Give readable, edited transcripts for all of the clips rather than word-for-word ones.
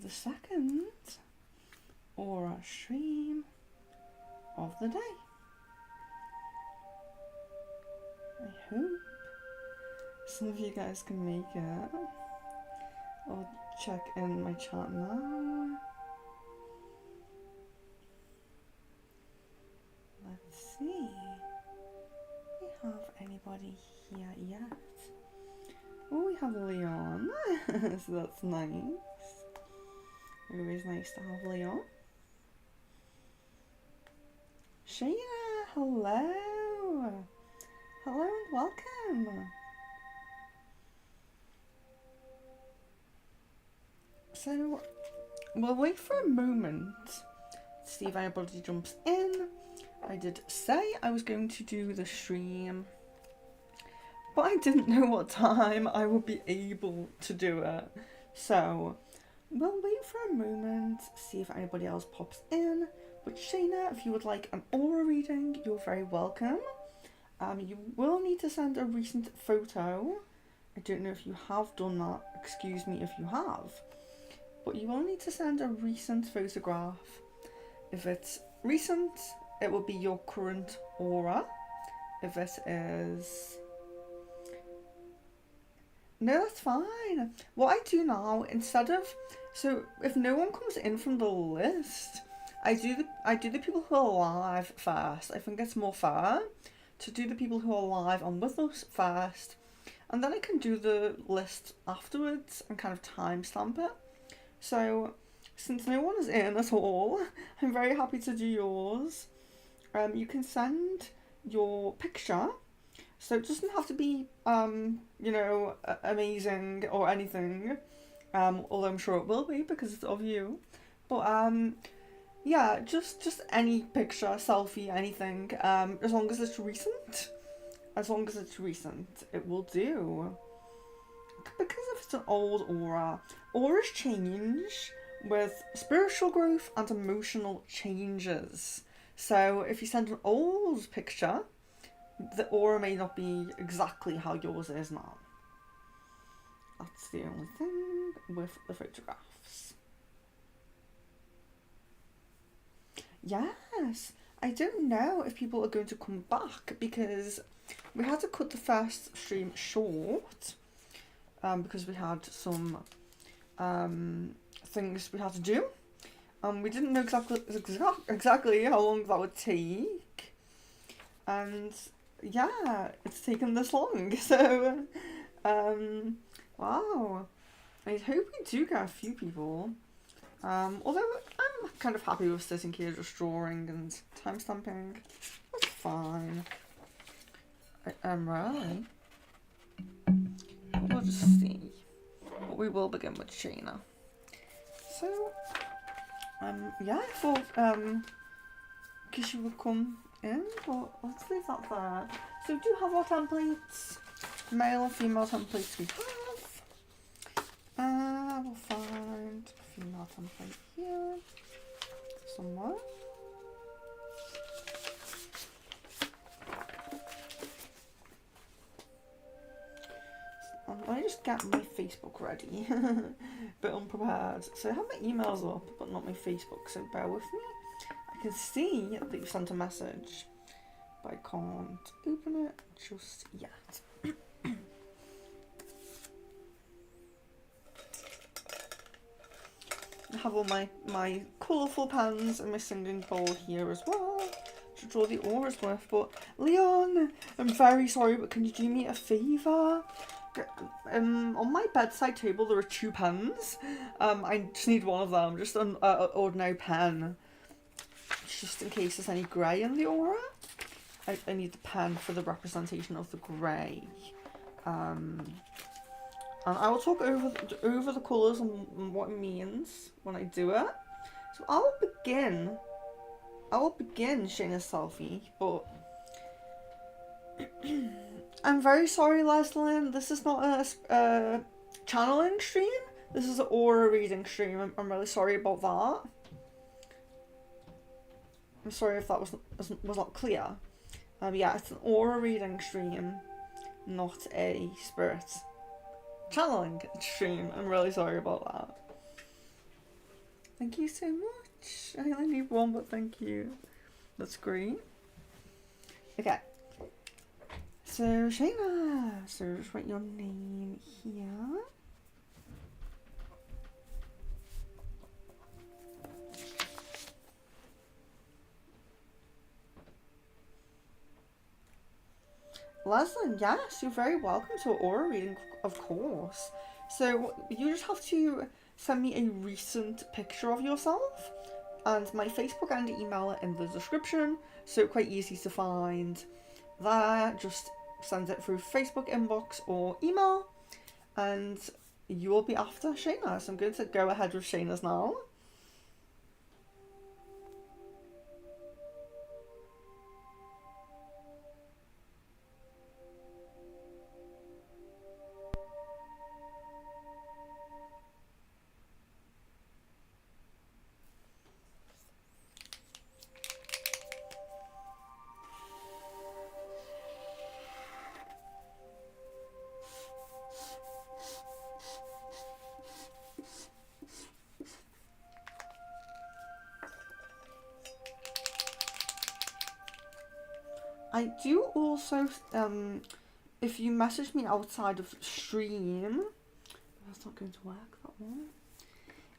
the second aura stream of the day. I hope some of you guys can make it. I'll check in my chat now. Let's see. Do we have anybody here yet? Oh, we have Leon. So that's nice. Always nice to have Leon. Shayna, hello. Hello and welcome. So, we'll wait for a moment to see if anybody jumps in. I did say I was going to do the stream, but I didn't know what time I would be able to do it. So, we'll wait for a moment, see if anybody else pops in. But Shayna, if you would like an aura reading, you're very welcome. You will need to send a recent photo. I don't know if you have done that, excuse me if you have. But you will need to send a recent photograph. If it's recent, it will be your current aura. If it is... No, that's fine. What I do now, instead of... So, if no one comes in from the list, I do the people who are live first. I think it's more fair to do the people who are live on with us first. And then I can do the list afterwards and kind of timestamp it. So, since no one is in at all, I'm very happy to do yours. You can send your picture, so it doesn't have to be, you know, amazing or anything, although I'm sure it will be because it's of you. But, yeah, just any picture, selfie, anything, as long as it's recent. As long as it's recent, it will do. Because if it's an old aura, auras change with spiritual growth and emotional changes. So if you send an old picture, the aura may not be exactly how yours is now. That's the only thing with the photographs. Yes, I don't know if people are going to come back because we had to cut the first stream short. Because we had some things we had to do. We didn't know exactly how long that would take. And yeah, it's taken this long. So, wow. I hope we do get a few people. Although I'm kind of happy with sitting here just drawing and timestamping. That's fine. Really. We'll just see. But we will begin with Shayna. So, yeah, I thought, because she would come in, but let's leave that there. So we do have our templates. Male and female templates we have. We'll find a female template here. Somewhere. Let me just get my Facebook ready. Bit unprepared. So I have my emails up, but not my Facebook, so bear with me. I can see that you've sent a message, but I can't open it just yet. I have all my colourful pens and my singing bowl here as well to draw the auras with. But Leon, I'm very sorry, but can you do me a favour? On my bedside table there are 2 pens. I just need one of them, just an ordinary pen, just in case there's any grey in the aura. I need the pen for the representation of the grey. And I will talk over the colours and what it means when I do it. So I will begin Shayna's selfie, but I'm very sorry, Leslyn. This is not a channeling stream. This is an aura reading stream. I'm really sorry about that. I'm sorry if that was not clear. Yeah, it's an aura reading stream, not a spirit channeling stream. I'm really sorry about Thank you so much. I only need one, but thank you. That's great. Okay. So, Shayna. So, just write your name here. Leslie, yes, you're very welcome to an aura reading, of course. So, you just have to send me a recent picture of yourself, and my Facebook and email are in the description, so quite easy to find there. Just send it through Facebook inbox or email, and you will be after Shayna. So I'm going to go ahead with Shayna's now. I do also, if you message me outside of stream, that's not going to work, that one.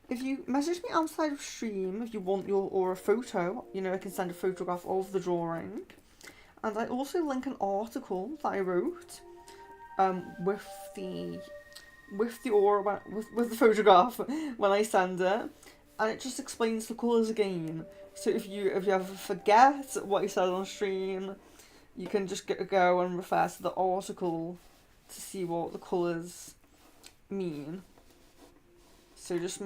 If you message me outside of stream, if you want or a photo, you know, I can send a photograph of the drawing. And I also link an article that I wrote, with the aura, with the photograph when I send it, and it just explains the colours again. So if you ever forget what I said on stream, you can just go and refer to the article to see what the colours mean. So just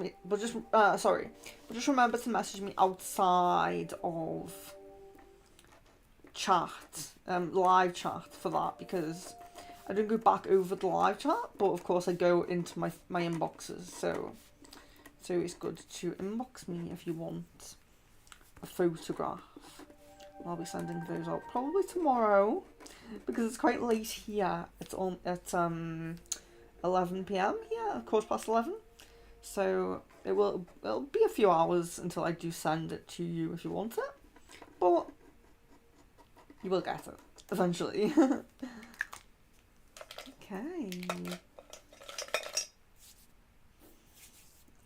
remember to message me outside of chat, live chat for that, because I don't go back over the live chat, but of course I go into my inboxes, so it's good to inbox me if you want a photograph. I'll be sending those out probably tomorrow, because it's quite late here. It's on at 11 p.m. here, 11:15. So it'll be a few hours until I do send it to you if you want it, but you will get it eventually. Okay.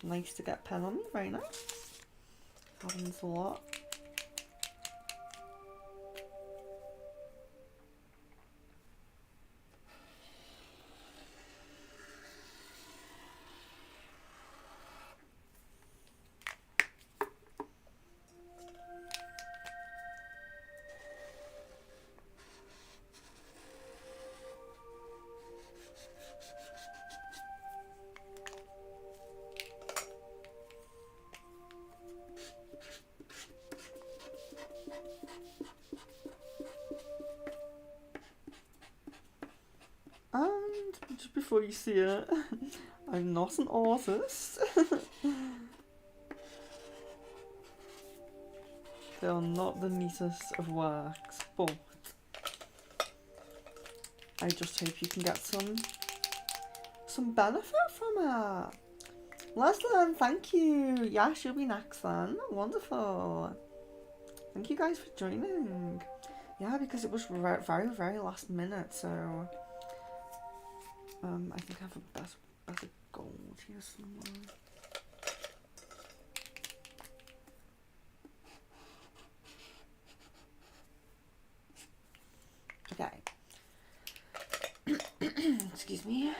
Nice to get pen on me, very nice. Happens a lot. And just before you see it, I'm not an artist. They are not the neatest of works, but I just hope you can get some benefit from it. Leslie, thank you. Yeah, she'll be next then. Wonderful. Thank you guys for joining. Yeah, because it was very, very last minute, so I think I have a better gold here somewhere. Okay. Excuse me.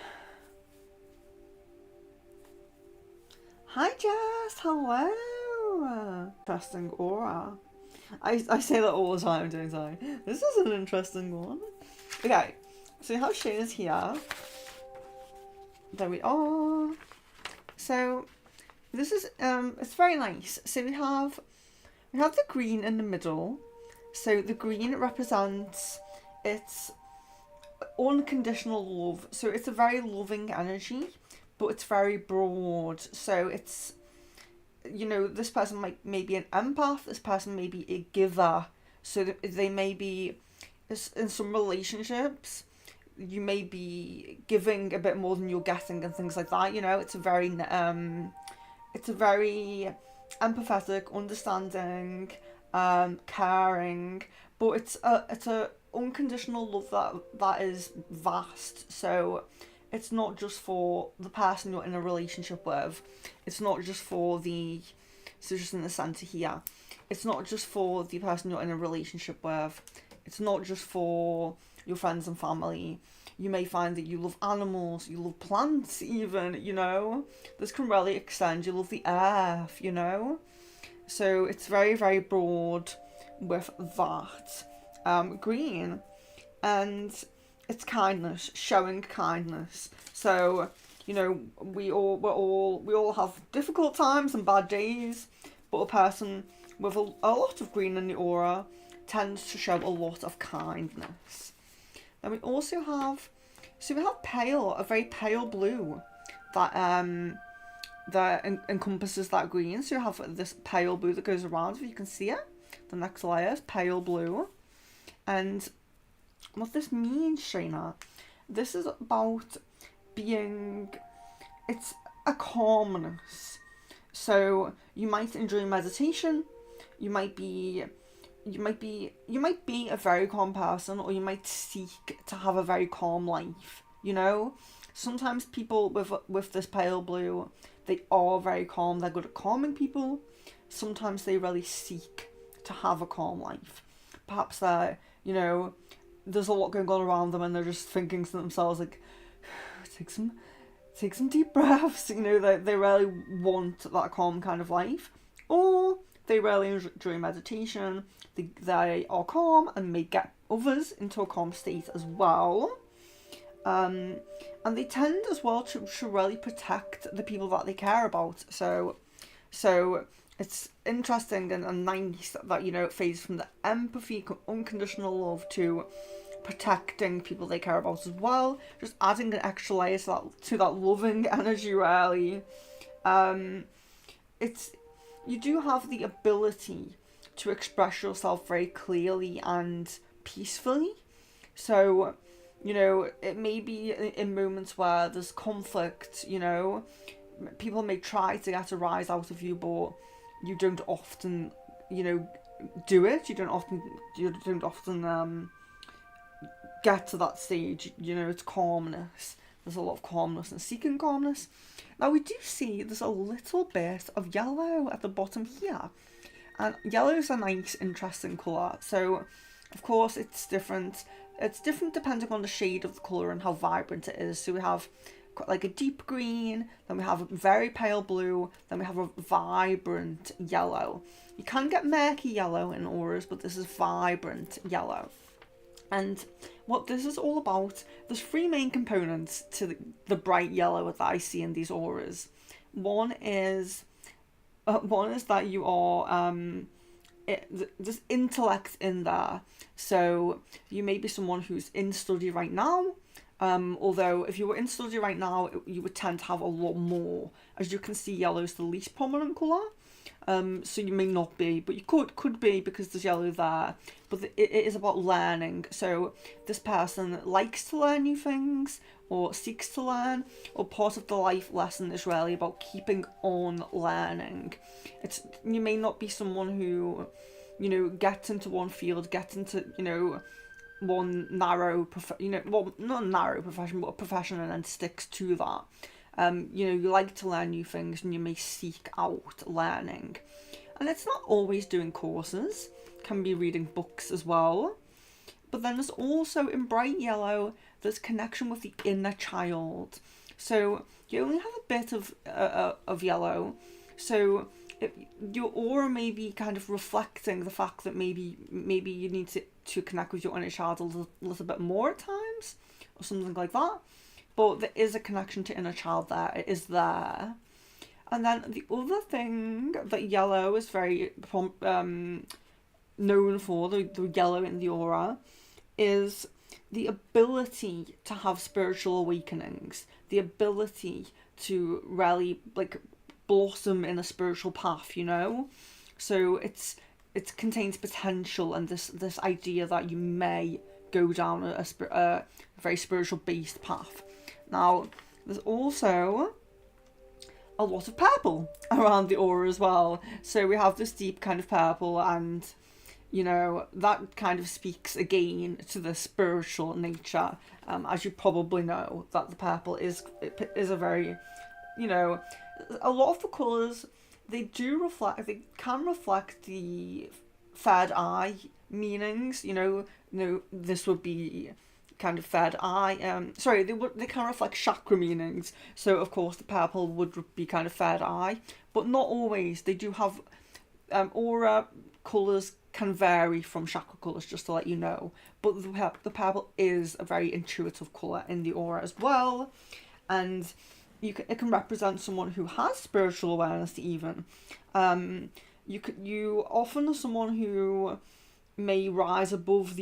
Hi Jess, hello. Interesting aura. I say that all the time, don't I? This is an interesting one. Okay, so we have Shayna's here. There we are. So this is it's very nice. So we have the green in the middle. So the green represents its unconditional love. So it's a very loving energy, but it's very broad. So it's, you know, this person may be an empath, this person may be a giver. So they may be, in some relationships, you may be giving a bit more than you're getting and things like that, you know. It's a very empathetic, understanding, caring, but it's a unconditional love that is vast. So it's not just for the person you're in a relationship with. It's not just for the, so just in the center here, it's not just for the person you're in a relationship with. It's not just for your friends and family. You may find that you love animals, you love plants even, you know. This can really extend. You love the earth, you know. So it's very, very broad with that. Green. And it's kindness, showing kindness. So, you know, we all have difficult times and bad days, but a person with a lot of green in the aura tends to show a lot of kindness. Then we also have, so we have pale, a very pale blue that encompasses that green. So you have this pale blue that goes around, if you can see it. The next layer is pale blue. And what this means, Shayna, this is about being, it's a calmness. So you might enjoy meditation, you might be a very calm person, or you might seek to have a very calm life, you know? Sometimes people with this pale blue, they are very calm, they're good at calming people. Sometimes they really seek to have a calm life. Perhaps they're, you know, there's a lot going on around them and they're just thinking to themselves like, take some deep breaths, you know, they really want that calm kind of life. Or they really enjoy meditation, they are calm and may get others into a calm state as well. And they tend as well to really protect the people that they care about. So it's interesting and nice that, you know, it fades from the empathy, unconditional love to protecting people they care about as well. Just adding an extra layer to that loving energy, really. You do have the ability to express yourself very clearly and peacefully. So, you know, it may be in moments where there's conflict, you know, people may try to get a rise out of you, but you don't often, you know, do it. You don't often get to that stage. You know, it's calmness. There's a lot of calmness and seeking calmness. Now we do see there's a little bit of yellow at the bottom here. And yellow is a nice, interesting colour. So, of course, it's different. It's different depending on the shade of the colour and how vibrant it is. So we have like a deep green, then we have a very pale blue, then we have a vibrant yellow. You can get murky yellow in auras, but this is vibrant yellow. And what this is all about, there's three main components to the bright yellow that I see in these auras. One is that you are there's intellect in there. So you may be someone who's in study right now. Although if you were in study right now, you would tend to have a lot more. As you can see, yellow is the least prominent colour. So you may not be, but you could be because there's yellow there. But it is about learning. So this person likes to learn new things or seeks to learn, or part of the life lesson is really about keeping on learning. You may not be someone who, you know, gets into one field, gets into, you know, one narrow, not a narrow profession, but a profession, and then sticks to that. You know, you like to learn new things and you may seek out learning. And it's not always doing courses, it can be reading books as well. But then there's also, in bright yellow, there's connection with the inner child. So you only have a bit of yellow. So your aura may be kind of reflecting the fact that maybe you need to connect with your inner child a little bit more at times, or something like that. But there is a connection to inner child there. It is there. And then the other thing that yellow is very known for, the yellow in the aura, is the ability to have spiritual awakenings, the ability to really like blossom in a spiritual path, you know. So it contains potential and this idea that you may go down a very spiritual based path. Now there's also a lot of purple around the aura as well. So we have this deep kind of purple, and you know, that kind of speaks again to the spiritual nature. As you probably know, that the purple is a very, you know, a lot of the colours, they can reflect the third eye meanings. This would be kind of third eye. They can reflect chakra meanings. So of course the purple would be kind of third eye, but not always. They do have aura colours can vary from chakra colours, just to let you know. But the purple is a very intuitive colour in the aura as well, and it can represent someone who has spiritual awareness even. You often are someone who may rise above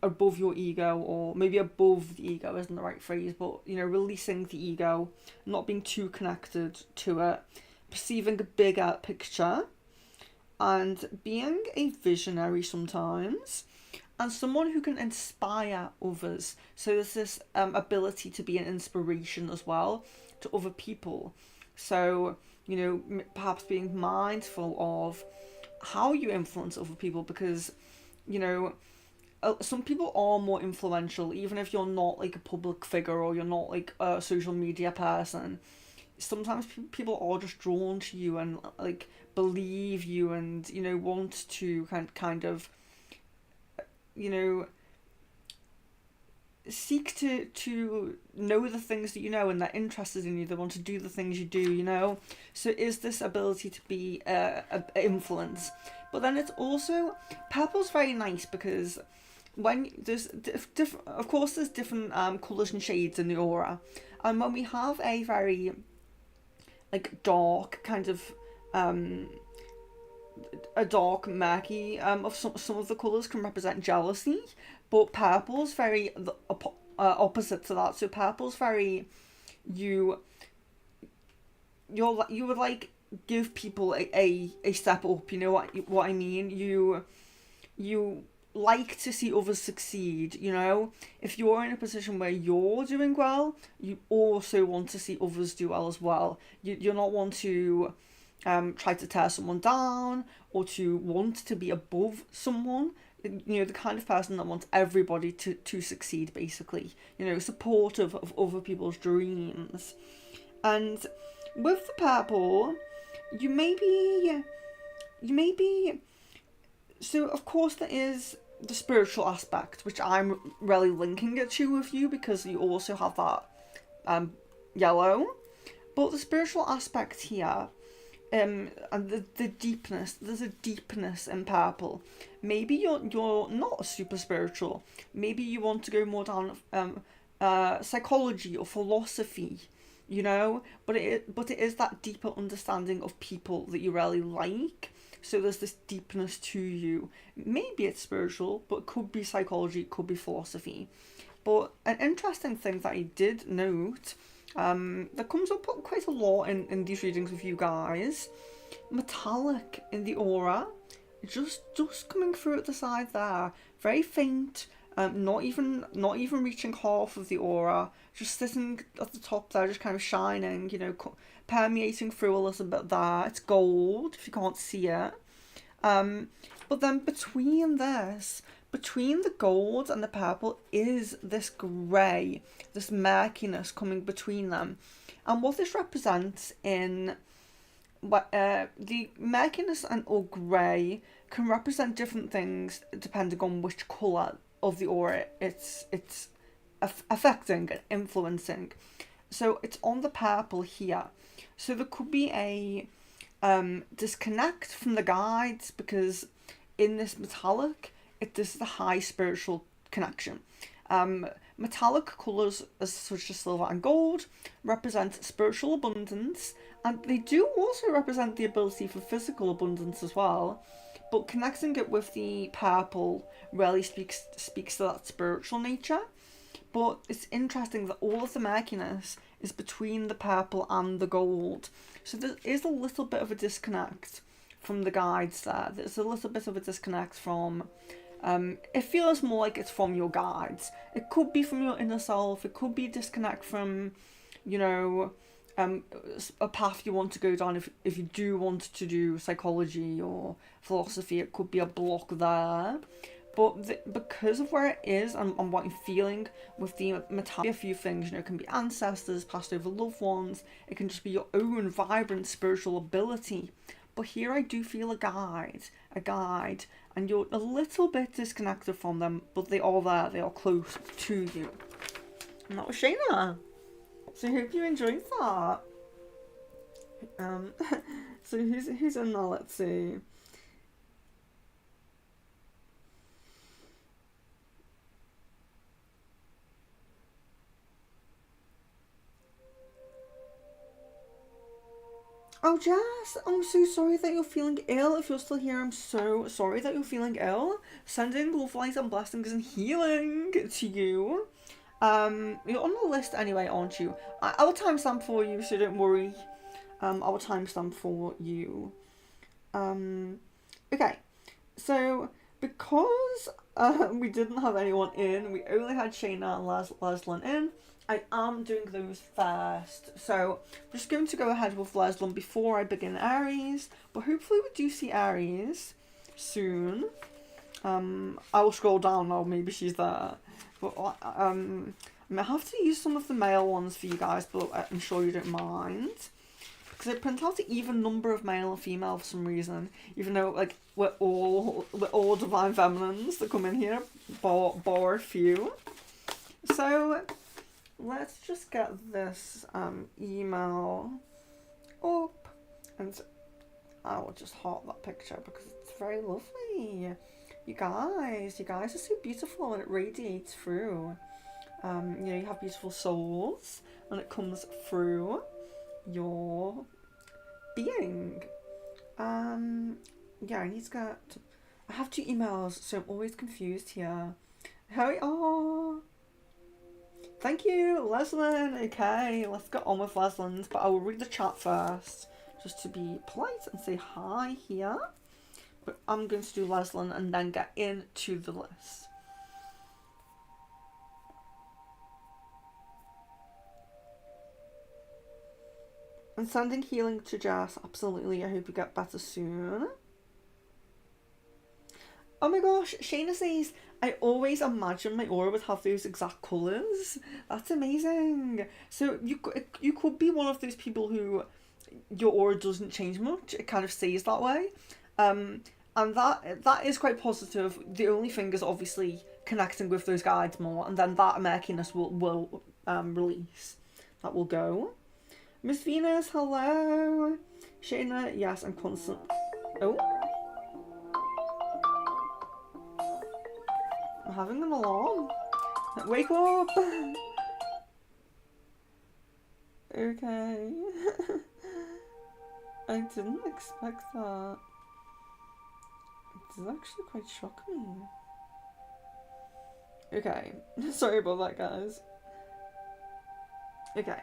above your ego, or maybe above the ego isn't the right phrase, but releasing the ego, not being too connected to it, perceiving a bigger picture, and being a visionary sometimes, and someone who can inspire others. So there's this ability to be an inspiration as well to other people. So, perhaps being mindful of how you influence other people, because, some people are more influential, even if you're not like a public figure or you're not like a social media person. Sometimes people are just drawn to you and like believe you, and want to kind of seek to know the things that you know, and they're interested in you. They want to do the things you do. So is this ability to be a influence. But then it's also, purple's very nice because when there's different, of course there's different colours and shades in the aura, and when we have a very like dark kind of a dark murky of some of the colours can represent jealousy, but purple's very opposite to that. So purple's very, you would like give people a step up. You know what I mean? You like to see others succeed. If you're in a position where you're doing well, you also want to see others do well as well. You're not want to try to tear someone down, or to want to be above someone. The kind of person that wants everybody to succeed, basically. Supportive of other people's dreams. And with the purple, you may be, so of course there is the spiritual aspect, which I'm really linking it to with you, because you also have that yellow. But the spiritual aspect here, and the deepness, there's a deepness in purple. Maybe you're not super spiritual. Maybe you want to go more down psychology or philosophy, but it is that deeper understanding of people that you really like. So there's this deepness to you. Maybe it's spiritual, but it could be psychology, it could be philosophy. But an interesting thing that I did note, that comes up quite a lot in these readings with you guys, metallic in the aura, just coming through at the side there, very faint, not even reaching half of the aura, just sitting at the top there, just kind of shining, permeating through a little bit there. It's gold if you can't see it, but then between the gold and the purple is this grey, this murkiness coming between them. And what this represents in the murkiness or grey can represent different things depending on which colour of the aura it's affecting and influencing. So it's on the purple here. So there could be a disconnect from the guides, because in this metallic, this is the high spiritual connection. Metallic colours, such as silver and gold, represent spiritual abundance, and they do also represent the ability for physical abundance as well. But connecting it with the purple really speaks to that spiritual nature. But it's interesting that all of the murkiness is between the purple and the gold. So there is a little bit of a disconnect from the guides there. There's a little bit of a disconnect from... it feels more like it's from your guides. It could be from your inner self. It could be a disconnect from, a path you want to go down. If you do want to do psychology or philosophy, it could be a block there. But because of where it is and what you're feeling with the a few things, it can be ancestors, passed over loved ones, it can just be your own vibrant spiritual ability. But here I do feel a guide, and you're a little bit disconnected from them, but they are there, they are close to you. And that was Shayna. So I hope you enjoyed that. So who's in there? Let's see. Oh, Jess, I'm so sorry that you're feeling ill. If you're still here, I'm so sorry that you're feeling ill. Sending love, light, and blessings and healing to you. You're on the list anyway, aren't you? I'll timestamp for you, so don't worry. I'll timestamp for you. Okay. So, because we didn't have anyone in, we only had Shayna and Leslin in, I am doing those first. So, I'm just going to go ahead with Leslin before I begin Aries, but hopefully we do see Aries soon. I will scroll down now, maybe she's there. But, I may have to use some of the male ones for you guys, but I'm sure you don't mind. Because I print out an even number of male and female for some reason, even though like we're all divine feminines that come in here, bar a few. So let's just get this email up, and I will just heart that picture because it's very lovely. You guys are so beautiful and it radiates through. You have beautiful souls and it comes through your being. Yeah, I need to get. I have 2 emails, so I'm always confused here. How are? Thank you, Leslin. Okay, let's get on with Leslin's, but I will read the chat first, just to be polite and say hi here. But I'm going to do Leslin and then get into the list. And sending healing to Jess, absolutely. I hope you get better soon. Oh my gosh, Shayna says, I always imagine my aura would have those exact colours. That's amazing. So you could be one of those people who your aura doesn't change much. It kind of stays that way. And that is quite positive. The only thing is obviously connecting with those guides more, and then that murkiness will release. That will go. Miss Venus, hello. Shayna, yes, I'm constant. Oh. I'm having an alarm. Wake up! Okay. I didn't expect that. This is actually quite shocking me. Okay. Sorry about that, guys. Okay.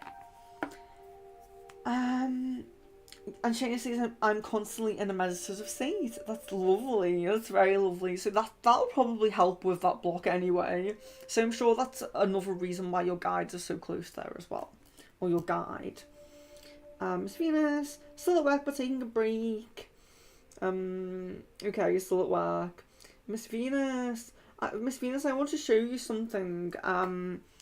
And Shayna says I'm constantly in a meditative state. That's lovely. That's very lovely. So that'll probably help with that block anyway. So I'm sure that's another reason why your guides are so close there as well. Or your guide. Miss Venus, still at work but taking a break. Okay, you're still at work. Miss Venus, I want to show you something.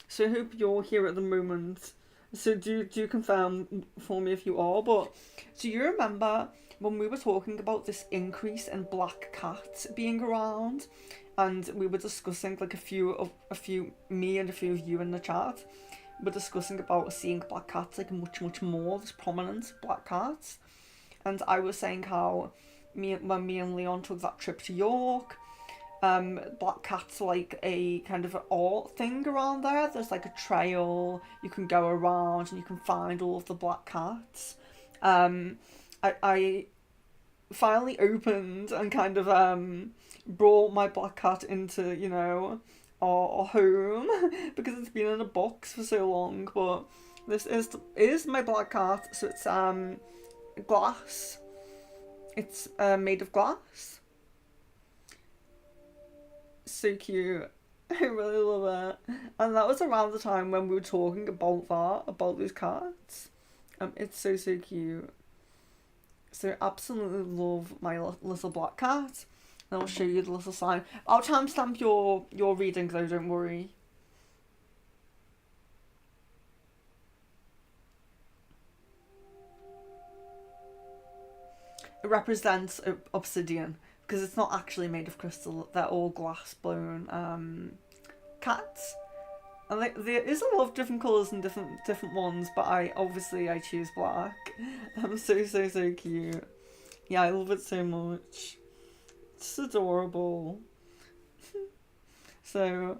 So I hope you're here at the moment. So do confirm for me if you are. But do you remember when we were talking about this increase in black cats being around, and we were discussing like me and a few of you in the chat were discussing about seeing black cats like much more. There's prominent black cats, and I was saying how when me and Leon took that trip to York. Black cat's like a kind of an art thing around there. There's like a trail you can go around and you can find all of the black cats. I finally opened and kind of brought my black cat into our home because it's been in a box for so long. But this is my black cat. So it's glass. It's made of glass. So cute. I really love it. And that was around the time when we were talking about those cats. It's so, so cute. So absolutely love my little black cat. And I'll show you the little sign. I'll timestamp your reading though, don't worry. It represents obsidian because it's not actually made of crystal. They're all glass blown cats. And there is a lot of different colours and different ones, but I choose black. So, so, so cute. Yeah, I love it so much. It's adorable. So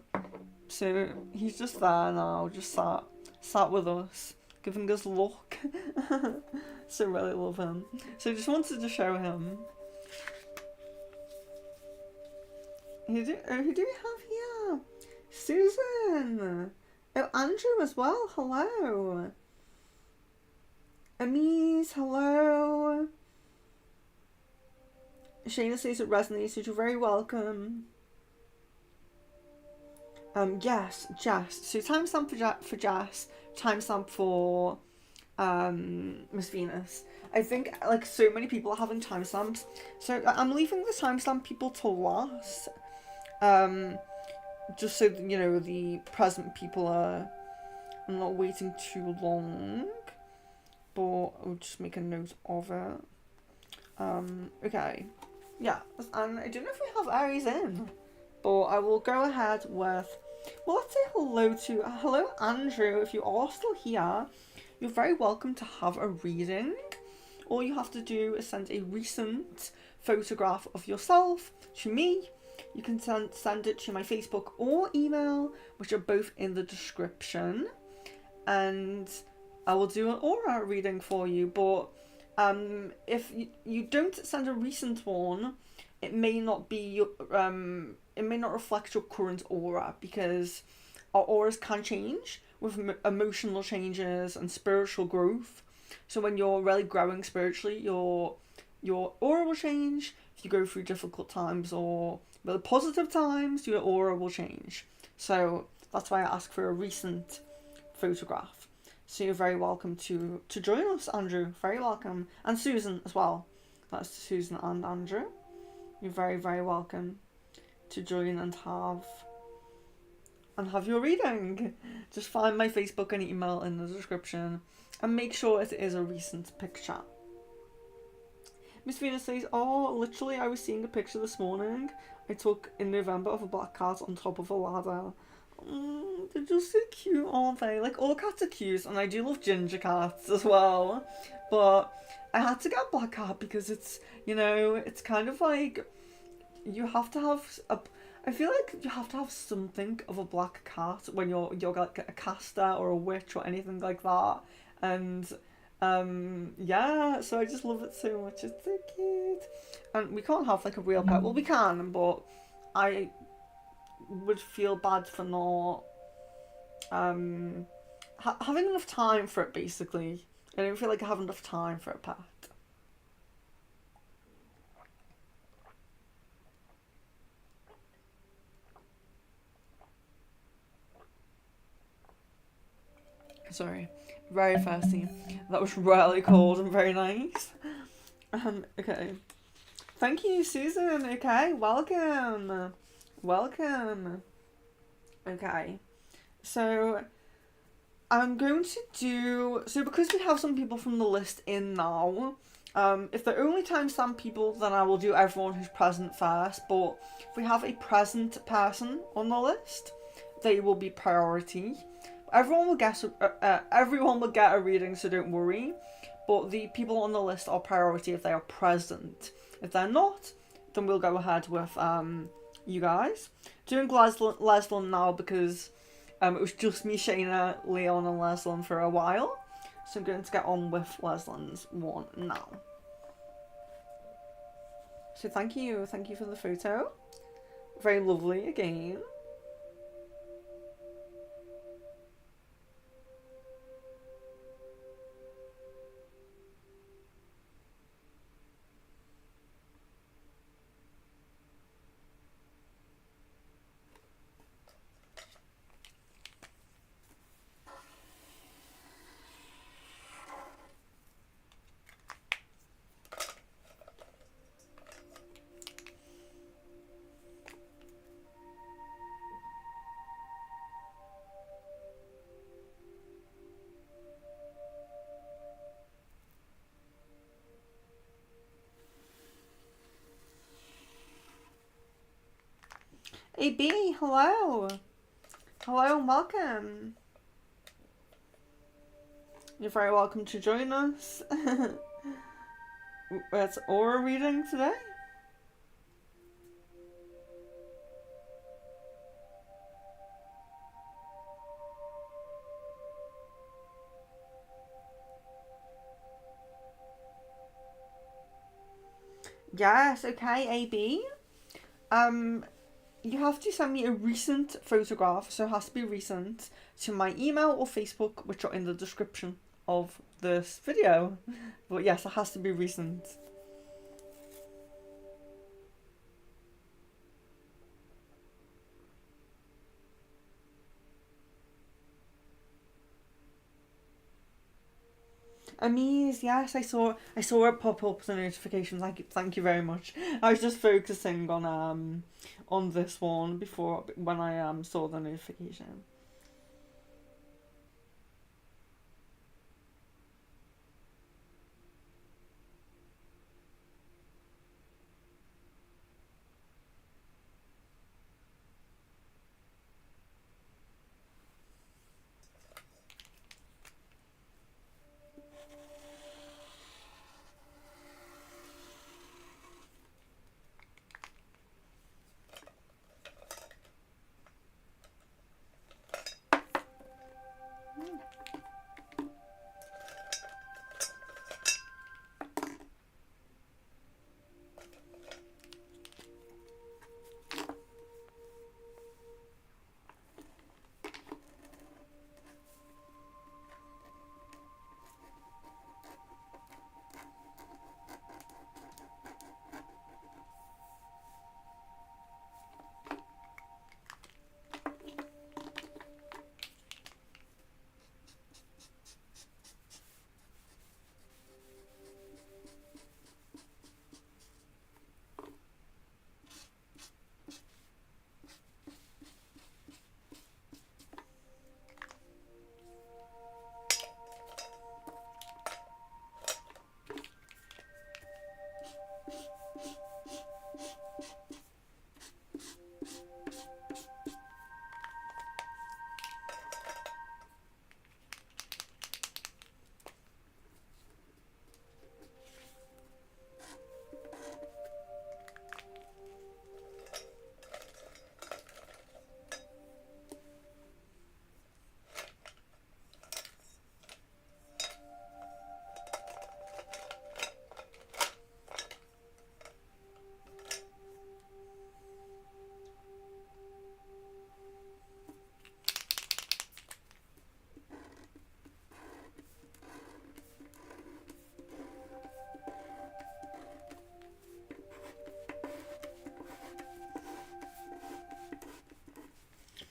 he's just there now, just sat with us, giving us luck. So really love him. So just wanted to show him. Who do we have here? Susan. Oh, Andrew as well. Hello. Amise, hello. Shayna says it resonates, so you're very welcome. Yes, Jess. So timestamp for Jess, timestamp for Miss Venus. I think like so many people are having timestamps, so I'm leaving the timestamp people till last. Just so you know the present people are not waiting too long. But I'll just make a note of it. Okay. Yeah, and I don't know if we have Aries in, but I will go ahead with. Well, let's say hello Andrew. If you are still here, you're very welcome to have a reading. All you have to do is send a recent photograph of yourself to me. You can send it to my Facebook or email, which are both in the description, and I will do an aura reading for you. But if you don't send a recent one, it may not be it may not reflect your current aura, because our auras can change with emotional changes and spiritual growth. So when you're really growing spiritually, your aura will change. If you go through difficult times or really positive times, your aura will change. So that's why I ask for a recent photograph. So you're very welcome to join us, Andrew. Very welcome. And Susan as well. That's Susan and Andrew. You're very, very welcome to join and have your reading. Just find my Facebook and email in the description, and make sure it is a recent picture. Miss Venus says, oh, literally I was seeing a picture this morning I took in November of a black cat on top of a ladder. They're just so cute, aren't they? Like, all cats are cute, and I do love ginger cats as well. But I had to get a black cat because it's, it's kind of like, you have to have I feel like you have to have something of a black cat when you're like a caster or a witch or anything like that. And yeah, so I just love it so much. It's so cute. And we can't have like a real pet. Well, we can, but I would feel bad for not having enough time for it, basically. I don't feel like I have enough time for a pet. Sorry, very thirsty. That was really cold and very nice. Okay. Thank you, Susan. Okay, welcome. Welcome. Okay. So, I'm going to do... So, because we have some people from the list in now, if they're only timestamp people, then I will do everyone who's present first. But if we have a present person on the list, they will be priority. Everyone will get a reading, so don't worry. But the people on the list are priority if they are present. If they're not, then we'll go ahead with you guys. Doing Leslin now because it was just me, Shayna, Leon, and Leslin for a while. So I'm going to get on with Leslin's one now. So thank you for the photo. Very lovely again. AB, hello. Hello and welcome. You're very welcome to join us. It's aura reading today. Yes, okay, AB. You have to send me a recent photograph, so it has to be recent, to my email or Facebook, which are in the description of this video. But yes, it has to be recent. Amise, yes, I saw it pop up the notifications. Thank you very much. I was just focusing on this one before when I saw the notification.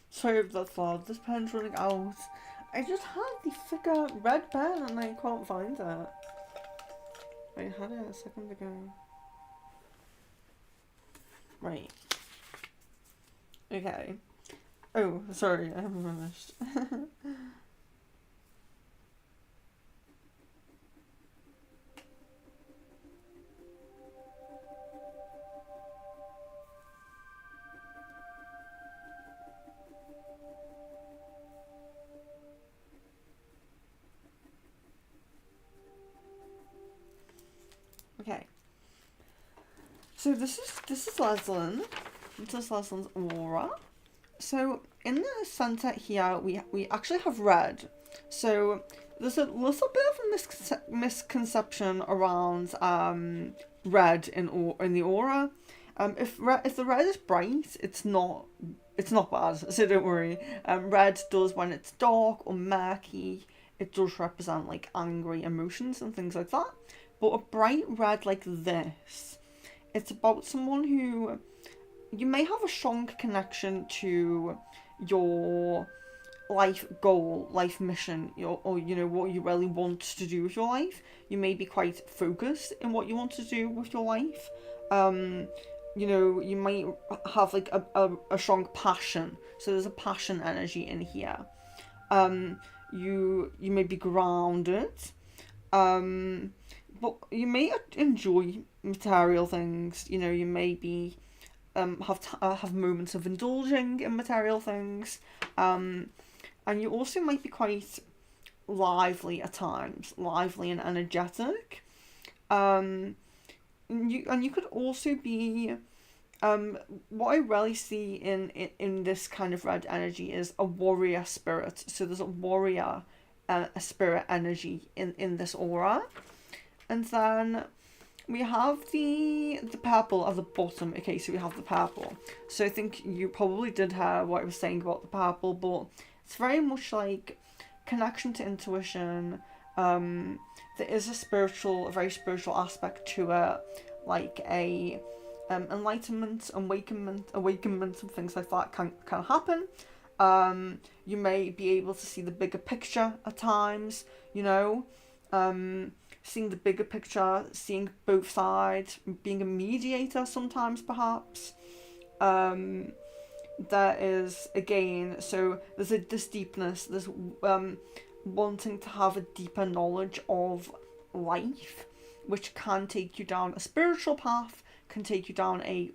Sorry if that's loud. This pen's running out. I just had the figure red pen and I can't find it. I had it a second ago. Right. Okay. Oh, sorry, I haven't finished. Okay. So this is Leslin. This is Leslin's aura. So in the center here, we actually have red. So there's a little bit of a misconception around red in the aura. If the red is bright, it's not bad. So don't worry. Red does, when it's dark or murky, it does represent like angry emotions and things like that. But a bright red like this, it's about someone who you may have a strong connection to your life goal, life mission, or you know what you really want to do with your life. You may be quite focused in what you want to do with your life. You know, you might have like a strong passion. So there's a passion energy in here. You may be grounded. But you may enjoy material things. You know, you may be have moments of indulging in material things, and you also might be quite lively at times, lively and energetic. And you could also be, what I really see in this kind of red energy is a warrior spirit. So there's a warrior, a spirit energy in this aura. And then we have the purple at the bottom. Okay, so we have the purple. So I think you probably did hear what I was saying about the purple, but it's very much like connection to intuition. There is a very spiritual aspect to it, like a enlightenment, awakenment, and things like that can happen. You may be able to see the bigger picture at times, seeing the bigger picture, seeing both sides, being a mediator sometimes perhaps. There is, again, so there's this deepness, there's wanting to have a deeper knowledge of life, which can take you down a spiritual path, can take you down a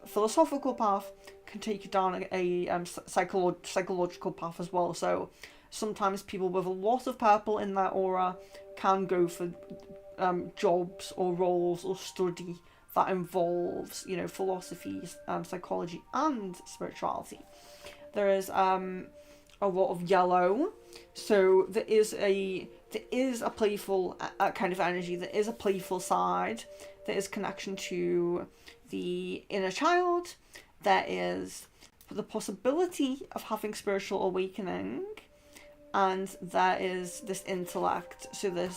philosophical path, can take you down a psychological path as well. So sometimes people with a lot of purple in their aura can go for jobs or roles or study that involves, philosophy, psychology and spirituality. There is a lot of yellow, so there is a playful kind of energy. There is a playful side. There is connection to the inner child. There is the possibility of having spiritual awakening, and there is this intellect. So the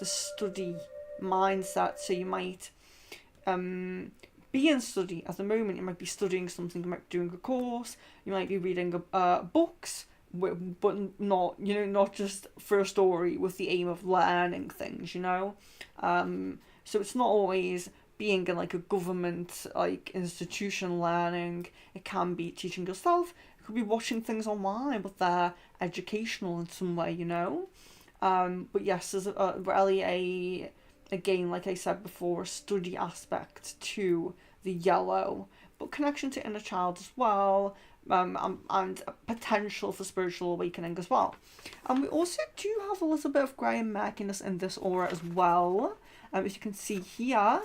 study mindset. So you might be in study at the moment. You might be studying something. You might be doing a course. You might be reading books, but not just for a story with the aim of learning things. So it's not always being in like a government institution learning. It can be teaching yourself. It could be watching things online, but they're educational in some way. But yes, there's really again, like I said before, a study aspect to the yellow, but connection to inner child as well, and potential for spiritual awakening as well. And we also do have a little bit of grey and murkiness in this aura as well. As you can see here,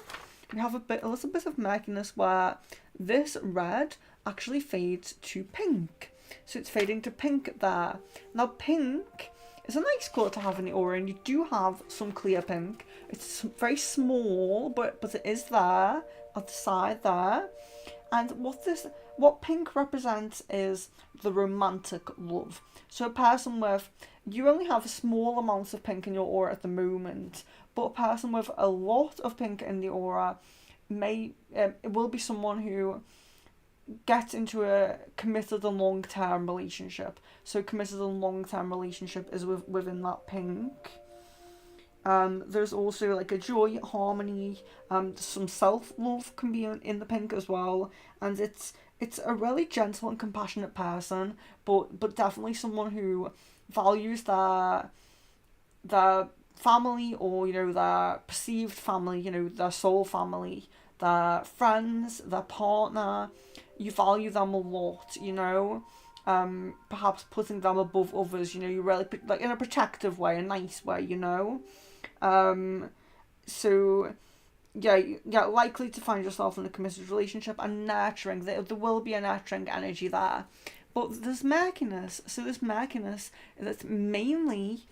we have a little bit of murkiness where this red actually fades to pink. So it's fading to pink there. Now pink is a nice colour to have in the aura, and you do have some clear pink. It's very small, but it is there at the side there. And what pink represents is the romantic love. So a person you only have a small amount of pink in your aura at the moment, but a person with a lot of pink in the aura it will be someone who gets into a committed and long-term relationship. So committed and long-term relationship is within that pink. There's also like a joy, harmony, some self-love can be in the pink as well. And it's a really gentle and compassionate person, but definitely someone who values their family, or their perceived family, their soul family, their friends, their partner. You value them a lot, perhaps putting them above others, you really, like in a protective way, a nice way, so yeah, likely to find yourself in a committed relationship and nurturing. There will be a nurturing energy there. But there's murkiness. So this murkiness is mainly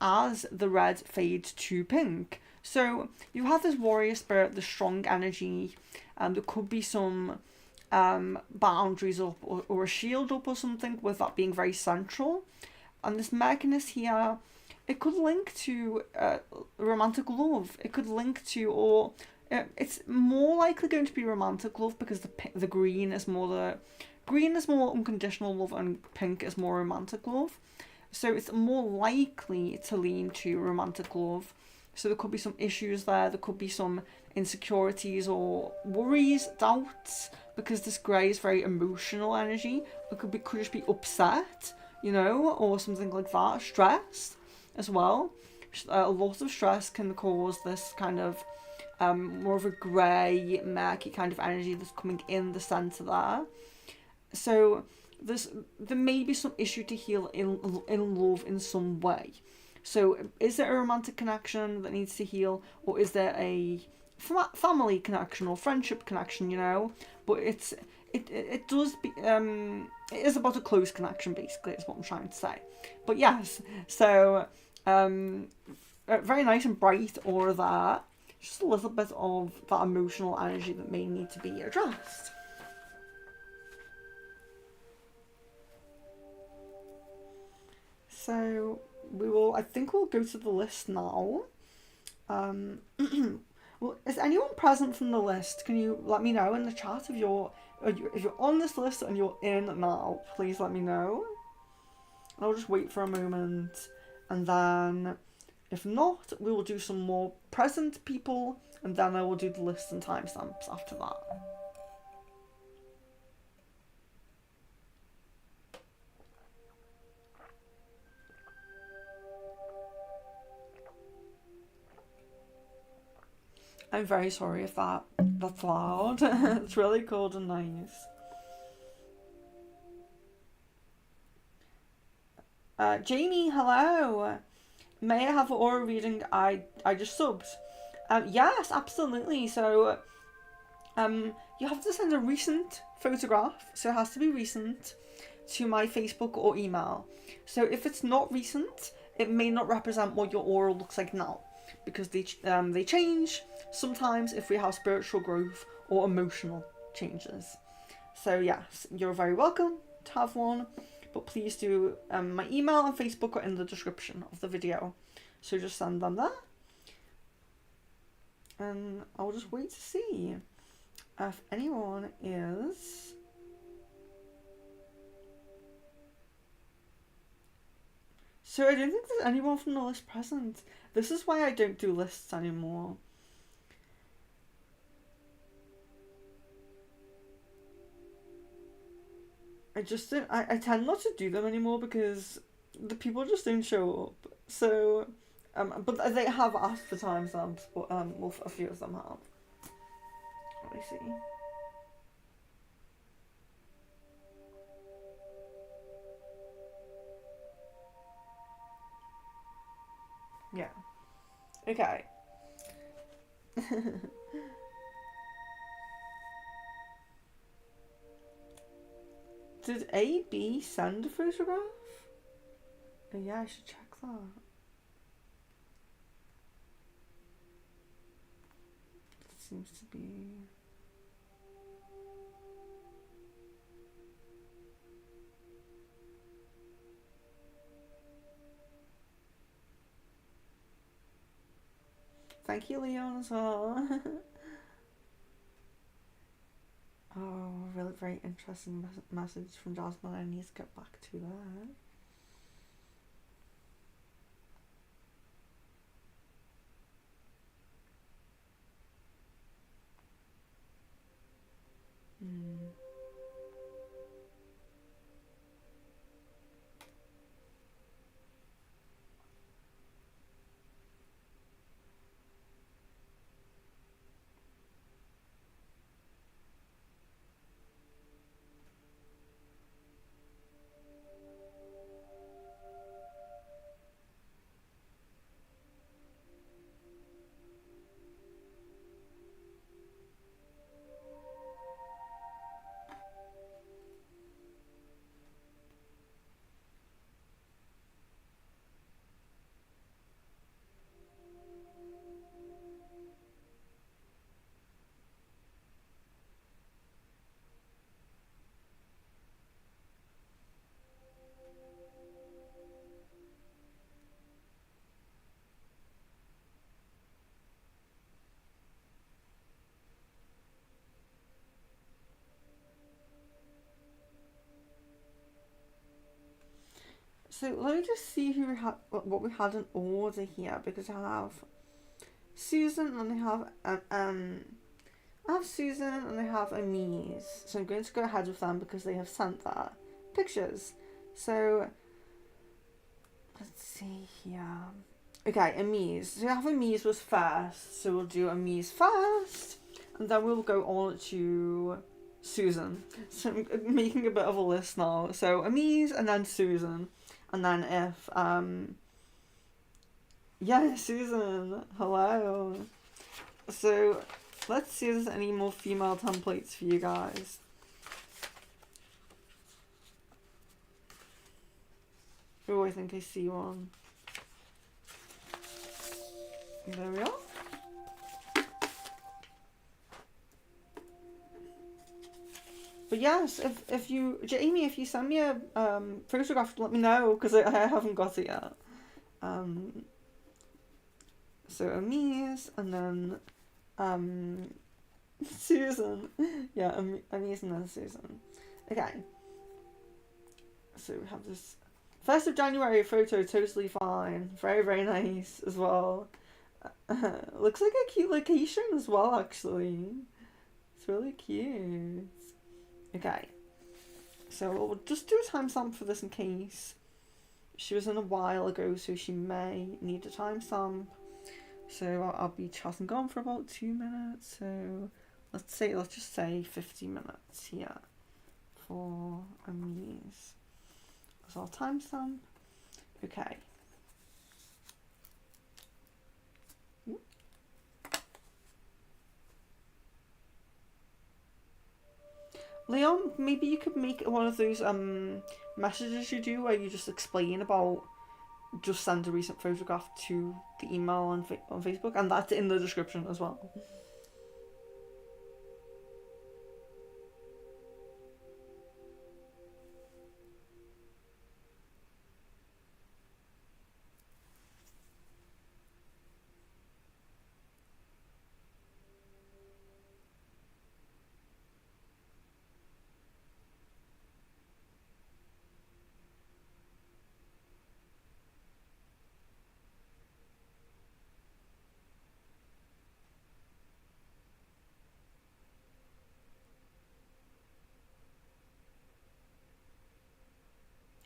as the red fades to pink. So you have this warrior spirit, the strong energy. There could be some boundaries up or a shield up or something, with that being very central. And this murkiness here, it could link to romantic love. It could link to, or it's more likely going to be romantic love, because the green is more unconditional love, and pink is more romantic love. So it's more likely to lean to romantic love. So there could be some issues there. There could be some insecurities or worries, doubts, because this grey is very emotional energy. It could just be upset, or something like that. Stress as well. A lot of stress can cause this kind of more of a grey, murky kind of energy that's coming in the centre there. So there may be some issue to heal in love in some way. So is there a romantic connection that needs to heal, or is there a family connection or friendship connection? You know, but it does be it is about a close connection, basically, is what I'm trying to say. But yes, so very nice and bright aura there. Just a little bit of that emotional energy that may need to be addressed. So we will, I think we'll go to the list now. Well, is anyone present from the list? Can you let me know in the chat if you're on this list and you're in now? Please let me know. I'll just wait for a moment, and then if not, we will do some more present people, and then I will do the list and timestamps after that. I'm very sorry if that's loud. It's really cold and nice. Jamie, hello. May I have an aura reading? I just subbed. Yes, absolutely. So, you have to send a recent photograph, so it has to be recent, to my Facebook or email. So if it's not recent, it may not represent what your aura looks like now, because they change sometimes if we have spiritual growth or emotional changes. So yes, you're very welcome to have one, but please do, my email and Facebook are in the description of the video, so just send them there, and I'll just wait to see if anyone is. So I don't think there's anyone from the list present. This is why I don't do lists anymore. I just don't, I tend not to do them anymore because the people just don't show up. So, but they have asked for timestamps, but well, a few of them have. Let me see. Yeah. Okay. Did AB send a photograph? Oh, yeah, I should check that. It seems to be. Thank you, Leon, as well. Oh, really very interesting message from Jasmine. I need to get back to that. So let me just see who we had, what we had in order here, because I have Susan and I have Susan and I have Amise. So I'm going to go ahead with them because they have sent their pictures. So let's see here. Okay, Amise. So we have Amise was first, so we'll do Amise first, and then we'll go on to Susan. So I'm making a bit of a list now. So Amise and then Susan, and then if yeah, Susan, hello. So let's see if there's any more female templates for you guys. Oh, I think I see one. There we are. But yes, if you, Jamie, if you send me a photograph, let me know, because I haven't got it yet. So Amise, and then Susan. Yeah, Amise and then Susan. Okay. So we have this 1st of January photo, totally fine. Very, very nice as well. Looks like a cute location as well, actually. It's really cute. Okay. So we'll just do a timestamp for this in case. She was in a while ago, so she may need a timestamp. So I'll be chatting on for about 2 minutes. So let's just say 50 minutes here for Amise. That's our timestamp. Okay. Leon, maybe you could make one of those messages you do where you just explain about just send a recent photograph to the email on Facebook, and that's in the description as well.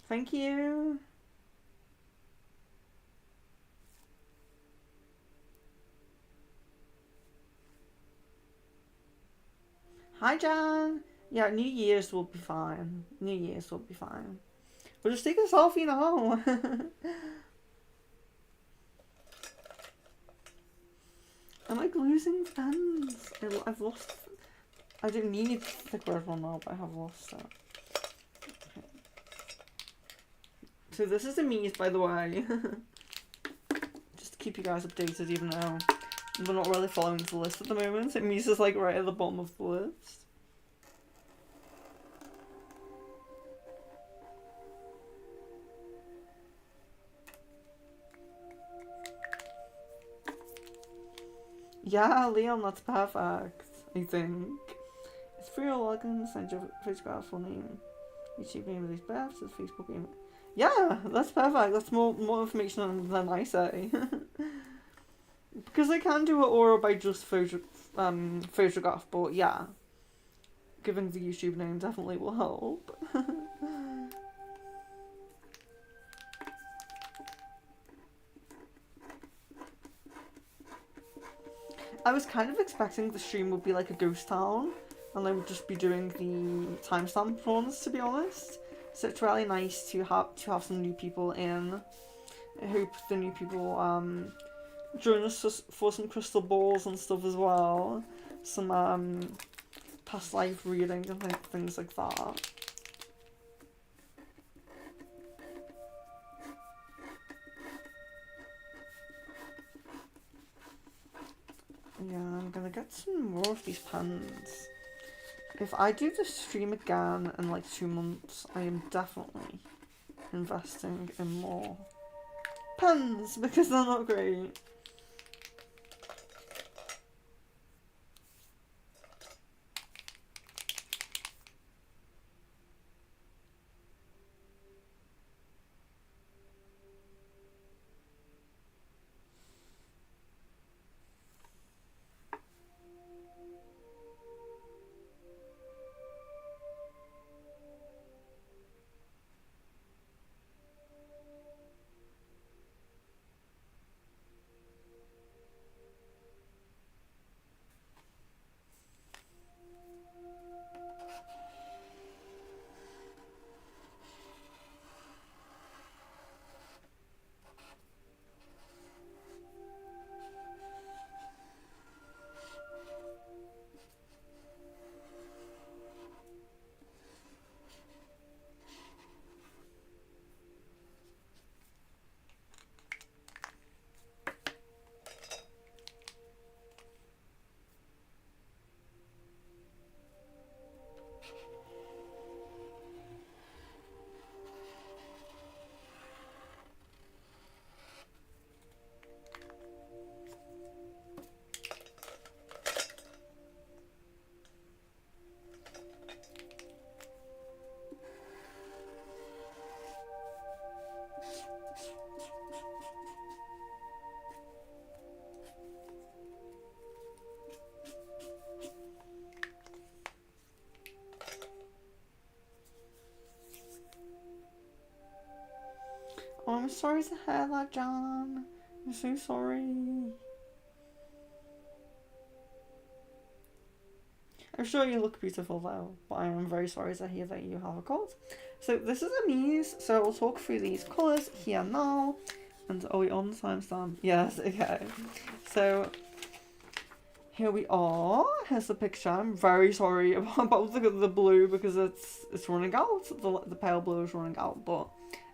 Thank you. Hi, Jan. Yeah, New Year's will be fine. New Year's will be fine. We'll just take a selfie now. I'm like losing pens. I've lost. I don't need the red one now, but I have lost it. Okay. So this is Amise, by the way. Just to keep you guys updated, even though we're not really following the list at the moment. Amise is like right at the bottom of the list. Yeah, Leon, that's perfect, I think. It's free or login, send your photograph, full name, YouTube name of these births, Facebook name. Yeah, that's perfect. That's more information than I say. Because I can do it oral by just photograph, but yeah, giving the YouTube name definitely will help. I was kind of expecting the stream would be like a ghost town, and I would just be doing the timestamp ones, to be honest. So it's really nice to have some new people in. I hope the new people join us for some crystal balls and stuff as well. Some past life reading and things like that. Yeah, I'm gonna get some more of these pens. If I do the stream again in like 2 months, I am definitely investing in more pens because they're not great. Oh, I'm sorry to hear that, Jan. I'm so sorry. I'm sure you look beautiful though, but I am very sorry to hear that you have a cold. So this is Amise, so I'll talk through these colours here now. And are we on the timestamp? Yes, okay. So here we are. Here's the picture. I'm very sorry about the blue because it's running out. The pale blue is running out. But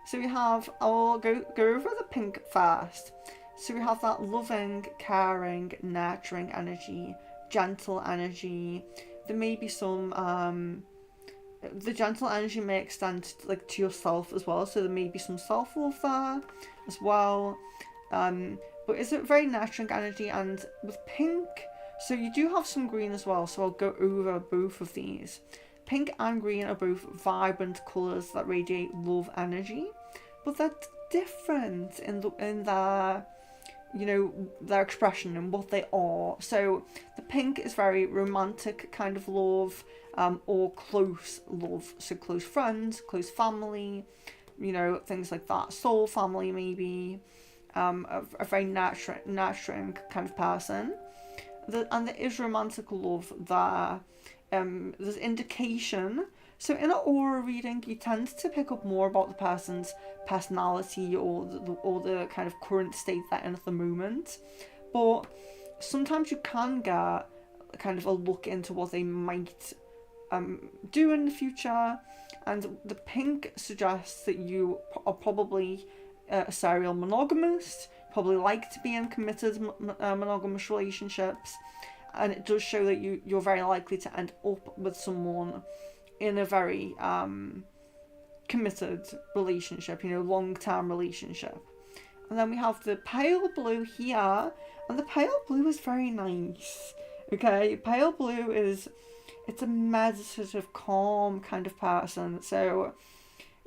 so we have. I'll go over the pink first. So we have that loving, caring, nurturing energy, gentle energy. There may be some the gentle energy may extend like to yourself as well. So there may be some self-love there as well. But it's a very nurturing energy, and with pink. So you do have some green as well, so I'll go over both of these. Pink and green are both vibrant colours that radiate love energy, but they're different in their, you know, their expression and what they are. So the pink is very romantic kind of love, or close love, so close friends, close family, you know, things like that. Soul family maybe, a very nurturing kind of person. And there is romantic love there. There's indication. So in an aura reading, you tend to pick up more about the person's personality or the kind of current state they're in at the moment. But sometimes you can get kind of a look into what they might do in the future. And the pink suggests that you are probably a serial monogamist, probably like to be in committed monogamous relationships, and it does show that you're very likely to end up with someone in a very committed relationship, you know, long-term relationship. And then we have the pale blue here, and the pale blue is very nice. Okay, pale blue it's a meditative, calm kind of person. So,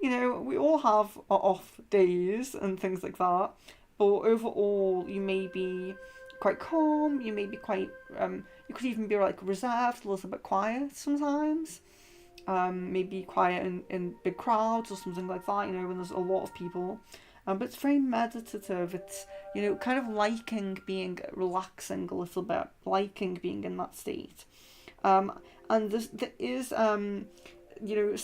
you know, we all have our off days and things like that. But overall, you may be quite calm, you may be quite, you could even be like reserved, a little bit quiet sometimes. Maybe quiet in big crowds or something like that, you know, when there's a lot of people. But it's very meditative. It's, you know, kind of liking being relaxing a little bit, liking being in that state. And there is, you know,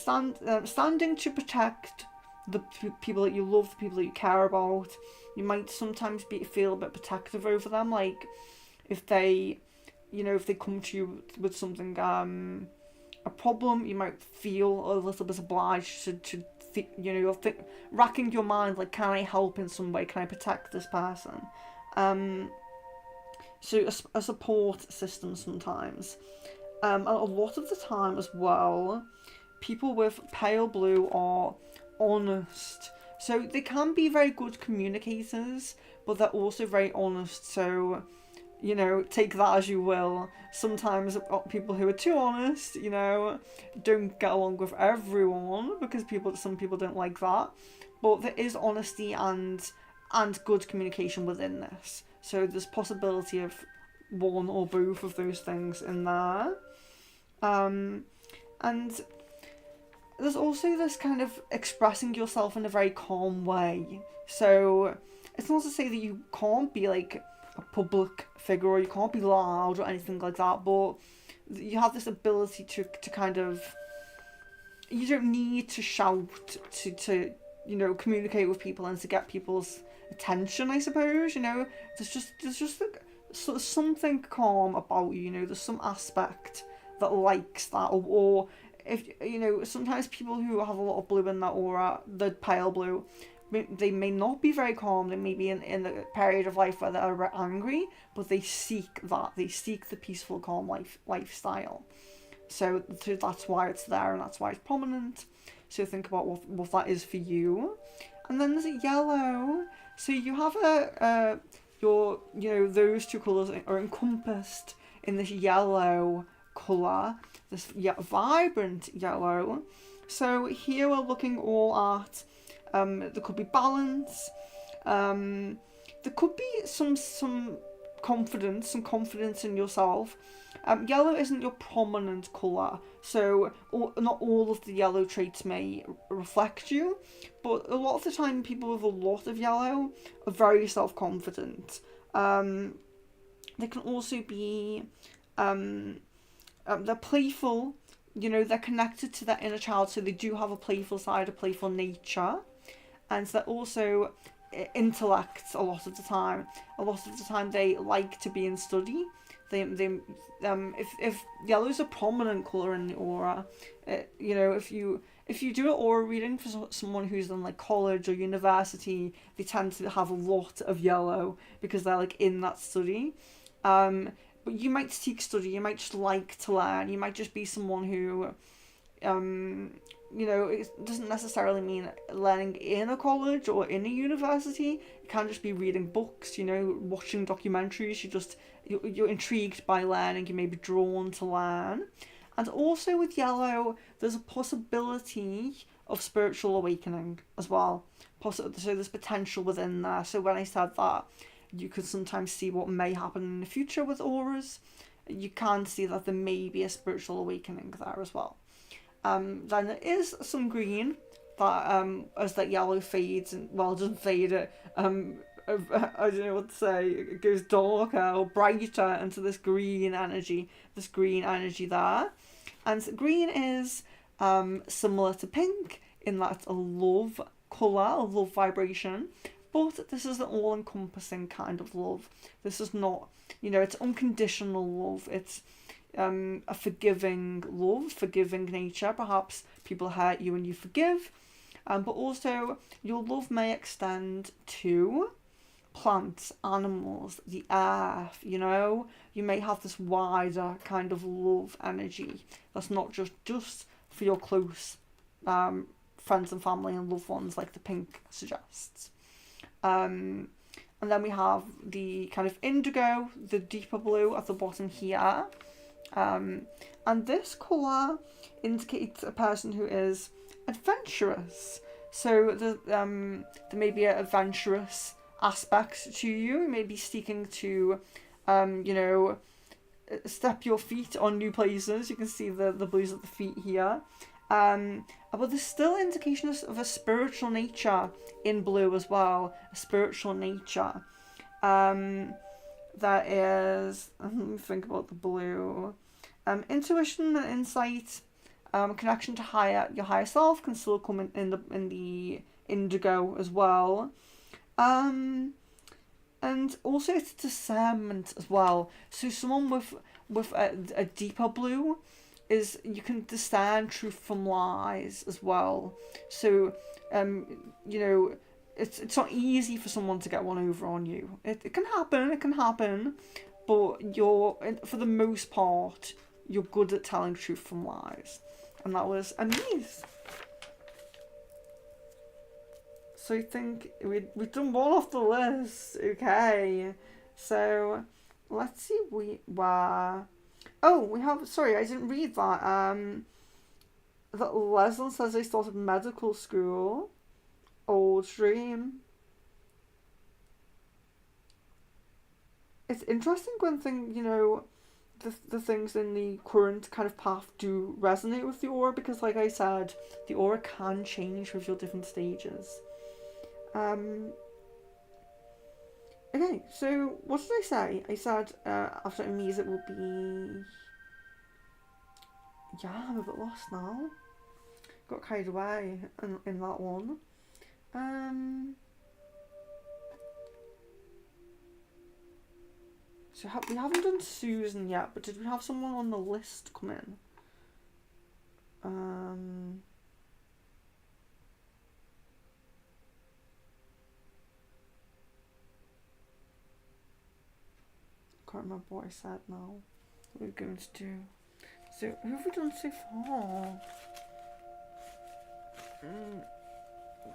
standing to protect the people that you love, the people that you care about. You might sometimes feel a bit protective over them, like if they, you know, if they come to you with something, a problem, you might feel a little bit obliged to you know, you're racking your mind, like, can I help in some way? Can I protect this person? So a support system sometimes. And a lot of the time as well, people with pale blue are honest. So they can be very good communicators, but they're also very honest. So, you know, take that as you will. Sometimes people who are too honest, you know, don't get along with everyone because some people don't like that. But there is honesty and good communication within this. So there's possibility of one or both of those things in there. And there's also this kind of expressing yourself in a very calm way. So it's not to say that you can't be like a public figure or you can't be loud or anything like that, but you have this ability to kind of, you don't need to shout to you know, communicate with people and to get people's attention, I suppose. You know, there's just like sort of something calm about you, you know, there's some aspect that likes that, or if, you know, sometimes people who have a lot of blue in that aura, the pale blue, they may not be very calm, they may be in the period of life where they're angry, but they seek the peaceful, calm lifestyle. So that's why it's there and that's why it's prominent. So think about what that is for you. And then there's a yellow. So you have you know, those two colours are encompassed in this yellow colour, this vibrant yellow. So here we're looking all at, there could be balance, there could be some confidence in yourself, Yellow isn't your prominent colour, so not all of the yellow traits may reflect you, but a lot of the time people with a lot of yellow are very self-confident. They can also be, they're playful, they're connected to their inner child, so they do have a playful side, a playful nature, and they're also intellects a lot of the time. A lot of the time they like to be in study. If yellow's a prominent colour in the aura, if you do an aura reading for someone who's in like college or university, they tend to have a lot of yellow because they're like in that study. But you might seek study, you might just like to learn, you might just be someone who, it doesn't necessarily mean learning in a college or in a university. It can just be reading books, watching documentaries. You're intrigued by learning, you may be drawn to learn. And also with yellow, there's a possibility of spiritual awakening as well. So there's potential within there. So when I said that, you could sometimes see what may happen in the future with auras. You can see that there may be a spiritual awakening there as well. Then there is some green that as that yellow fades, and well, it doesn't fade it. I don't know what to say. It goes darker or brighter into this green energy. There, and green is similar to pink in that it's a love colour, a love vibration. But this is an all-encompassing kind of love. This is not, it's unconditional love. It's a forgiving love, forgiving nature. Perhaps people hurt you and you forgive. But also, your love may extend to plants, animals, the earth, You may have this wider kind of love energy that's not just for your close friends and family and loved ones like the pink suggests. And then we have the kind of indigo, the deeper blue at the bottom here. And this colour indicates a person who is adventurous. So there may be an adventurous aspect to you. You may be seeking to, step your feet on new places. You can see the blues at the feet here. But there's still indication of a spiritual nature in blue as well. A spiritual nature. That is, let me think about the blue. Intuition and insight, connection to your higher self can still come in the indigo as well. And also it's discernment as well. So someone with a deeper blue is, you can discern truth from lies as well. So it's not easy for someone to get one over on you. It can happen, but for the most part, you're good at telling truth from lies. And that was Anise. So I think we've done one off the list. Okay. So let's see we have, sorry, I didn't read that. That Leslie says they started medical school. Old dream. It's interesting when the things in the current kind of path do resonate with the aura, because like I said, the aura can change with your different stages. Okay, so what did I say? I said after Amise it will be... Yeah, I'm a bit lost now. Got carried away in that one. So we haven't done Susan yet, but did we have someone on the list come in? Can't remember what I said now. What we're going to do. So who have we done so far?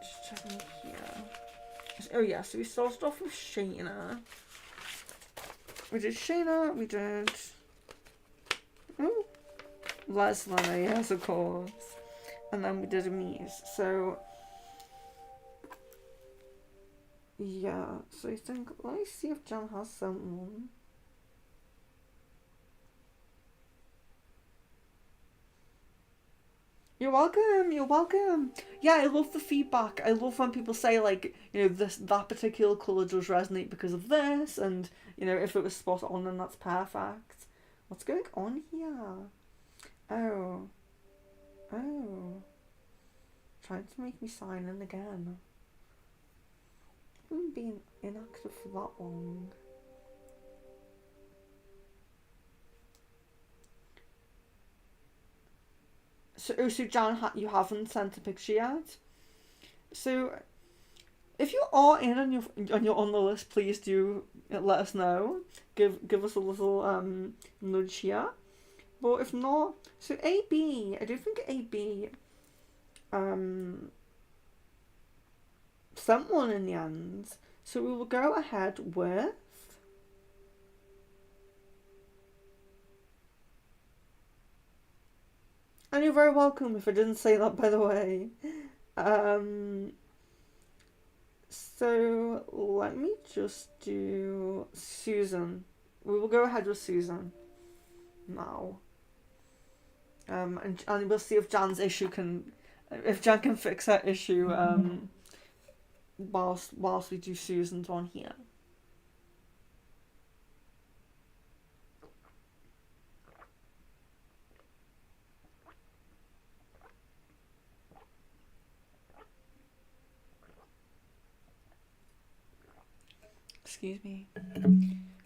Just checking here. Oh yeah, so we started off with Shayna. We did Shayna, we did... Oh, Leslie, yes of course. And then we did Amise. So... Yeah, so I think... Let me see if Jen has sent one. You're welcome. You're welcome. Yeah, I love the feedback. I love when people say like, this that particular color does resonate because of this, and if it was spot on, then that's perfect. What's going on here? Oh, oh, trying to make me sign in again. I haven't been inactive for that long. So Jan, you haven't sent a picture yet. So if you are in and you're on the list, please do let us know. Give us a little nudge here. But if not, so AB, I don't think AB sent one in the end. So we will go ahead with. And you're very welcome if I didn't say that, by the way. So let me just do Susan. We will go ahead with Susan now. And we'll see if if Jan can fix that issue whilst we do Susan's one here. Excuse me.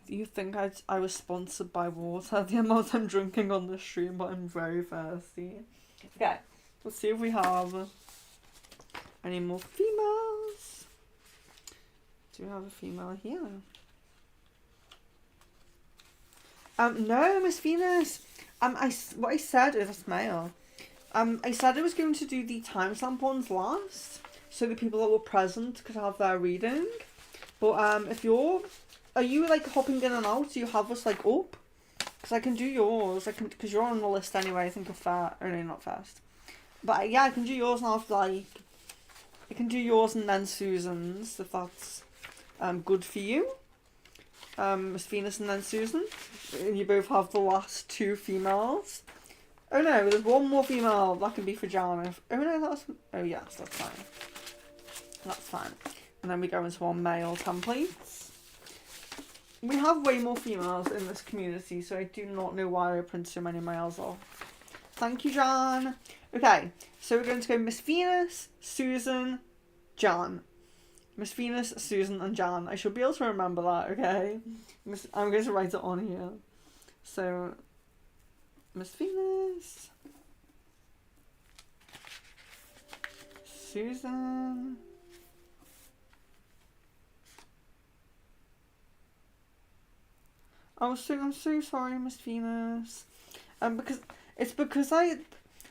You think I was sponsored by water? The amount I'm drinking on the stream, but I'm very thirsty. Okay, let's see if we have any more females. Do we have a female here? No, Miss Venus. What I said is a male. I said I was going to do the timestamp ones last, so the people that were present could have their reading. But are you like hopping in and out? Do you have us like up? Because I can do yours. Because you're on the list anyway. I think you're fair. Or no, not first. But yeah, I can do yours now. I can do yours and then Susan's if that's good for you. Miss Venus and then Susan. And you both have the last two females. Oh no, there's one more female. That can be for Jan. Oh yes, that's fine. That's fine. And then we go into our male templates. We have way more females in this community, so I do not know why I print so many males off. Thank you, Jan. Okay, so we're going to go Miss Venus, Susan, Jan. Miss Venus, Susan, and Jan. I should be able to remember that, okay? I'm going to write it on here. So, Miss Venus, Susan, I'm so sorry, Miss Venus. Because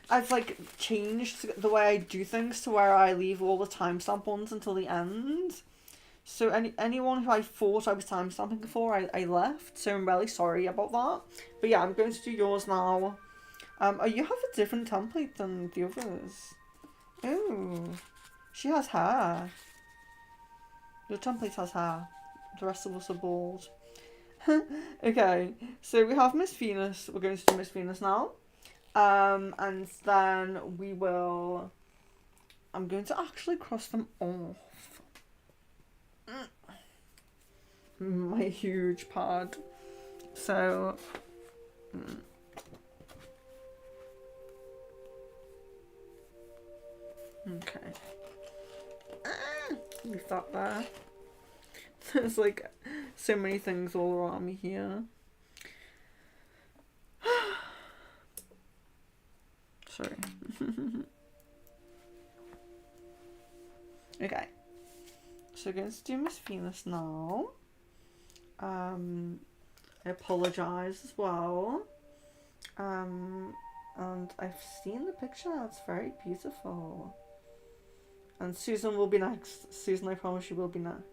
I've like changed the way I do things to where I leave all the timestamp ones until the end. So anyone who I thought I was timestamping for, I left. So I'm really sorry about that. But yeah, I'm going to do yours now. You have a different template than the others. Oh, she has hair. Your template has hair. The rest of us are bald. Okay, so we have Miss Venus. We're going to do Miss Venus now. And then I'm going to actually cross them off. My huge pad. So, okay. Leave that there. There's like so many things all around me here. Sorry. Okay. So we're going to do Miss Venus now. I apologise as well. And I've seen the picture. It's very beautiful. And Susan will be next. Susan, I promise you will be next.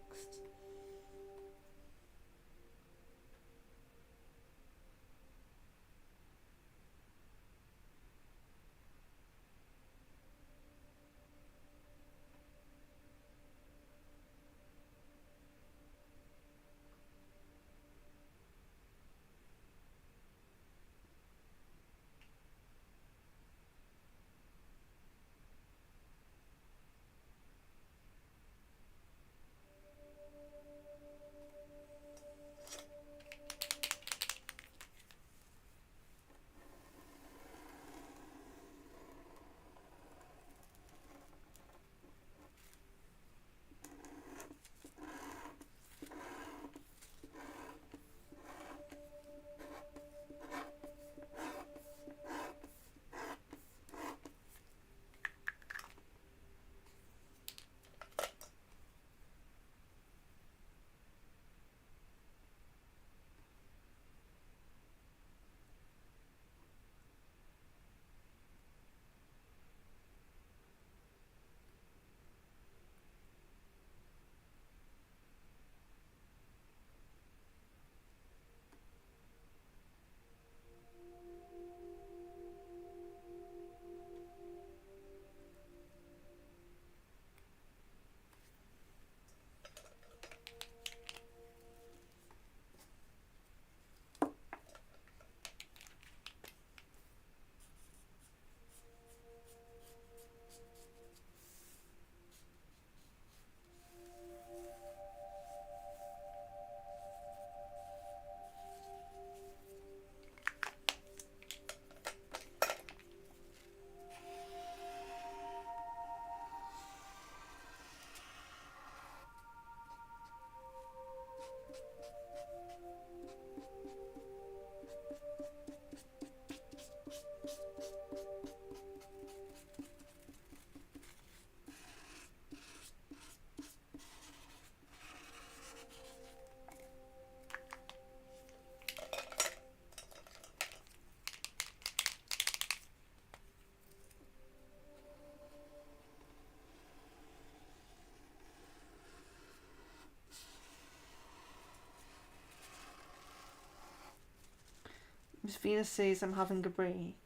Miss Venus says I'm having a break.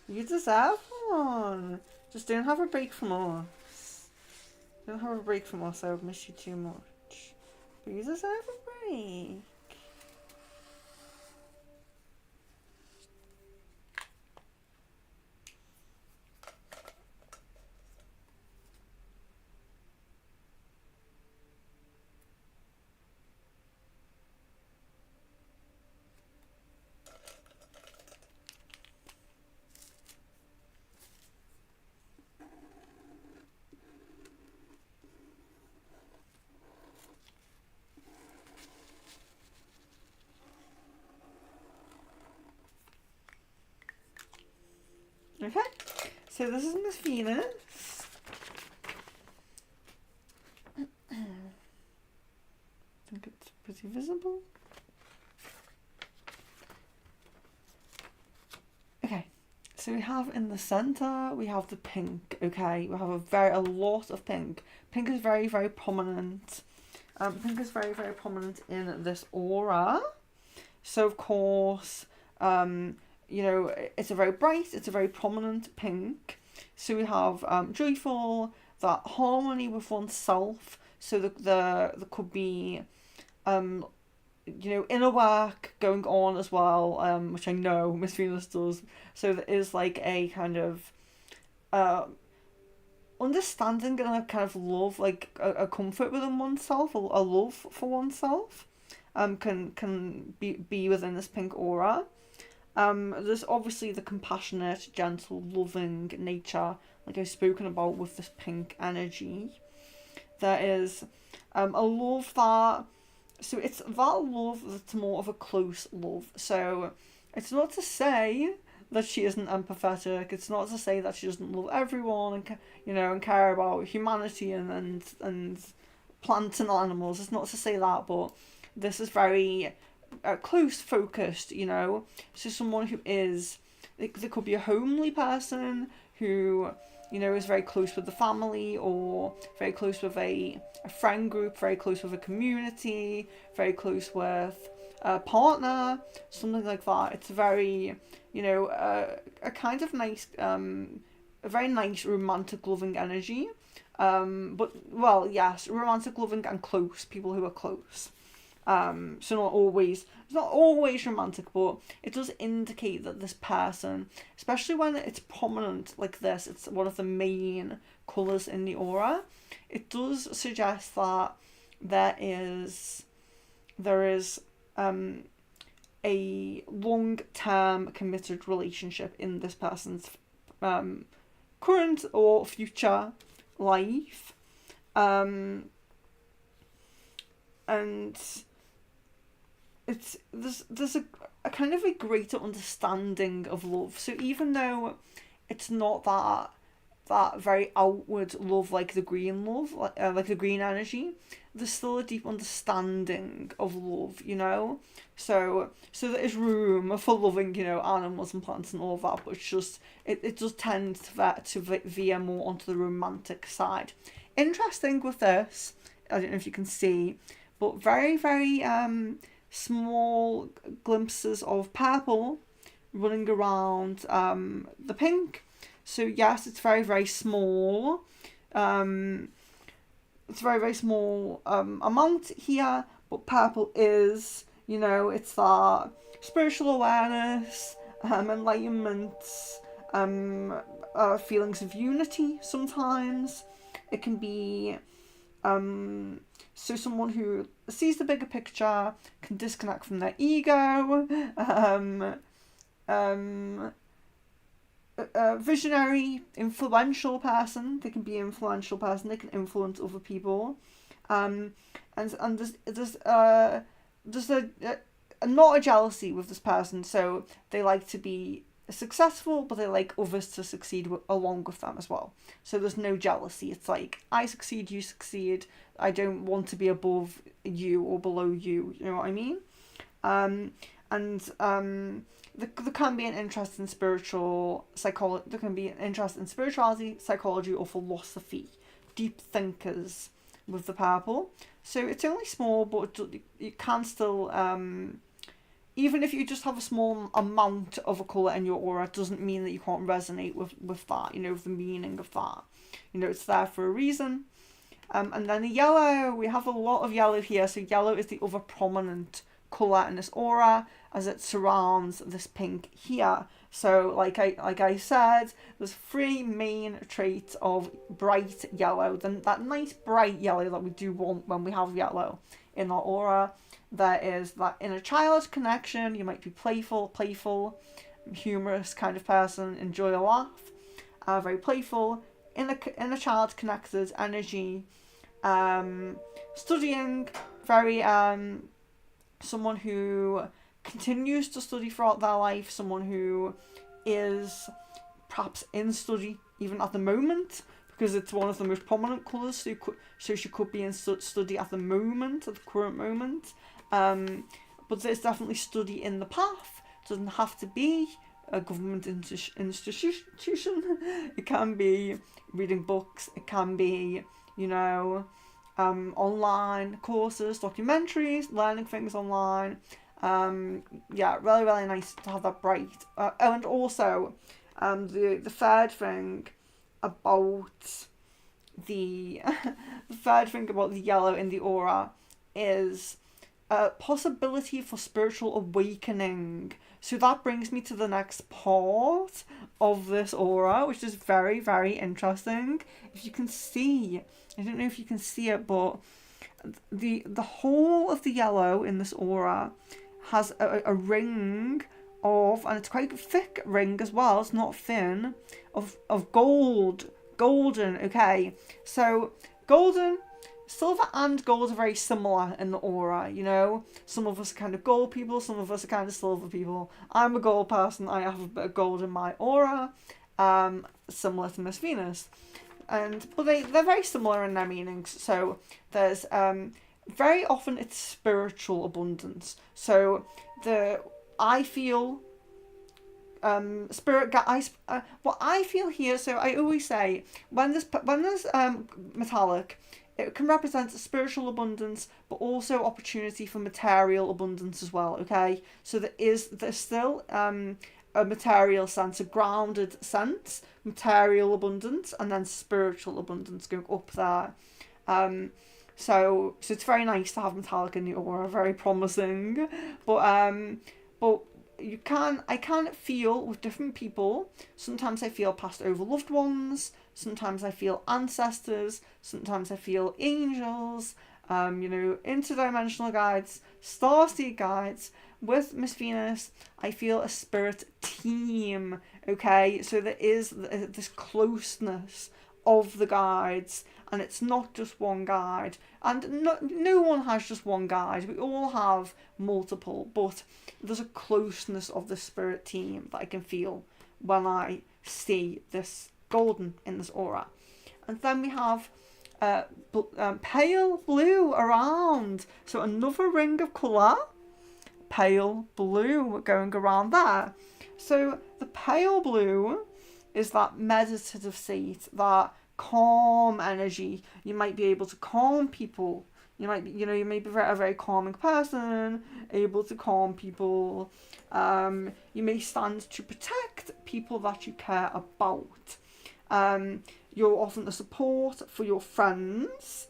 You deserve one. Just don't have a break from us. Don't have a break from us. I would miss you too much. But you deserve a break. Okay, so this is Miss Venus. I think it's pretty visible. Okay, so we have in the center, we have the pink, okay? We have a lot of pink. Pink is very, very prominent. Pink is very, very prominent in this aura. So, of course, you know, it's a very bright, it's a very prominent pink. So we have joyful, that harmony with oneself. So there could be, you know, inner work going on as well, which I know Miss Venus does. So there is like a kind of understanding and a kind of love, like a comfort within oneself, a love for oneself, can be within this pink aura. There's obviously the compassionate, gentle, loving nature, like I've spoken about with this pink energy. There is a love that, so it's that love that's more of a close love. So it's not to say that she isn't empathetic. It's not to say that she doesn't love everyone and and care about humanity and plants and animals. It's not to say that, but this is very close focused, so someone who is, there could be a homely person who is very close with the family, or very close with a friend group, very close with a community, very close with a partner, something like that. It's very a kind of nice a very nice romantic loving energy, but well, yes, romantic loving and close, people who are close. So it's not always romantic, but it does indicate that this person, especially when it's prominent like this, it's one of the main colours in the aura, it does suggest that there is a long-term committed relationship in this person's current or future life, and there's a kind of a greater understanding of love. So even though it's not that very outward love like the green love, like the green energy, there's still a deep understanding of love, So there is room for loving, animals and plants and all of that, but it's just it does tend to veer more onto the romantic side. Interesting with this, I don't know if you can see, but very, very small glimpses of purple running around the pink. So yes, it's very, very small. It's very, very small amount here, but purple is, it's that spiritual awareness, enlightenment, feelings of unity sometimes. It can be so someone who sees the bigger picture, can disconnect from their ego, visionary, influential person. They can be an influential person. They can influence other people, and there's not a jealousy with this person. So they like to be successful, but they like others to succeed along with them as well. So there's no jealousy. It's like, I succeed, you succeed. I don't want to be above you or below you. You know what I mean? There can be an interest in spiritual psychology. There can be an interest in spirituality, psychology, or philosophy. Deep thinkers with the purple. So it's only small, but it can still even if you just have a small amount of a colour in your aura, it doesn't mean that you can't resonate with that, with the meaning of that. It's there for a reason. And then the yellow, we have a lot of yellow here. So yellow is the other prominent colour in this aura as it surrounds this pink here. So like I said, there's 3 main traits of bright yellow. Then that nice bright yellow that we do want when we have yellow in our aura. There is that inner child connection. You might be playful, humorous kind of person, enjoy a laugh, very playful, inner child connected energy, studying, very someone who continues to study throughout their life, someone who is perhaps in study even at the moment, because it's one of the most prominent colours, so she could be in study at the moment, at the current moment. But there's definitely study in the path. It doesn't have to be a government institution. It can be reading books. It can be, online courses, documentaries, learning things online. Really, really nice to have that bright. And also, the third thing about the yellow in the aura is a possibility for spiritual awakening. So that brings me to the next part of this aura, which is very, very interesting. If you can see, I don't know if you can see it, but the whole of the yellow in this aura has a ring of, and it's quite a thick ring as well, it's not thin, of golden, okay? So golden, silver and gold are very similar in the aura, Some of us are kind of gold people, some of us are kind of silver people. I'm a gold person, I have a bit of gold in my aura, similar to Miss Venus. But they're very similar in their meanings. So there's very often it's spiritual abundance. So I feel spirit guys. What I feel here. So I always say when there's metallic, it can represent spiritual abundance, but also opportunity for material abundance as well. Okay, so there's still a material sense, a grounded sense, material abundance, and then spiritual abundance going up there. So it's very nice to have metallic in the aura, very promising. But I can feel with different people. Sometimes I feel passed over loved ones. Sometimes I feel ancestors. Sometimes I feel angels. Interdimensional guides, starseed guides. With Miss Venus, I feel a spirit team. Okay, so there is this closeness of the guides, and it's not just one guide, and no one has just one guide. We all have multiple, but there's a closeness of the spirit team that I can feel when I see this golden in this aura. And then we have pale blue around, so another ring of colour, pale blue going around there. So the pale blue is that meditative state, that calm energy. You might be able to calm people. You might be, a very calming person, able to calm people. You may stand to protect people that you care about. You're often the support for your friends.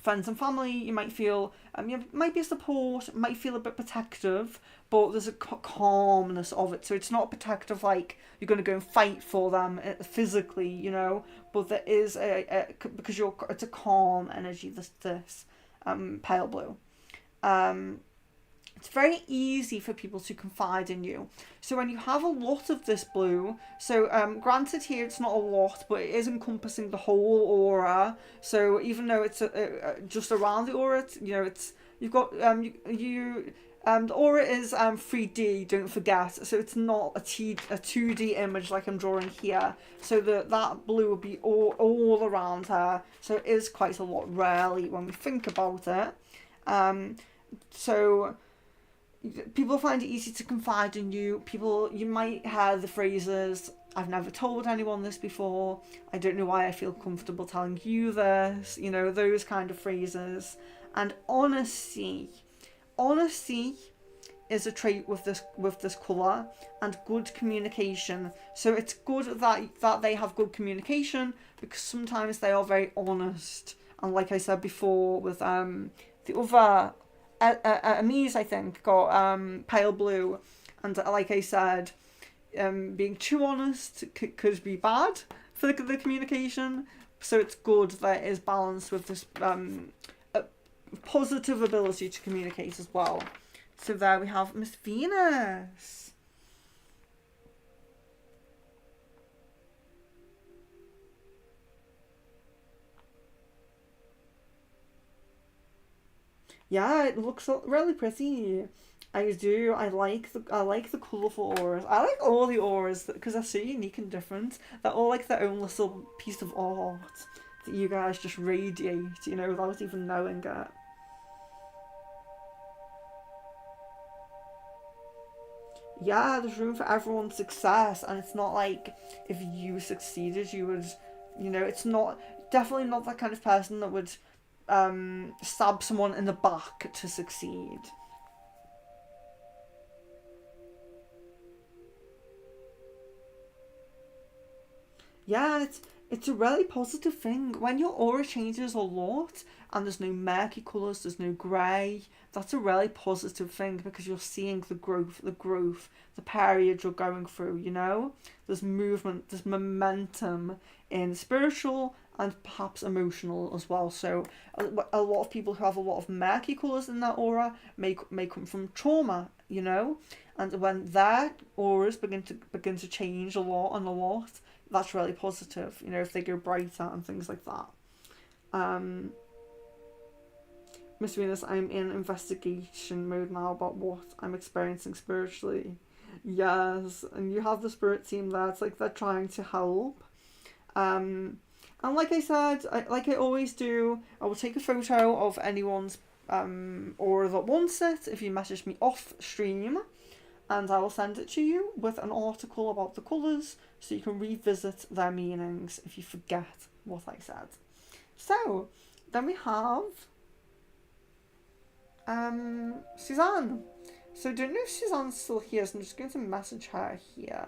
Friends and family, you might feel, you might be a support, might feel a bit protective, but there's a calmness of it. So it's not protective like you're going to go and fight for them physically, but there is because it's a calm energy, this pale blue. It's very easy for people to confide in you. So when you have a lot of this blue, so granted here it's not a lot, but it is encompassing the whole aura. So even though it's just around the aura, you've got the aura is 3D. Don't forget. So it's not a 2D image like I'm drawing here. So that blue will be all around her. So it is quite a lot, rarely when we think about it. So people find it easy to confide in you. You might hear the phrases, I've never told anyone this before, I don't know why I feel comfortable telling you this, those kind of phrases. And honesty is a trait with this colour, and good communication. So it's good that they have good communication, because sometimes they are very honest. And like I said before, with the other Amise, I think, got pale blue, and like I said, being too honest could be bad for the communication. So it's good that it is balanced with this positive ability to communicate as well. So there we have Miss Venus. Yeah, it looks really pretty. I do. I like the colourful auras. I like all the auras because they're so unique and different. They're all like their own little piece of art that you guys just radiate, without even knowing it. Yeah, there's room for everyone's success, and it's not like if you succeeded, you would, it's not, definitely not that kind of person that would stab someone in the back to succeed. Yeah, it's a really positive thing. When your aura changes a lot and there's no murky colours, there's no grey, that's a really positive thing, because you're seeing the growth, the period you're going through, There's movement, there's momentum in spiritual and perhaps emotional as well. So a lot of people who have a lot of murky colours in their aura may come from trauma, And when their auras begin to change a lot and a lot, that's really positive, if they go brighter and things like that. Miss Venus, I'm in investigation mode now about what I'm experiencing spiritually. Yes, and you have the spirit team there. It's like they're trying to help. And like I said, like I always do, I will take a photo of anyone's aura that wants it if you message me off stream, and I will send it to you with an article about the colours, so you can revisit their meanings if you forget what I said. So, then we have Suzanne. So I don't know if Suzanne's still here, so I'm just going to message her here.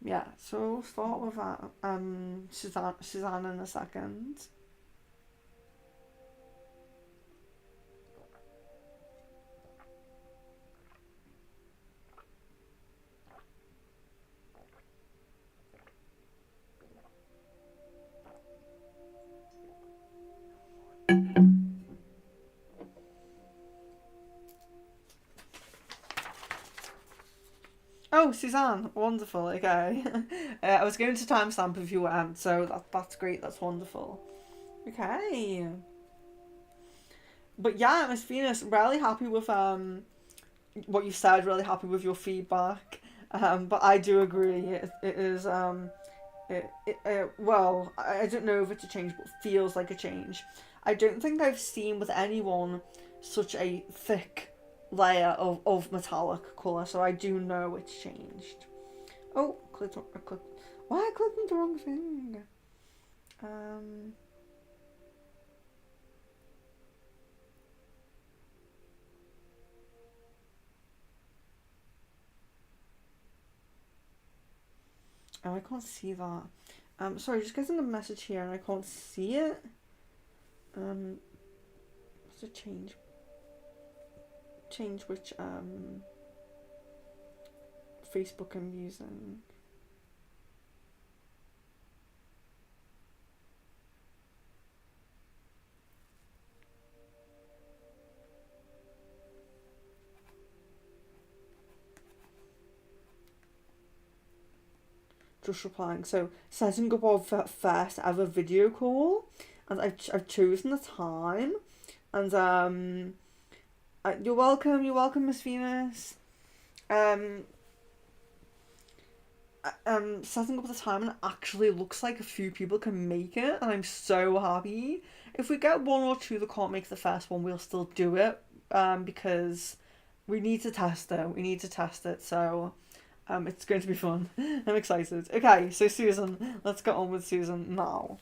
Yeah, so we'll start with Suzanne in a second. Oh, Suzanne, wonderful. Okay, I was going to timestamp if you weren't, so that's great. That's wonderful. Okay, but yeah, Miss Venus, really happy with what you said. Really happy with your feedback. But I do agree. It is well, I don't know if it's a change, but feels like a change. I don't think I've seen with anyone such a thick layer of metallic colour, so I do know it's changed. Oh, why I clicked on the wrong thing? Oh, I can't see that. Sorry, just getting a message here and I can't see it. What's a change? Change which Facebook I'm using. Just replying. So setting up our first ever video call, and I've chosen the time, and you're welcome, Miss Venus. setting up the time, and it actually looks like a few people can make it, and I'm so happy. If we get one or two that can't make the first one, we'll still do it, because we need to test it. We need to test it, so it's going to be fun. I'm excited. Okay, so Susan, let's get on with Susan now.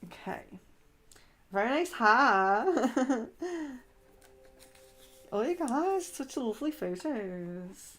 Okay. Very nice hair. Oh, you guys, such lovely photos.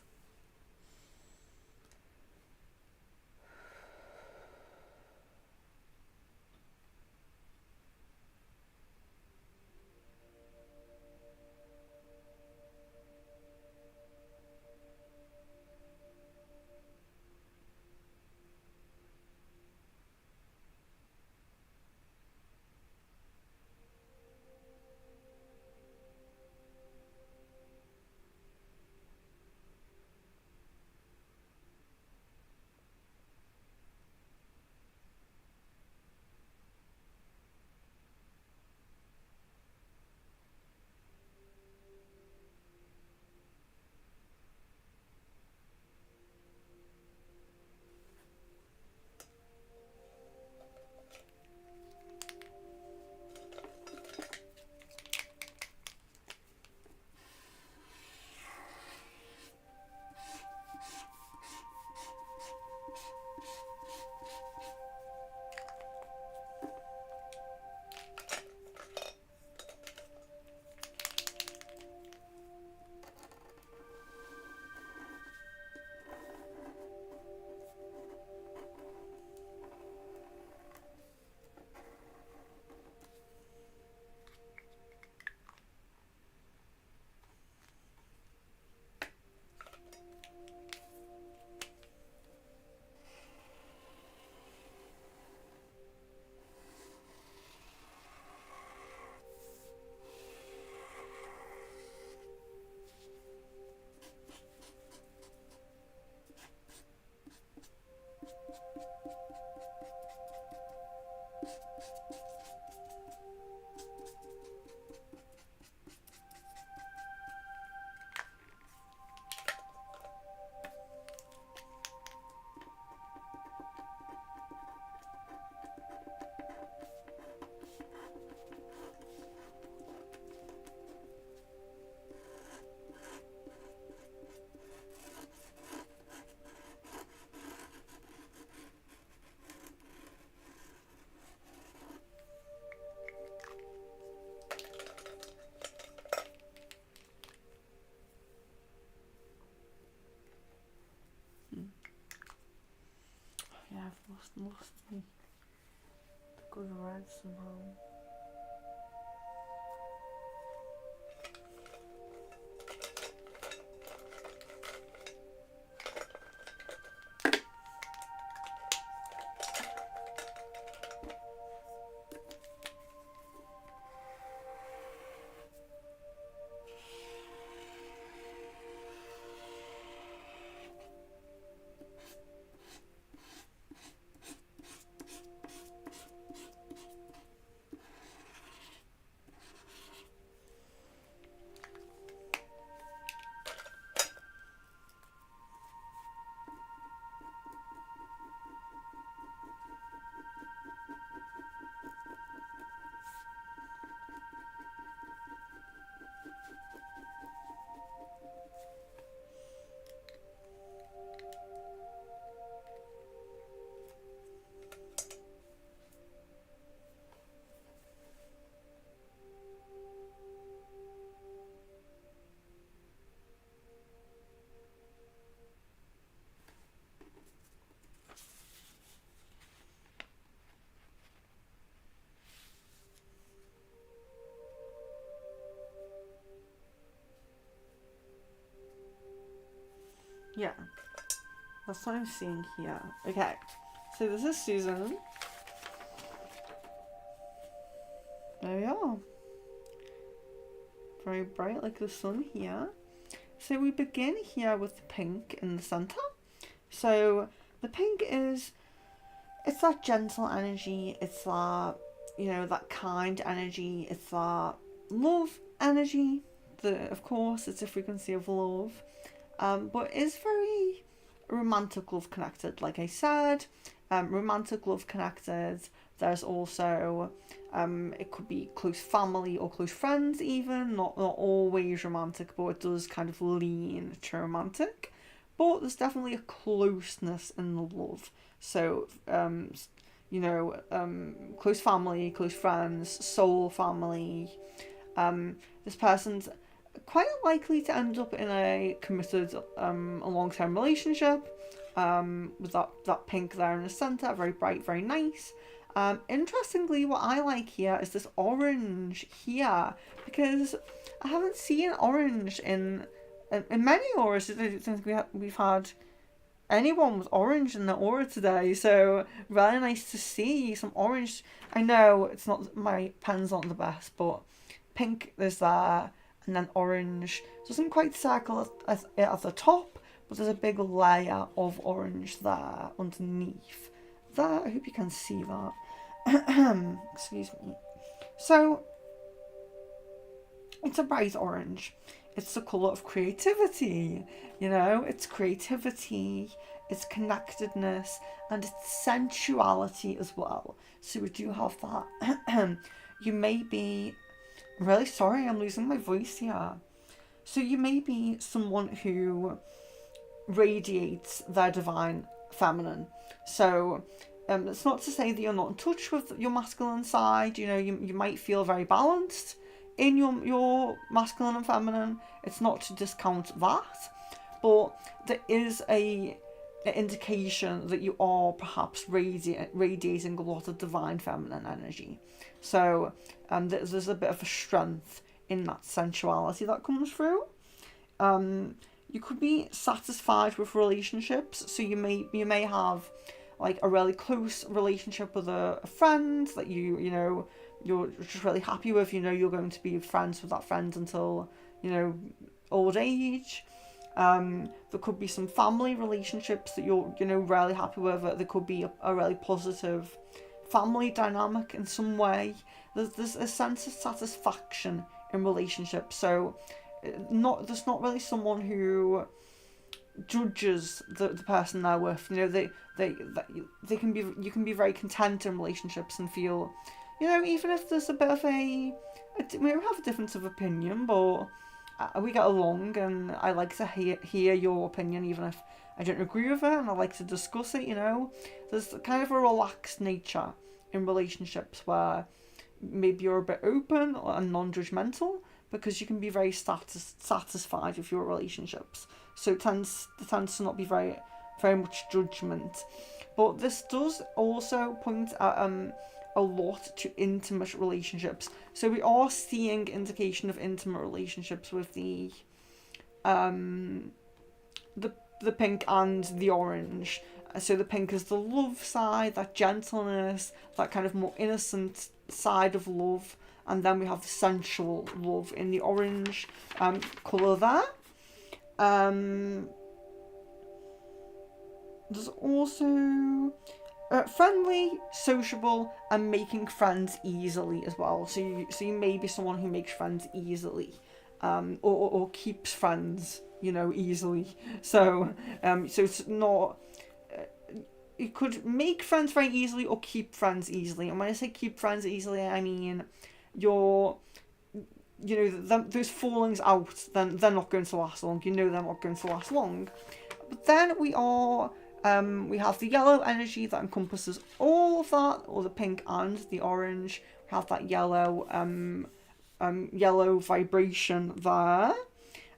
Yeah, I've lost the good red somehow. Yeah, that's what I'm seeing here. Okay, so this is Susan. There we are. Very bright like the sun here. So we begin here with the pink in the center. So the pink is, it's that gentle energy, it's that, that kind energy, it's that love energy. Of course, it's a frequency of love, but it's very romantic love connected, like I said. Romantic love connected. There's also, it could be close family or close friends even, not always romantic, but it does kind of lean to romantic. But there's definitely a closeness in the love. So, close family, close friends, soul family. This person's quite likely to end up in a committed, a long-term relationship. With that pink there in the centre, very bright, very nice. Interestingly, what I like here is this orange here, because I haven't seen orange in many auras. I don't think we've had anyone with orange in the aura today, so really nice to see some orange. I know it's not, my pen's not the best, but pink is there, and then orange doesn't quite circle it at the top, but there's a big layer of orange there underneath. There, I hope you can see that. Excuse me. So, it's a bright orange. It's the colour of creativity, it's creativity, it's connectedness, and it's sensuality as well. So we do have that. You may be, I'm really sorry, I'm losing my voice here. So you may be someone who radiates their divine feminine. So it's not to say that you're not in touch with your masculine side. You might feel very balanced in your masculine and feminine. It's not to discount that, but there is an indication that you are perhaps radiating a lot of divine feminine energy. So there's a bit of a strength in that sensuality that comes through. You could be satisfied with relationships, so you may have like a really close relationship with a friend that you're just really happy with. You're going to be friends with that friend until old age. There could be some family relationships that you're really happy with. There could be a really positive family dynamic in some way. There's a sense of satisfaction in relationships. So there's not really someone who judges the person they're with. They can be, you can be very content in relationships and feel, even if there's a bit of we have a difference of opinion, but we get along, and I like to hear your opinion even if I don't agree with it, and I like to discuss it. There's kind of a relaxed nature in relationships where maybe you're a bit open and non-judgmental, because you can be very satisfied with your relationships. So there tends to not be very, very much judgment. But this does also point at a lot to intimate relationships. So we are seeing indication of intimate relationships with the pink and the orange. So the pink is the love side, that gentleness, that kind of more innocent side of love. And then we have the sensual love in the orange colour there. There's also friendly, sociable, and making friends easily as well. So you may be someone who makes friends easily, or keeps friends, easily. So it's not. You could make friends very easily or keep friends easily. And when I say keep friends easily, I mean those fallings out, then they're not going to last long. They're not going to last long. But then we have the yellow energy that encompasses all of that, or the pink and the orange. We have that yellow vibration there,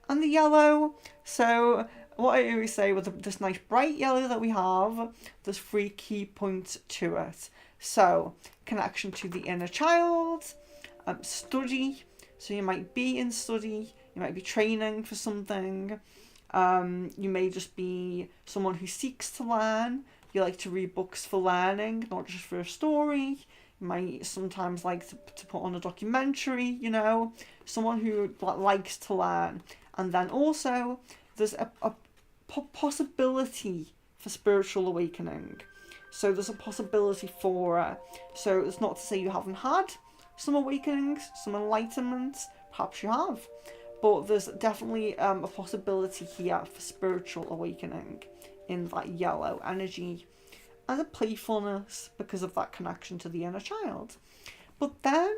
and the yellow. So what I always say with this nice bright yellow that we have, there's 3 key points to it. So connection to the inner child, study. So you might be in study, you might be training for something. You may just be someone who seeks to learn. You like to read books for learning, not just for a story. You might sometimes like to put on a documentary, someone who likes to learn. And then also there's a possibility for spiritual awakening. So there's a possibility for it. So it's not to say you haven't had some awakenings, some enlightenment. Perhaps you have. But there's definitely a possibility here for spiritual awakening in that yellow energy as a playfulness because of that connection to the inner child. But then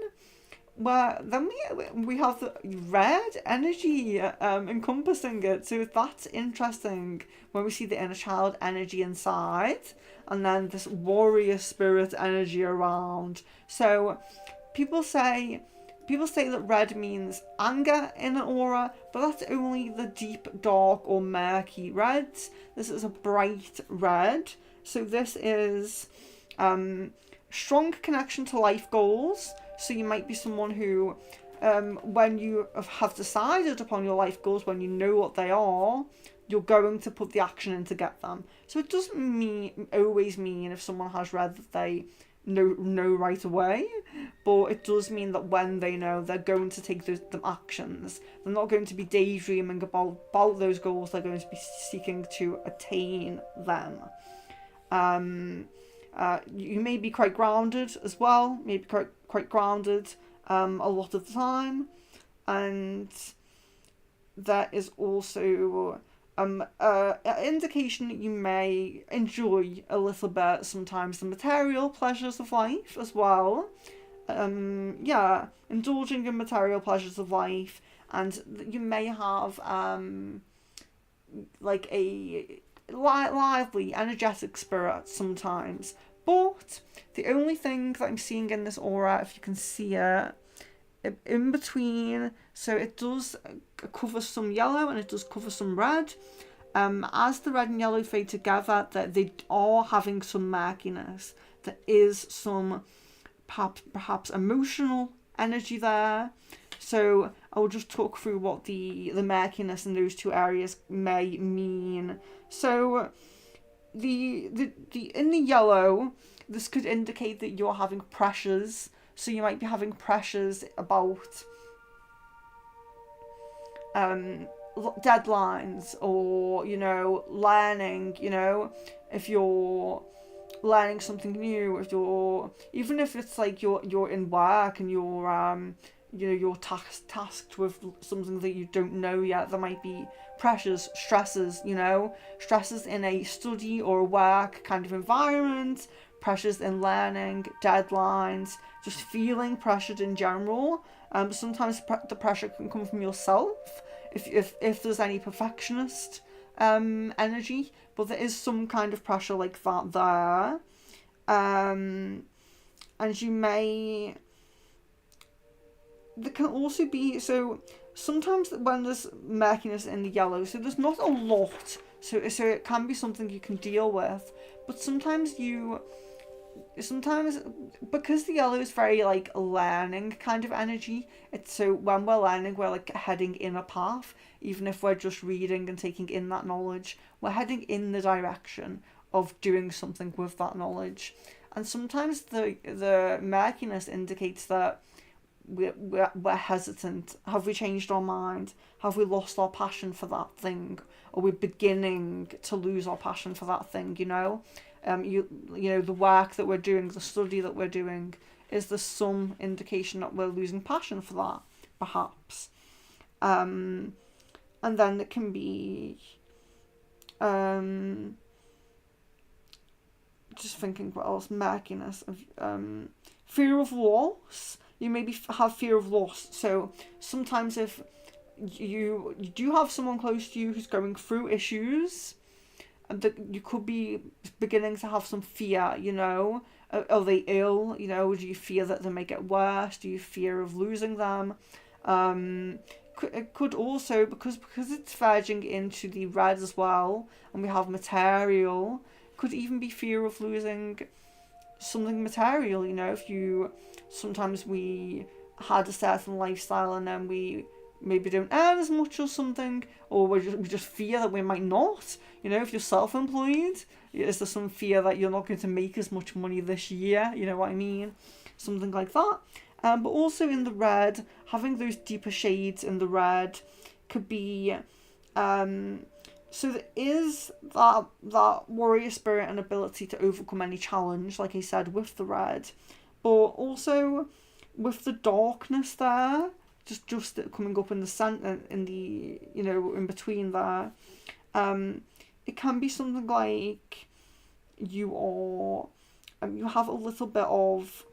we have the red energy encompassing it. So that's interesting when we see the inner child energy inside and then this warrior spirit energy around. So people say that red means anger in an aura, but that's only the deep, dark or murky reds. This is a bright red. So this is strong connection to life goals. So you might be someone who, when you have decided upon your life goals, when you know what they are, you're going to put the action in to get them. So it doesn't always mean if someone has red that they know right away, but it does mean that when they know, they're going to take those actions. They're not going to be daydreaming about those goals. They're going to be seeking to attain them. You may be quite grounded as well, maybe quite grounded a lot of the time, and that is also an indication that you may enjoy a little bit sometimes the material pleasures of life as well. Indulging in material pleasures of life, and you may have like a lively, energetic spirit sometimes. But the only thing that I'm seeing in this aura, if you can see it, in between, so it does cover some yellow and it does cover some red. As the red and yellow fade together, that they are having some murkiness. There is some perhaps emotional energy there. So I'll just talk through what the murkiness in those two areas may mean. So the in the yellow, this could indicate that you're having pressures. So you might be having pressures about deadlines, or learning. If you're learning something new, even if it's like you're in work and you're tasked with something that you don't know yet, there might be pressures, stresses in a study or a work kind of environment, pressures in learning, deadlines, just feeling pressured in general. Sometimes the pressure can come from yourself if there's any perfectionist energy, but there is some kind of pressure like that there. And there can also be, so sometimes when there's murkiness in the yellow, so there's not a lot, so it can be something you can deal with, but sometimes because the yellow is very like learning kind of energy, it's so when we're learning, we're like heading in a path. Even if we're just reading and taking in that knowledge, we're heading in the direction of doing something with that knowledge. And sometimes the murkiness indicates that we're hesitant. Have we changed our mind? Have we lost our passion for that thing? Or we're beginning to lose our passion for that thing, the work that we're doing, the study that we're doing, is there some indication that we're losing passion for that, perhaps? And then it can be just thinking what else, murkiness of fear of loss. You maybe have fear of loss. So sometimes if you do have someone close to you who's going through issues, that you could be beginning to have some fear, are they ill? Do you fear that they may get worse? Do you fear of losing them? It could also, because it's verging into the red as well, and we have material, could even be fear of losing something material. Sometimes we had a certain lifestyle and then we maybe don't earn as much or something, or we just fear that we might not. If you're self-employed, is there some fear that you're not going to make as much money this year? You know what I mean? Something like that. But also in the red, having those deeper shades in the red could be so there is that warrior spirit and ability to overcome any challenge, like I said, with the red, but also with the darkness there, just coming up in the center, in the in between there, it can be something like you are, you have a little bit of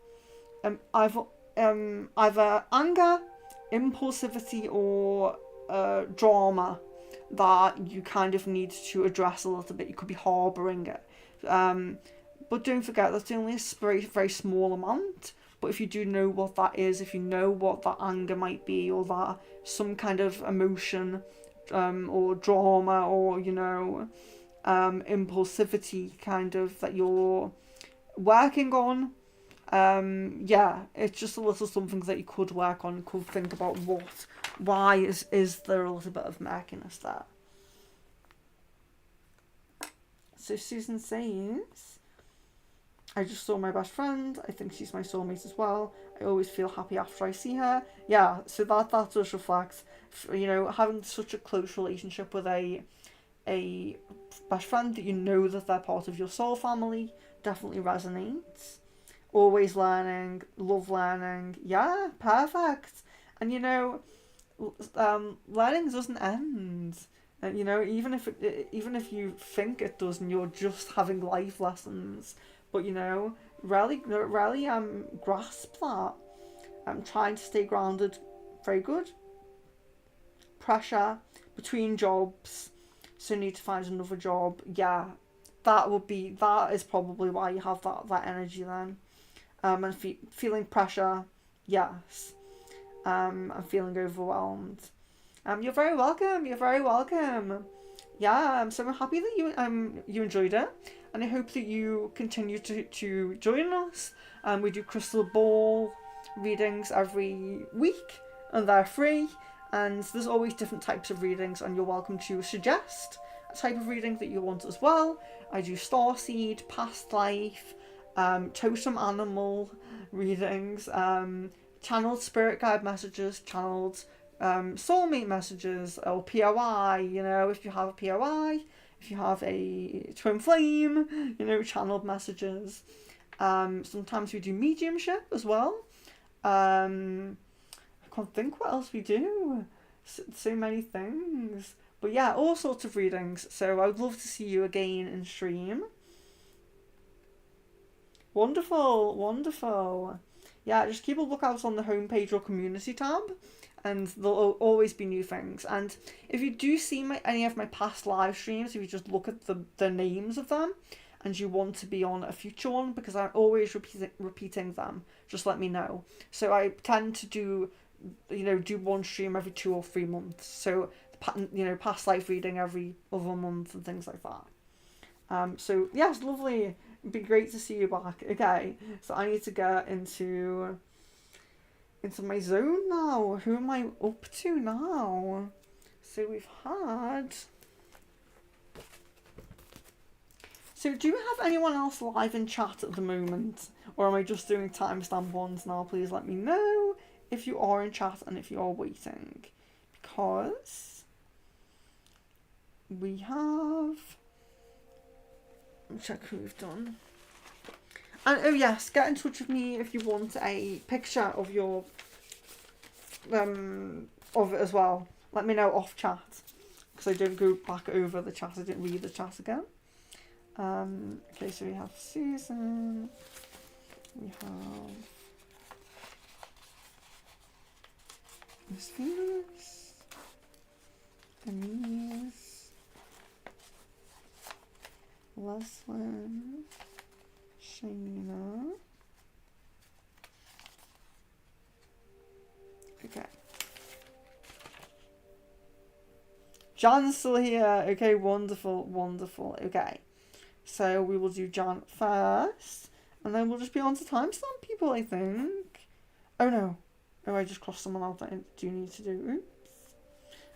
either anger, impulsivity, or drama that you kind of need to address a little bit. You could be harbouring it. But don't forget, that's only a very, very small amount. But if you do know what that is, if you know what that anger might be, or that some kind of emotion, or drama, or, impulsivity kind of that you're working on, yeah, it's just a little something that you could work on, could think about why is there a little bit of murkiness there. So Susan says, I just saw my best friend. I think she's my soulmate as well. I always feel happy after I see her. Yeah, so that does reflect, having such a close relationship with a best friend that you know that they're part of your soul family definitely resonates. Always learning, love learning. Yeah, perfect. And learning doesn't end. And even if you think it does, and you're just having life lessons, but really grasp that. I'm trying to stay grounded. Very good. Pressure between jobs, so you need to find another job. Yeah, that is probably why you have that energy then. And feeling pressure, yes. I'm feeling overwhelmed. You're very welcome. You're very welcome. Yeah, I'm so happy that you enjoyed it, and I hope that you continue to join us. We do crystal ball readings every week, and they're free. And there's always different types of readings, and you're welcome to suggest a type of reading that you want as well. I do starseed, past life, totem animal readings, channeled spirit guide messages, channeled soulmate messages, or POI, if you have a POI, if you have a twin flame, channeled messages. Sometimes we do mediumship as well. I can't think what else we do. So many things. But yeah, all sorts of readings. So I would love to see you again in stream. Wonderful, wonderful. Yeah, just keep a lookout on the homepage or community tab, and there'll always be new things. And if you do see any of my past live streams, if you just look at the names of them, and you want to be on a future one, because I'm always repeating them, just let me know. So I tend to do one stream every 2 or 3 months. So past life reading every other month and things like that. So yeah, it's lovely. It'd be great to see you back. Okay, so I need to get into my zone now. Who am I up to now? So we've had. So do you have anyone else live in chat at the moment? Or am I just doing timestamp ones now? Please let me know if you are in chat and if you are waiting. Because we have... check who we've done. And oh yes, get in touch with me if you want a picture of your of it as well. Let me know off chat, because I didn't go back over the chat. I didn't read the chat again. Okay, so we have Susan. We have Miss Venus, Denise, Leslyn, Shayna. Okay. Jan's still here. Okay, wonderful, wonderful. Okay. So we will do Jan first, and then we'll just be on to timestamp people, I think. Oh no. Oh, I just crossed someone out that I do need to do. Oops.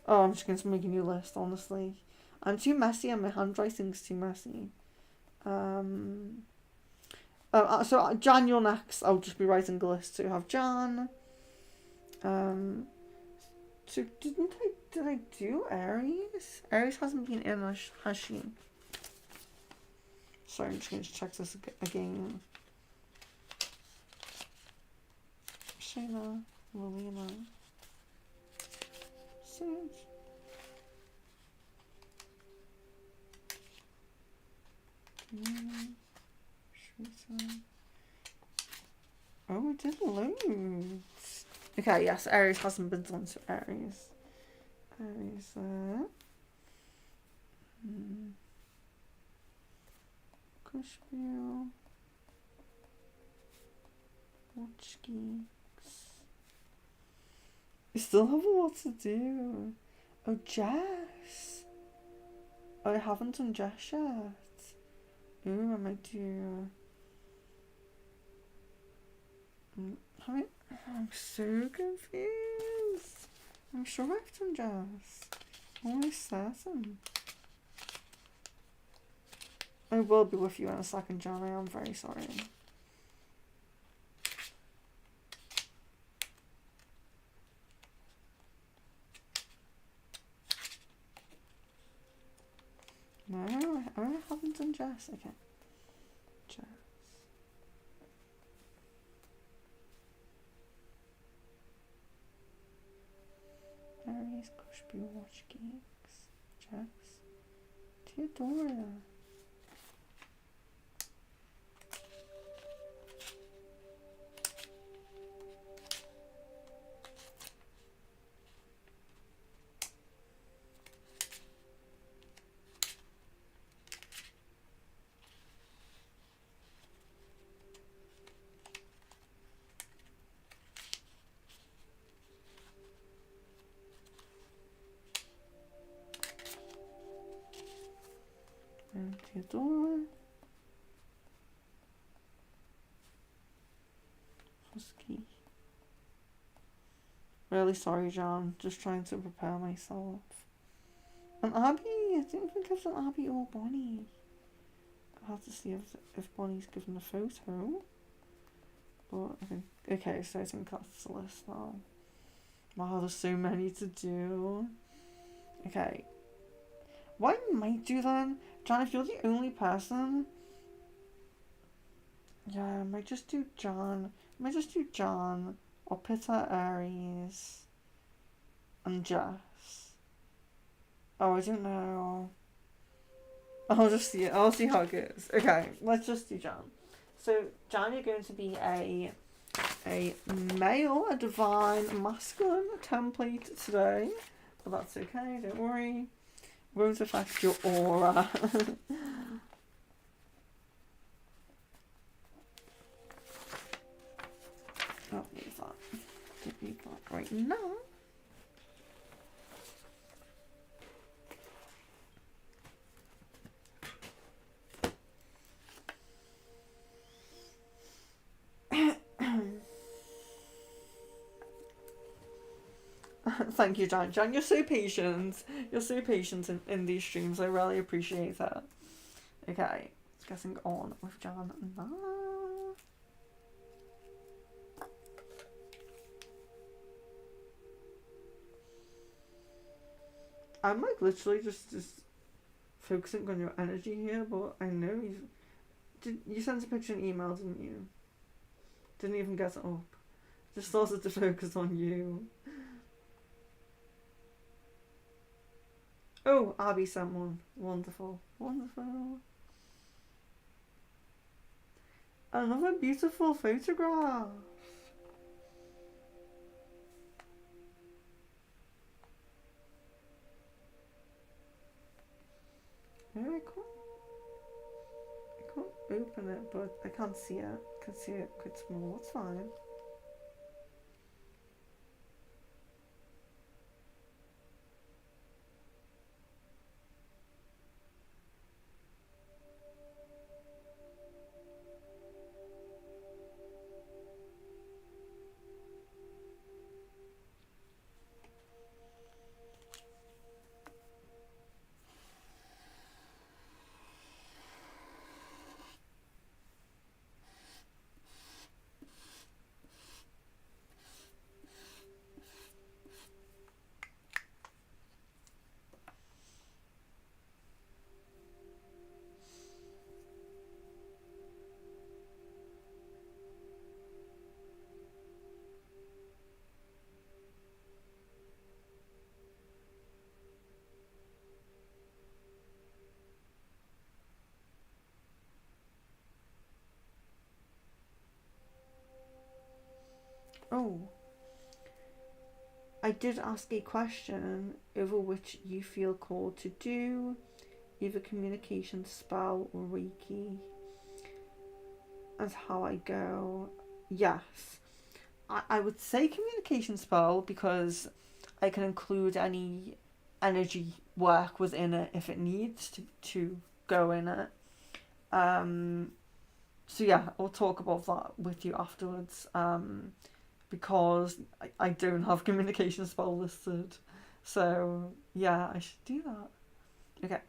Oh, I'm just going to make a new list, honestly. I'm too messy and my handwriting's too messy. So Jan, you're next. I'll just be writing a list. So you have Jan. So did I do Aries? Aries hasn't been in, has she? Sorry, I'm just going to check this again. Shayna, Lilina, Sage. did loads. Okay, yes, Aries hasn't been done, so Aries. Aries there. Cushville. Watch geeks. You still have a lot to do. Oh, Jess. Oh, I haven't done Jess yet. Ooh, I might do. I'm so confused. I'm sure I've done Jess. Almost certain. I will be with you in a second, John. I am very sorry. No, I haven't done Jess. Okay. Jess. Aries, Cushby, Watch Geeks, Jess, Theodora. And Theodora. Husky. Really sorry, John. Just trying to prepare myself. And Abby, I didn't think I've done Abby or Bonnie. I'll have to see if Bonnie's given a photo. But I think, okay, so I think that's the list now. Wow, there's so many to do. Okay. What I might do then, John, if you're the only person, yeah, I might just do John. Or Peter, Aries, and Jess. Oh, I don't know. I'll just see it. I'll see how it goes. Okay, let's just do John. So, John, you're going to be a male, a divine masculine template today. But that's okay, don't worry. Won't affect your aura. Oh, leave that. Don't need that right now. Thank you, John. John, you're so patient. You're so patient in these streams. I really appreciate that. Okay, getting on with John now. I'm like literally just focusing on your energy here, but I know you sent a picture and email, didn't you? Didn't even get it up. Just started to focus on you. Oh, Abby sent one. Wonderful. Wonderful. Another beautiful photograph. No, I can't open it, but I can't see it. I can see it quite small. It's fine. Oh, I did ask a question over which you feel called to do either communication spell or Reiki. As how I go, yes. I would say communication spell because I can include any energy work within it if it needs to go in it. Um, so yeah, I'll talk about that with you afterwards. Because I don't have communication spell listed. So yeah, I should do that. Okay.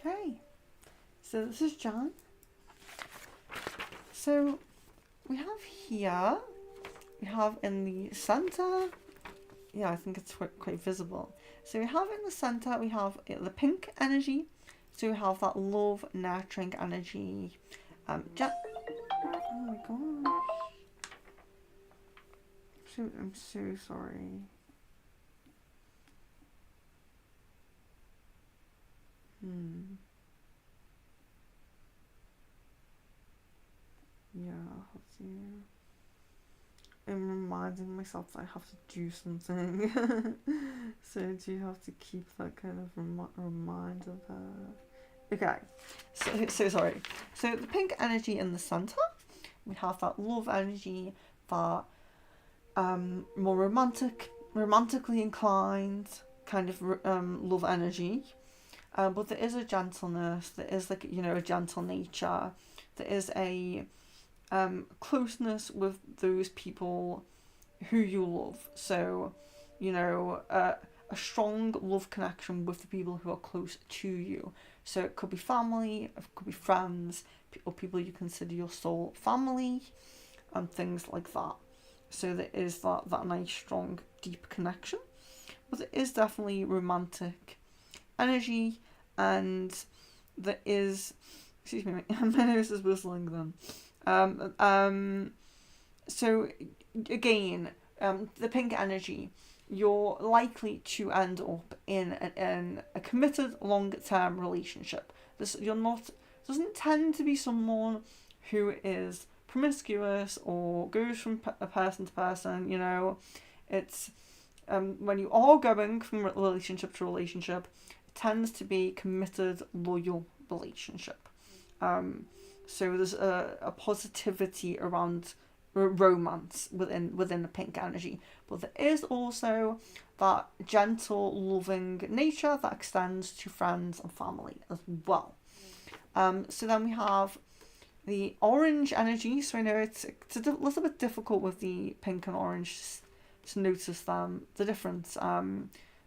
Okay. So this is Jan. So we have here, we have in the center, yeah, I think it's quite visible. So we have in the center, we have the pink energy. So we have that love, nurturing energy. Oh my gosh. I'm so sorry. Yeah, I'll have to. I'm reminding myself that I have to do something. So I do have to keep that kind of reminder there. Okay, so sorry. So the pink energy in the center, we have that love energy, that more romantically inclined kind of love energy. But there is a gentleness, there is like, a gentle nature, there is a closeness with those people who you love. So, a strong love connection with the people who are close to you. So it could be family, it could be friends, or people you consider your soul family, and things like that. So there is that nice, strong, deep connection. But there is definitely romantic energy, and there is, excuse me, my nose is whistling then. So again, the pink energy, you're likely to end up in a committed long-term relationship. Doesn't tend to be someone who is promiscuous or goes from person to person. It's when you are going from relationship to relationship, it tends to be committed, loyal relationship. So there's a positivity around romance within the pink energy, but there is also that gentle, loving nature that extends to friends and family as well. So then we have the orange energy. So I know it's a little bit difficult with the pink and orange to notice the difference.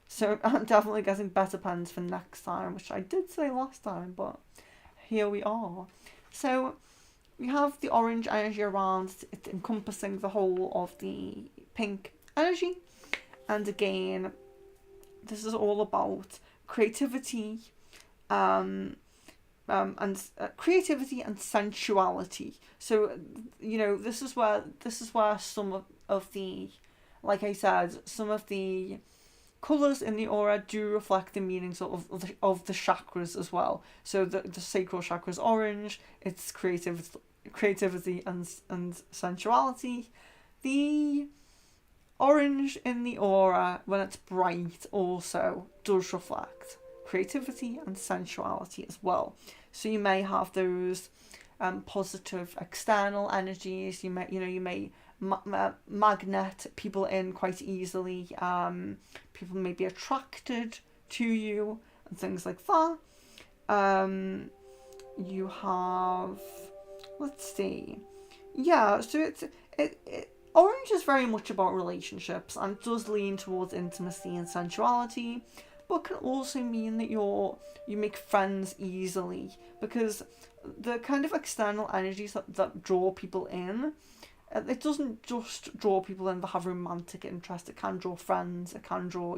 So I'm definitely getting better pens for next time, which I did say last time, but here we are. So we have the orange energy around it, encompassing the whole of the pink energy. And again, this is all about creativity, and creativity and sensuality. So this is where some of the, like I said, some of the colours in the aura do reflect the meanings of the chakras as well. So the sacral chakra is orange, it's creativity and sensuality. The orange in the aura, when it's bright, also does reflect creativity and sensuality as well. So you may have those positive external energies. You may magnet people in quite easily. People may be attracted to you and things like that. You have, let's see, yeah. So it orange is very much about relationships and does lean towards intimacy and sensuality, but can also mean that you make friends easily, because the kind of external energies that draw people in, it doesn't just draw people in that have romantic interest. It can draw friends. It can draw,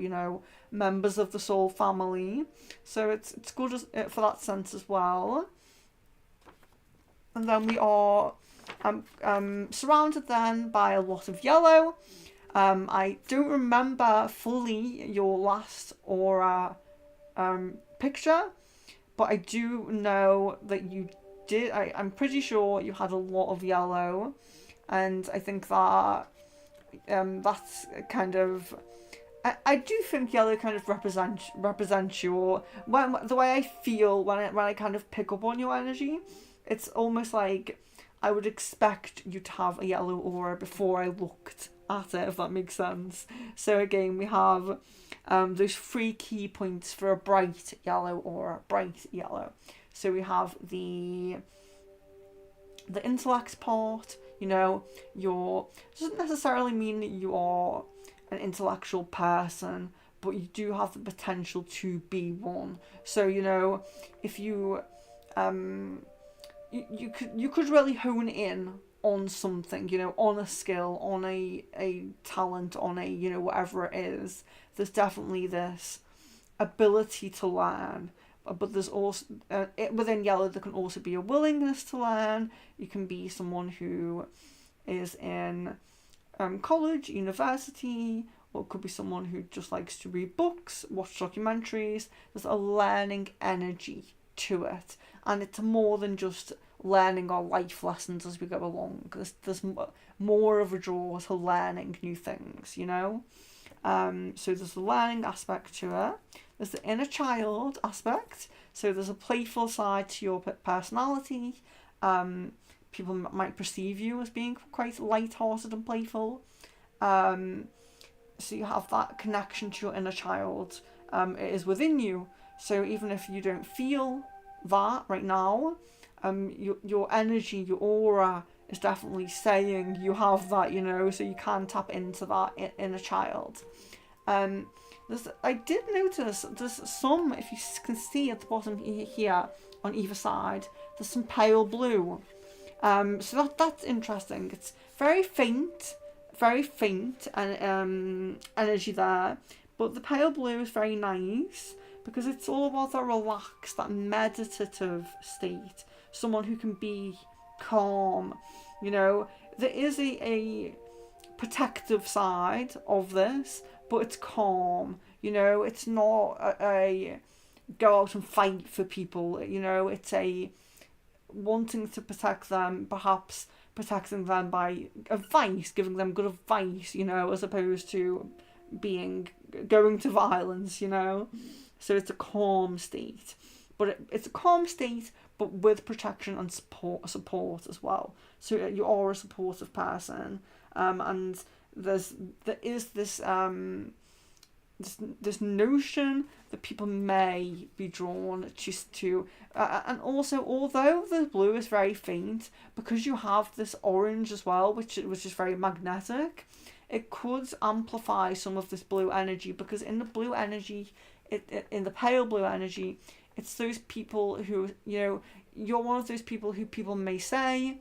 members of the soul family. So it's good for that sense as well. And then we are surrounded then by a lot of yellow. I don't remember fully your last aura picture, but I do know that you did. I'm pretty sure you had a lot of yellow. And I think that that's kind of, I do think yellow kind of represents your, the way I feel when I kind of pick up on your energy. It's almost like I would expect you to have a yellow aura before I looked at it, if that makes sense. So again, we have those 3 key points for a bright yellow aura, bright yellow. So we have the intellect part. Doesn't necessarily mean that you are an intellectual person, but you do have the potential to be one. So if you you could really hone in on something, on a skill, on a talent, on a whatever it is. There's definitely this ability to learn. But there's also, within yellow, there can also be a willingness to learn. You can be someone who is in college, university, or it could be someone who just likes to read books, watch documentaries. There's a learning energy to it. And it's more than just learning our life lessons as we go along. There's more of a draw to learning new things, you know? So there's the learning aspect to it. There's the inner child aspect. So there's a playful side to your personality. People might perceive you as being quite light-hearted and playful. So you have that connection to your inner child. It is within you. So even if you don't feel that right now, your energy, your aura is definitely saying you have that, you know, so you can tap into that inner child. I did notice there's some, if you can see at the bottom here on either side, there's some pale blue. So that's interesting. It's very faint and energy there, but the pale blue is very nice because it's all about that relaxed, that meditative state. Someone who can be calm, you know. There is a protective side of this, but it's calm, you know. It's not a go out and fight for people, you know. It's a wanting to protect them, perhaps protecting them by advice, giving them good advice, you know, as opposed to going to violence, you know. So it's a calm state, but it's a calm state, but with protection and support as well. So you are a supportive person, and there is this this notion that people may be drawn just to, and also although the blue is very faint, because you have this orange as well, which is very magnetic, it could amplify some of this blue energy, because in the blue energy, in the pale blue energy, it's those people who, you know, you're one of those people who people may say,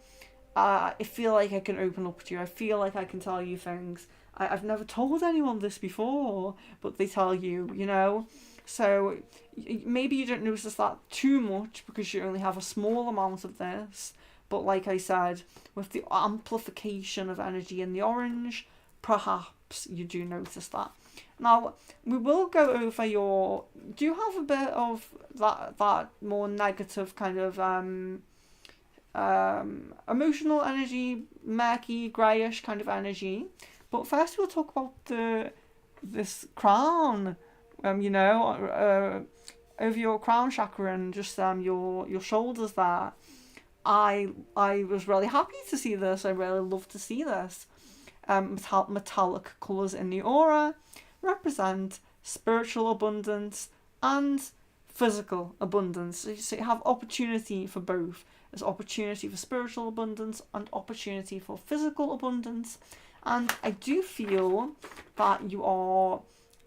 I feel like I can open up to you, I feel like I can tell you things. I've never told anyone this before, but they tell you, you know. So maybe you don't notice that too much because you only have a small amount of this. But like I said, with the amplification of energy in the orange, perhaps you do notice that. Now, we will go over your... Do you have a bit of that more negative kind of emotional energy, murky, greyish kind of energy? But first we'll talk about this crown, you know, over your crown chakra and just your shoulders there. I was really happy to see this. I really love to see this. Metallic colours in the aura represent spiritual abundance and physical abundance. So you have opportunity for both. There's opportunity for spiritual abundance and opportunity for physical abundance. And I do feel that you are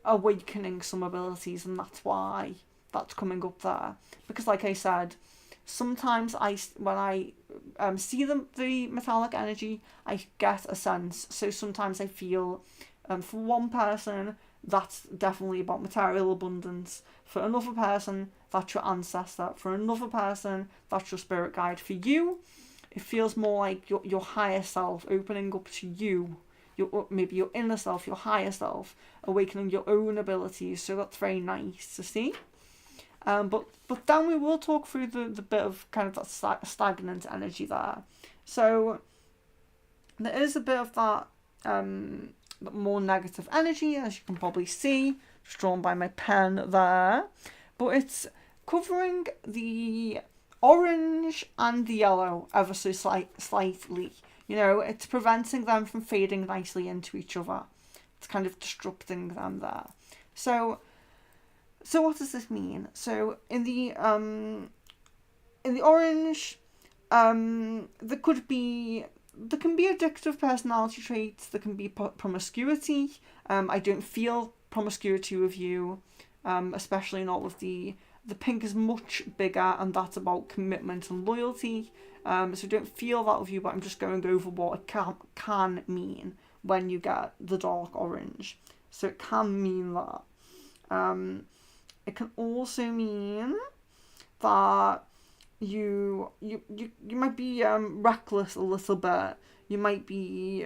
awakening some abilities, and that's why that's coming up there. Because like I said, sometimes when I see the metallic energy, I get a sense. So sometimes I feel, for one person, that's definitely about material abundance. For another person, that's your ancestor. For another person, that's your spirit guide. For you, it feels more like your higher self opening up to you. Maybe your inner self, your higher self, awakening your own abilities. So that's very nice to see. But then we will talk through the bit of kind of that stagnant energy there. So there is a bit of that more negative energy, as you can probably see, just drawn by my pen there. But it's covering the orange and the yellow ever so slightly. You know, it's preventing them from fading nicely into each other. It's kind of disrupting them there. So what does this mean? So in the orange, there can be addictive personality traits. There can be promiscuity. I don't feel promiscuity with you, especially not with the pink is much bigger, and that's about commitment and loyalty. So don't feel that with you, but I'm just going over what it can mean when you get the dark orange. So it can mean that. It can also mean that you might be reckless a little bit. You might be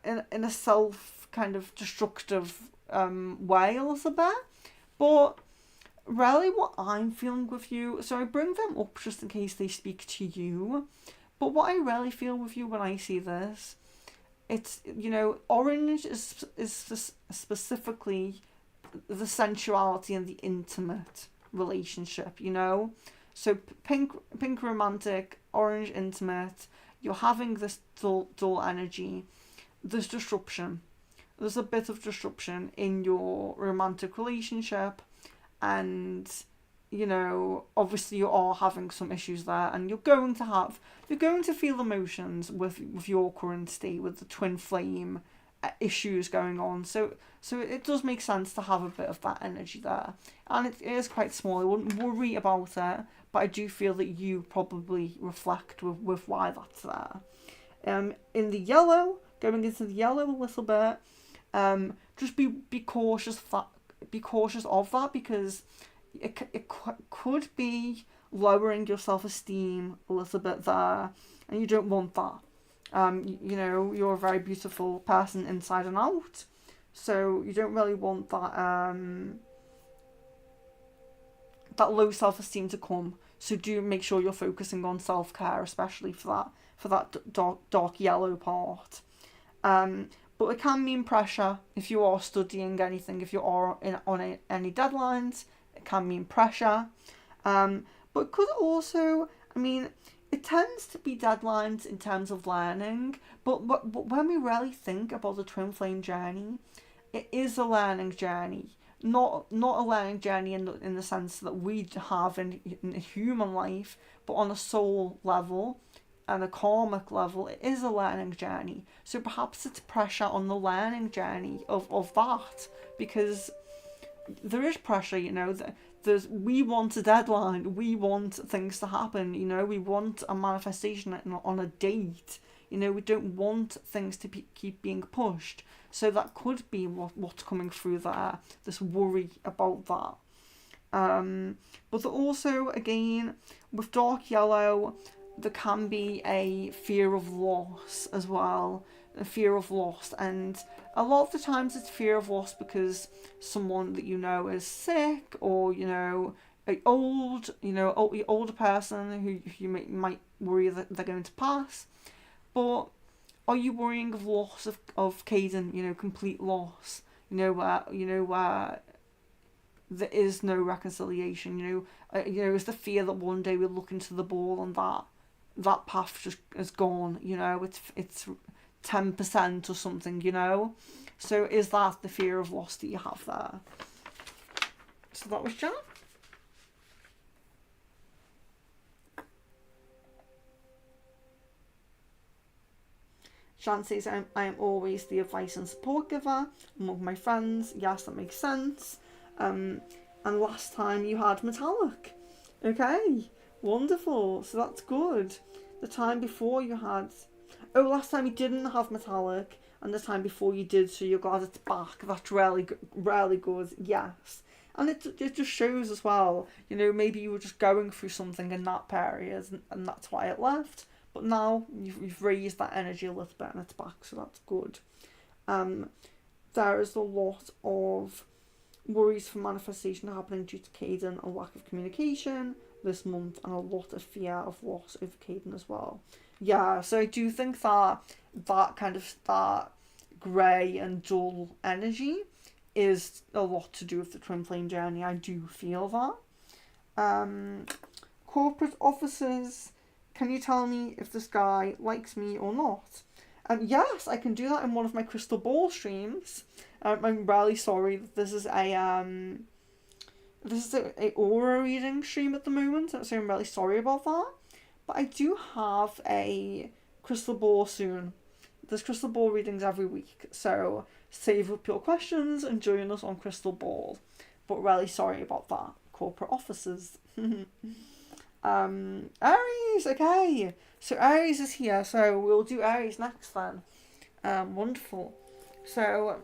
in a self kind of destructive way a little bit, but really what I'm feeling with you, so I bring them up just in case they speak to you, but what I really feel with you when I see this, it's, orange is specifically the sensuality and the intimate relationship, So pink romantic, orange intimate, you're having this dull energy, there's disruption. There's a bit of disruption in your romantic relationship, and obviously you are having some issues there, and you're going to feel emotions with your current state, with the twin flame issues going on. So it does make sense to have a bit of that energy there, and it is quite small. I wouldn't worry about it, but I do feel that you probably reflect with why that's there. In the yellow, going into the yellow a little bit, just be cautious of that, because it could be lowering your self-esteem a little bit there, and you don't want that. You're a very beautiful person inside and out, so you don't really want that low self-esteem to come. So do make sure you're focusing on self-care, especially for that dark yellow part. But it can mean pressure if you are studying anything, if you are on any deadlines. It can mean pressure, but it could also, it tends to be deadlines in terms of learning, but when we really think about the twin flame journey, it is a learning journey, not a learning journey in the sense that we have in human life, but on a soul level and a karmic level, it is a learning journey. So perhaps it's pressure on the learning journey of that, because there is pressure, we want a deadline, we want things to happen, we want a manifestation on a date, we don't want things to keep being pushed. So that could be what's coming through there, this worry about that. But also, again, with dark yellow, there can be a fear of loss as well, a fear of loss, and a lot of the times it's fear of loss because someone that is sick, or an older person who you might worry that they're going to pass. But are you worrying of loss of Caden, complete loss, where there is no reconciliation, is the fear that one day we'll look into the ball and that path just is gone, it's 10% or something, So is that the fear of loss that you have there? So that was Jan. Jan says, I am always the advice and support giver among my friends. Yes, that makes sense. And last time you had metallic. Okay, wonderful. So that's good. The time before you had... Oh, last time you didn't have metallic, and the time before you did, so you're glad it's back. That's really good, yes. And it just shows as well, maybe you were just going through something in that period, and that's why it left. But now you've raised that energy a little bit and it's back, so that's good. There is a lot of worries for manifestation happening due to Caden and lack of communication this month, and a lot of fear of loss over Caden as well. Yeah, so I do think that kind of that grey and dull energy is a lot to do with the twin flame journey. I do feel that. Corporate offices, can you tell me if this guy likes me or not? Yes, I can do that in one of my crystal ball streams. I'm really sorry that this is a aura reading stream at the moment, so I'm really sorry about that. But I do have a crystal ball soon. There's crystal ball readings every week, so save up your questions and join us on crystal ball. But really sorry about that, corporate offices. Aries, okay. So Aries is here, so we'll do Aries next then. Wonderful. So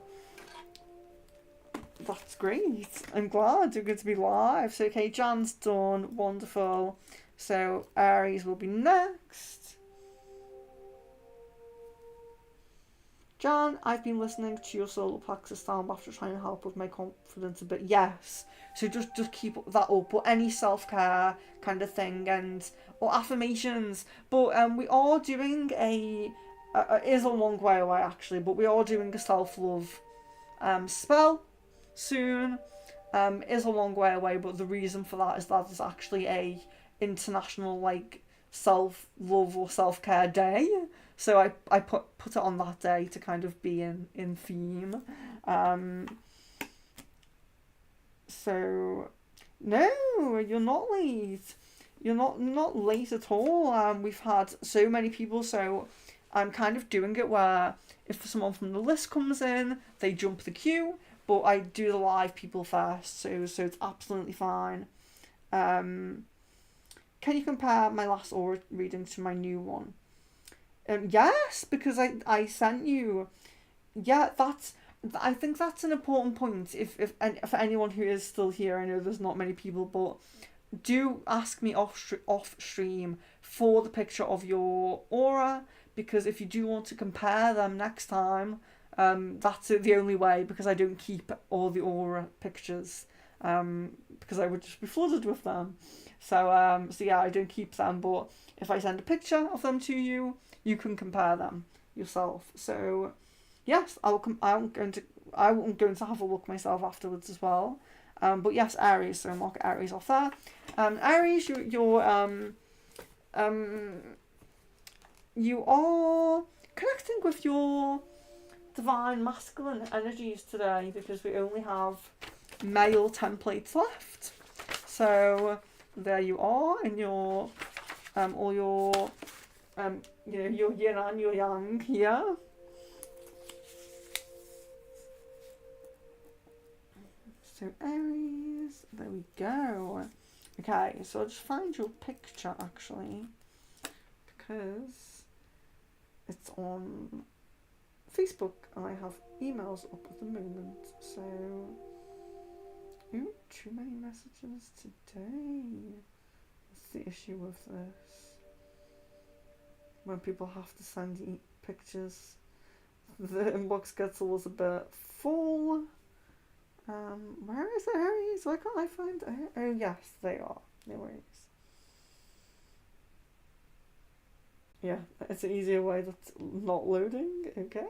that's great. I'm glad you're going to be live. So okay, Jan's done. Wonderful. So Aries will be next. Jan, I've been listening to your solar plexus sound after trying to help with my confidence a bit. Yes. So just keep that up. But any self care kind of thing and or affirmations. But we are doing it is a long way away actually, but we are doing a self love spell soon. Is a long way away, but the reason for that is that there's actually a international like self love or self care day. So I put it on that day to kind of be in theme. Um, so no, you're not late. You're not late at all. We've had so many people, so I'm kind of doing it where if someone from the list comes in, they jump the queue, but I do the live people first, so it's absolutely fine. Um, can you compare my last aura reading to my new one? Yes, because I sent you. Yeah, that's. I think that's an important point. If and for anyone who is still here, I know there's not many people, but do ask me off stream for the picture of your aura, because if you do want to compare them next time, that's the only way, because I don't keep all the aura pictures, because I would just be flooded with them. So yeah, I don't keep them, but if I send a picture of them to you, you can compare them yourself. So yes, I'm going to have a look myself afterwards as well. But yes, Aries. So mark Aries off there. Aries, um, you are connecting with your divine masculine energies today because we only have male templates left. So there you are in your all your your yin and your yang here. So Aries, there we go. Okay, so I'll just find your picture actually, because it's on Facebook and I have emails up at the moment. So, ooh, too many messages today. What's the issue with this? When people have to send pictures, the inbox gets a little bit full. Where is Aries? Why can't I find Aries? Oh yes, they are. No worries. Yeah, it's an easier way that's not loading. Okay.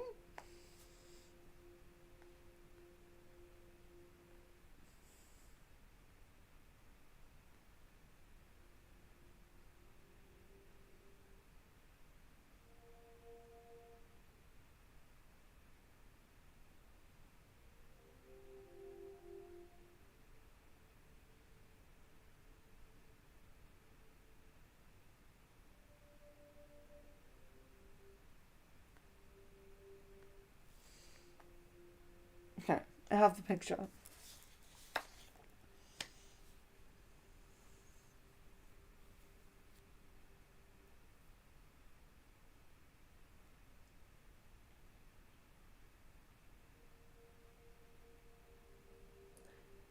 Okay, I have the picture.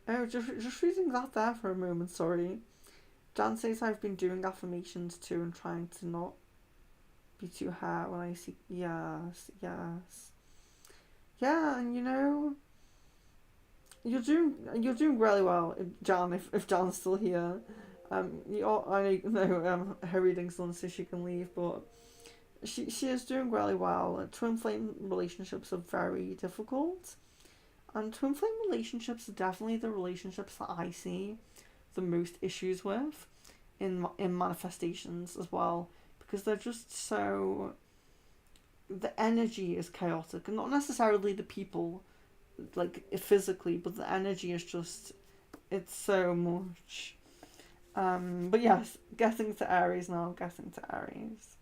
Oh, just reading that there for a moment, sorry. Jan says I've been doing affirmations too and trying to not be too hard when I see. Yes, yes. Yeah, and you're doing really well, Jan, if Jan's still here. I know her reading's done so she can leave, but she is doing really well. Twin flame relationships are very difficult. And twin flame relationships are definitely the relationships that I see the most issues with in manifestations as well, because they're just so, the energy is chaotic, and not necessarily the people like physically, but the energy is just, it's so much. But yes, getting to Aries now. Getting to Aries.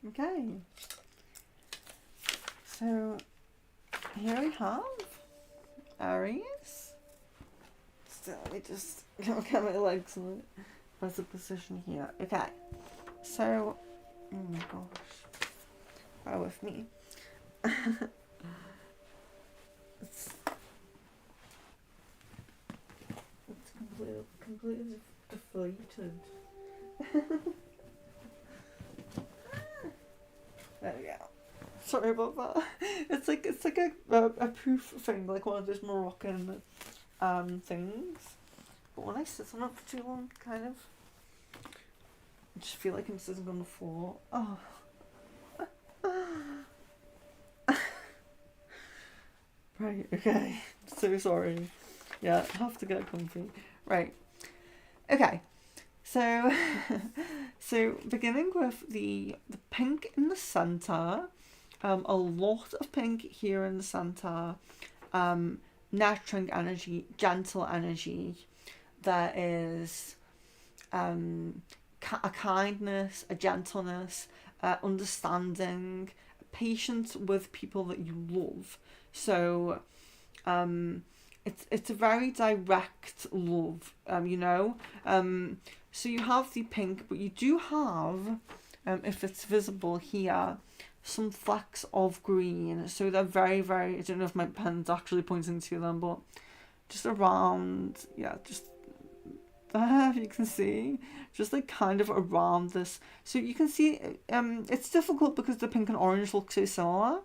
Okay. So here we have Aries. So let me just look at my legs and where's the position here. Okay. So, oh my gosh. Bear with me. it's completely deflated. There we go. Sorry about that. It's like a proof thing, like one of those Moroccan things. But when I sit on it for too long, kind of, I just feel like I'm sitting on the floor. Oh. Right, okay. So sorry. Yeah, I have to get comfy. Right. Okay. So so beginning with the pink in the centre, a lot of pink here in the centre, nurturing energy, gentle energy. There is a kindness, a gentleness, understanding, patience with people that you love. So it's a very direct love, so you have the pink, but you do have, if it's visible here, some flecks of green. So they're very, very, I don't know if my pen's actually pointing to them, but just around, just there, you can see, just like kind of around this. So you can see, it's difficult because the pink and orange look so similar,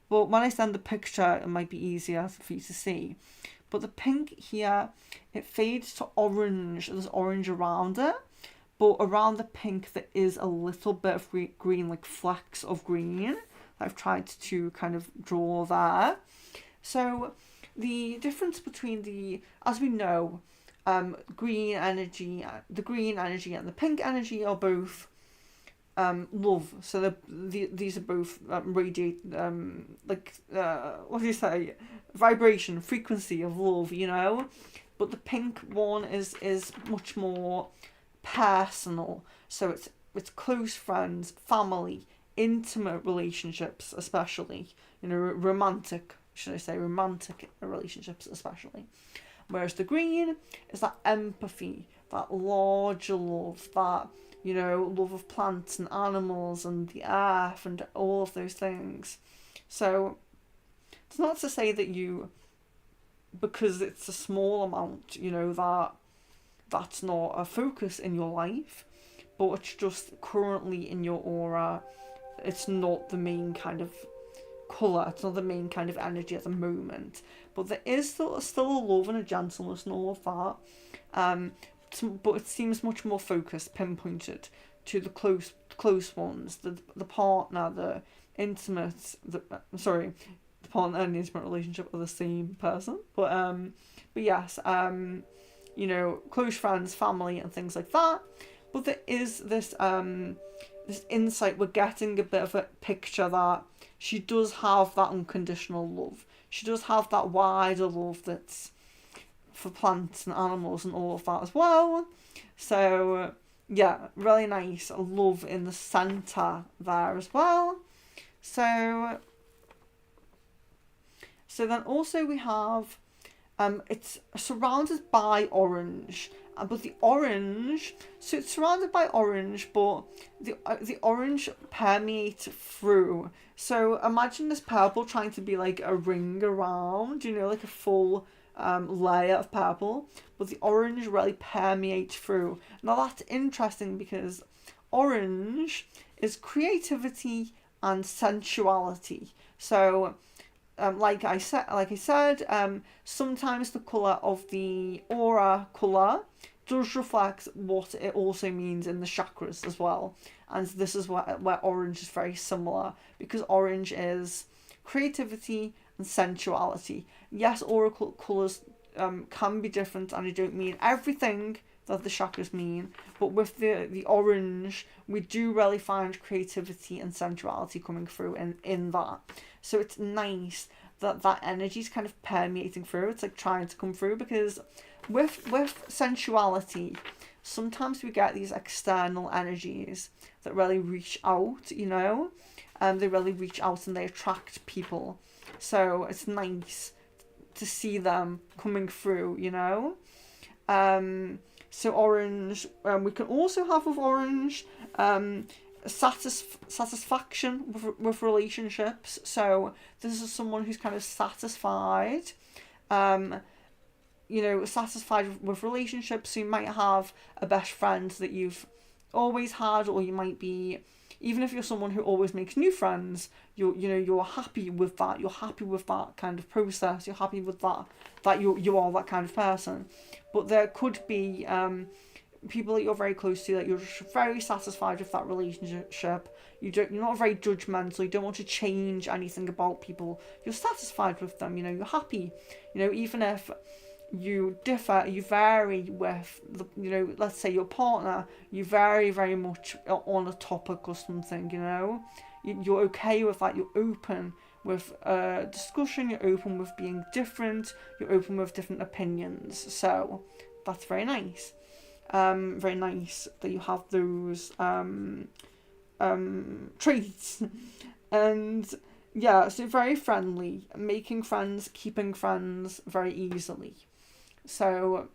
but when I send the picture, it might be easier for you to see. But the pink here, it fades to orange. There's orange around it. But around the pink, there is a little bit of green, like flecks of green. I've tried to kind of draw there. So the difference between as we know, green energy, the green energy and the pink energy are both love. So these are both radiate, what do you say, vibration, frequency of love, but the pink one is much more personal. So it's close friends, family, intimate relationships, especially, romantic relationships especially. Whereas the green is that empathy, that larger love, that love of plants and animals and the earth and all of those things. So it's not to say that because it's a small amount, that's not a focus in your life, but it's just currently in your aura, it's not the main kind of colour, it's not the main kind of energy at the moment. But there is still a love and a gentleness and all of that. But it seems much more focused, pinpointed to the close ones, the partner, the intimate, the partner and the intimate relationship are the same person. But yes, close friends, family, and things like that. But there is this insight. We're getting a bit of a picture that she does have that unconditional love. She does have that wider love that's for plants and animals and all of that as well. So yeah, really nice love in the centre there as well. So then also we have it's surrounded by orange, but the orange, so it's surrounded by orange, but the orange permeates through. So imagine this purple trying to be like a ring around, like a full layer of purple, but the orange really permeates through. Now that's interesting because orange is creativity and sensuality. So like I said, sometimes the colour of the aura colour does reflect what it also means in the chakras as well. And this is where orange is very similar, because orange is creativity and sensuality. Yes, aura colours can be different, and I don't mean everything that the chakras mean, but with the orange, we do really find creativity and sensuality coming through in that. So it's nice that energy is kind of permeating through. It's like trying to come through, because with sensuality, sometimes we get these external energies that really reach out, you know, and they really reach out and they attract people. So it's nice to see them coming through, you know. So orange, we can also have with orange satisfaction with relationships. So this is someone who's kind of satisfied, you know, satisfied with relationships. So you might have a best friend that you've always had, or you might be, even if you're someone who always makes new friends, you're happy with that. You're happy with that kind of process. You're happy with that you are that kind of person. But there could be people that you're very close to that you're just very satisfied with that relationship. You're not very judgmental. You don't want to change anything about people. You're satisfied with them. You know, you're happy. You know, even if you differ, you vary with the, you know, let's say your partner, you vary very much on a topic or something. You know, you're okay with that. You're open with discussion. You're open with being different. You're open with different opinions. So that's very nice. Very nice that you have those traits. And yeah, so very friendly, making friends, keeping friends very easily. So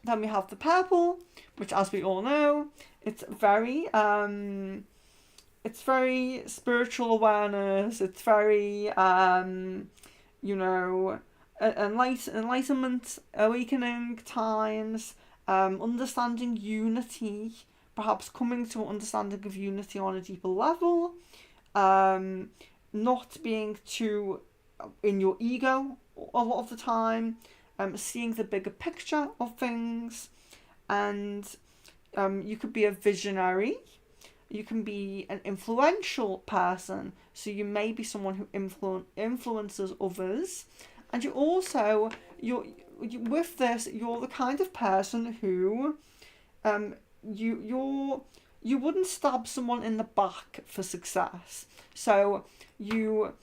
then we have the purple, which, as we all know, it's very spiritual awareness. It's very you know, enlightenment, awakening times, understanding unity, perhaps coming to an understanding of unity on a deeper level, not being too in your ego a lot of the time, seeing the bigger picture of things, and you could be a visionary. You can be an influential person, so you may be someone who influences others, and with this, you're the kind of person who you wouldn't stab someone in the back for success. So you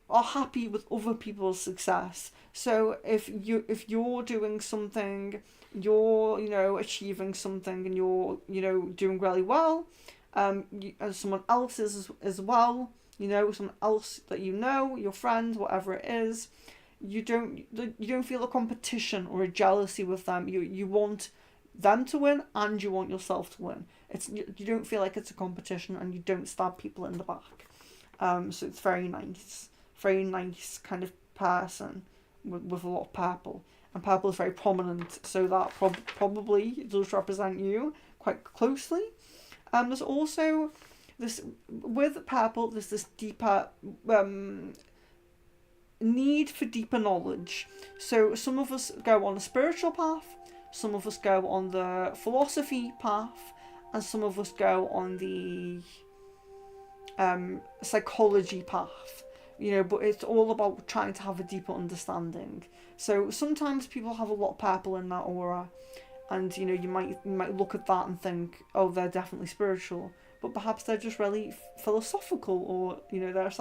are happy with other people's success. So if you're doing something, you're, you know, achieving something, and you're, you know, doing really well, as someone else is as well, you know, someone else that you know, your friend, whatever it is, you don't feel a competition or a jealousy with them. You want them to win and you want yourself to win. You don't feel like it's a competition, and you don't stab people in the back. So it's very nice kind of person with a lot of purple, and purple is very prominent, so that probably does represent you quite closely. There's also this, with purple, there's this deeper need for deeper knowledge. So some of us go on a spiritual path, some of us go on the philosophy path, and some of us go on the psychology path. You know, but it's all about trying to have a deeper understanding. So sometimes people have a lot of purple in that aura, and you know, you might look at that and think, oh, they're definitely spiritual, but perhaps they're just really philosophical, or you know, they're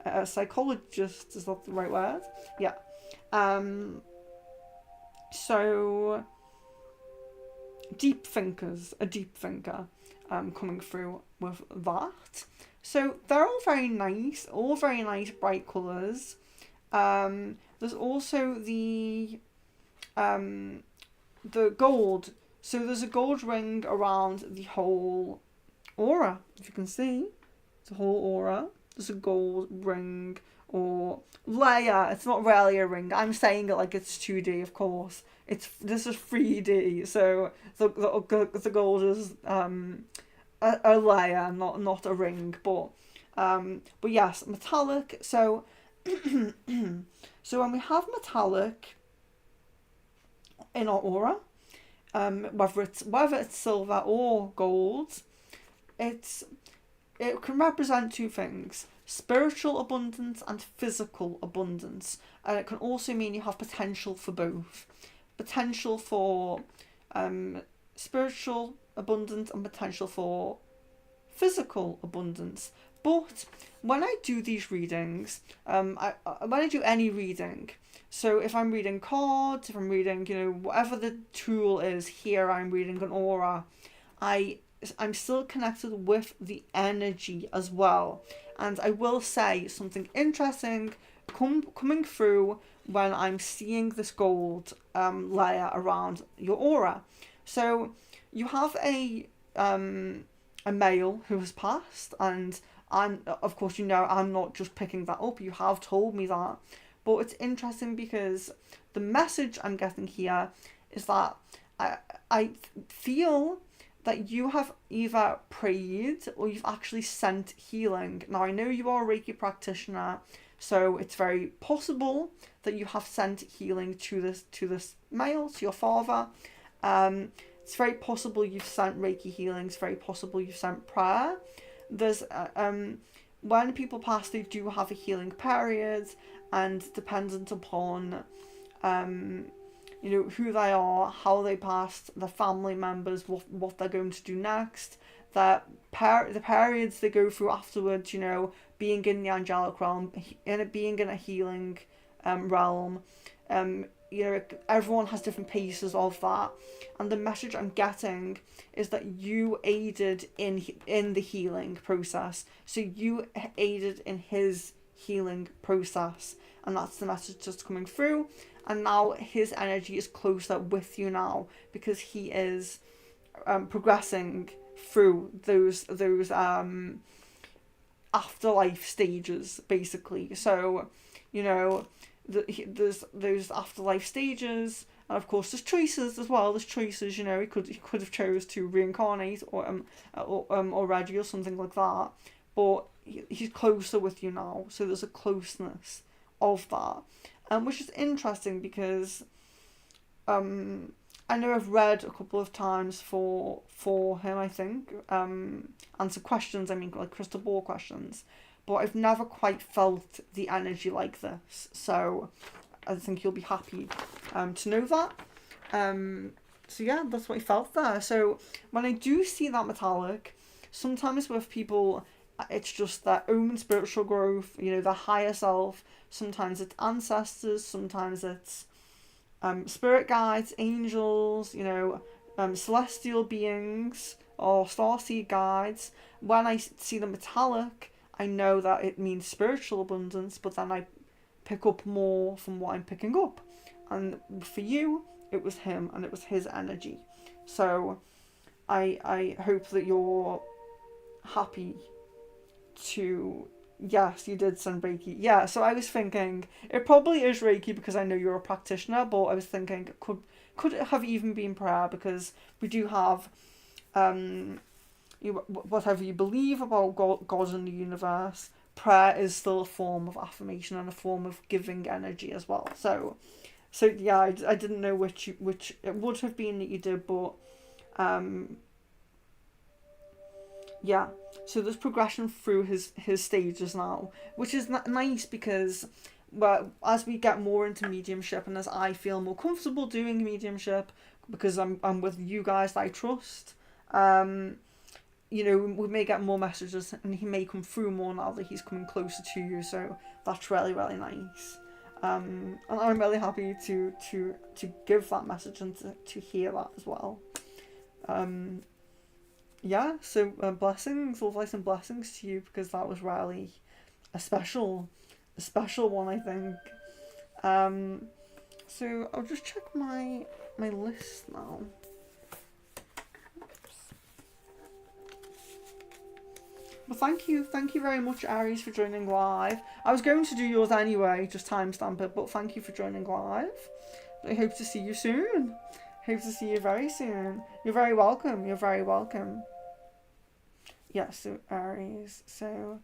a psychologist. Is that the right word? Yeah. So deep thinkers, a deep thinker, coming through with that. So they're all very nice bright colours. There's also the gold. So there's a gold ring around the whole aura, if you can see. The whole aura. There's a gold ring or layer. It's not really a ring. I'm saying it like it's 2D, of course. This is 3D, so the gold is a layer, not a ring, but yes, metallic. So so when we have metallic in our aura, whether it's silver or gold, it can represent two things: spiritual abundance and physical abundance. And it can also mean you have potential for both. Potential for spiritual abundance and potential for physical abundance. But when I do these readings, when I do any reading, So if I'm reading cards, if I'm reading, whatever the tool is here, I'm reading an aura, I I'm still connected with the energy as well. And I will say something interesting coming through when I'm seeing this gold layer around your aura. So you have a male who has passed, and of course, I'm not just picking that up. You have told me that, but it's interesting because the message I'm getting here is that I feel that you have either prayed or you've actually sent healing. Now, I know you are a Reiki practitioner, so it's very possible that you have sent healing to this male, to your father. It's very possible you've sent Reiki healing. It's very possible you've sent prayer. There's when people pass, they do have a healing period, and dependent upon who they are, how they passed, their family members, what they're going to do next, the periods they go through afterwards, being in the angelic realm, being in a healing realm. Everyone has different paces of that, and the message I'm getting is that you aided in the healing process. So you aided in his healing process, and that's the message that's coming through. And now his energy is closer with you now because he is progressing through those afterlife stages, basically. So, there's those afterlife stages, and of course there's choices as well. There's choices, he could have chose to reincarnate or already or something like that, but he's closer with you now. So there's a closeness of that. Which is interesting because I know I've read a couple of times for him, I think, answer questions, like crystal ball questions, but I've never quite felt the energy like this, so I think you'll be happy to know that. So yeah, that's what I felt there. So when I do see that metallic, sometimes with people, it's just their own spiritual growth, their higher self. Sometimes it's ancestors, sometimes it's spirit guides, angels, celestial beings or starseed guides. When I see the metallic, I know that it means spiritual abundance, but then I pick up more from what I'm picking up. And for you, it was him and it was his energy. So I hope that you're happy to... Yes, you did send Reiki. Yeah, so I was thinking it probably is Reiki because I know you're a practitioner, but I was thinking could it have even been prayer, because we do have whatever you believe about God and the universe, prayer is still a form of affirmation and a form of giving energy as well. So yeah, I didn't know which it would have been that you did, but yeah, so there's progression through his stages now, which is nice because, well, as we get more into mediumship and as I feel more comfortable doing mediumship, because I'm with you guys that I trust, we may get more messages and he may come through more now that he's coming closer to you. So that's really, really nice. And I'm really happy to give that message and to hear that as well. Yeah, so blessings, love, light and blessings to you, because that was really a special one, I think. So I'll just check my list now. Well, thank you very much, Aries, for joining live. I was going to do yours anyway, just timestamp it, but thank you for joining live. I hope to see you soon. Hope to see you very soon. You're very welcome. Yeah, so Aries, so...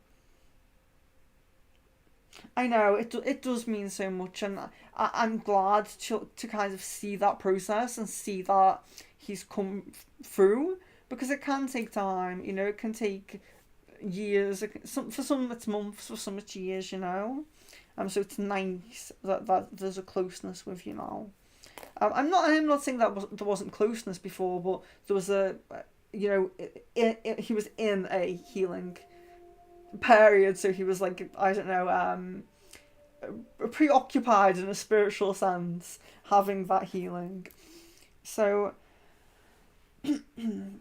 I know, it does mean so much, and I'm glad to kind of see that process and see that he's come through, because it can take time, it can take years, for some it's months, for some it's years, so it's nice that there's a closeness with you now. I'm not saying that there wasn't closeness before, but there was he was in a healing period, so he was like, I don't know, preoccupied in a spiritual sense, having that healing. So I'm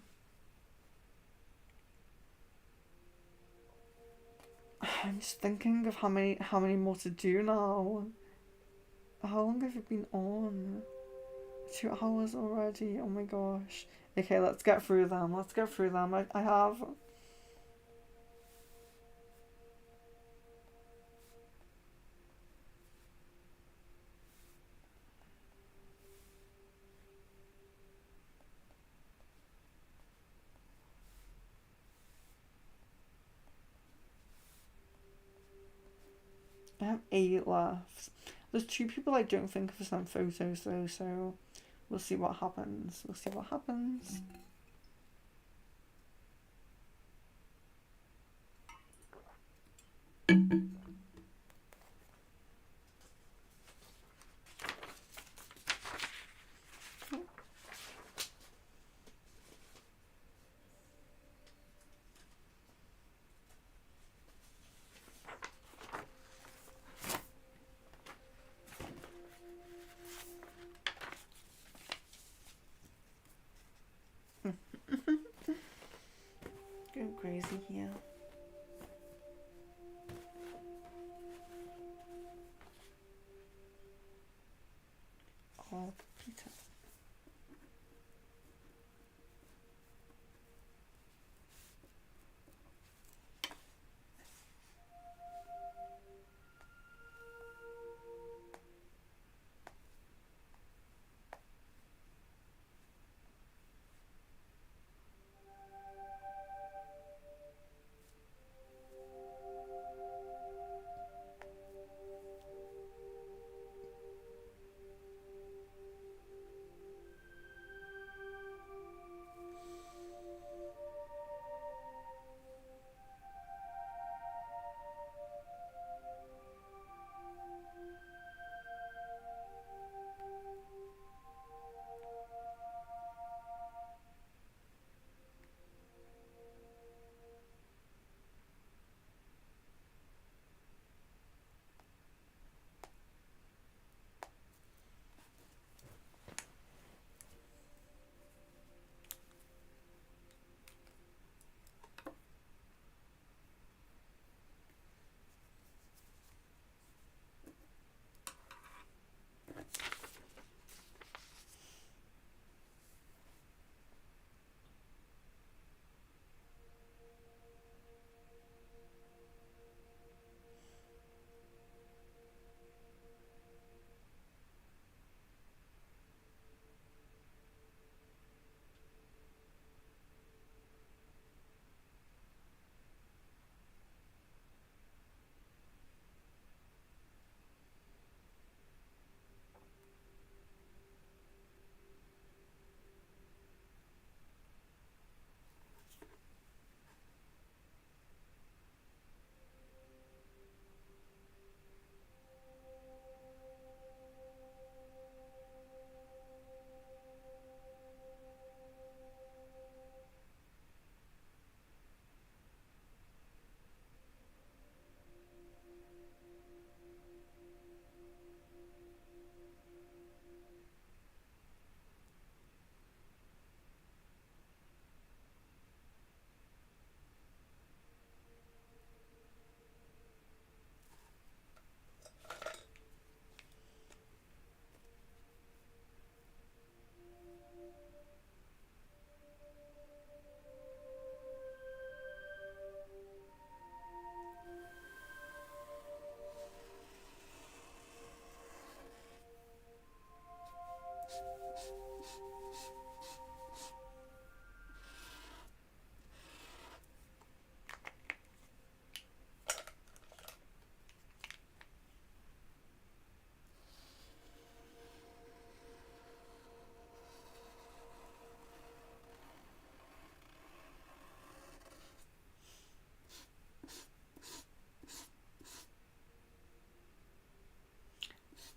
just thinking of how many more to do now. How long have you been on? 2 hours already. Oh my gosh. Okay, let's get through them. Let's get through them. I have. I have 8 left. There's 2 people I don't think have sent photos though, so we'll see what happens. We'll see what happens. Going crazy here. Oh, Peter.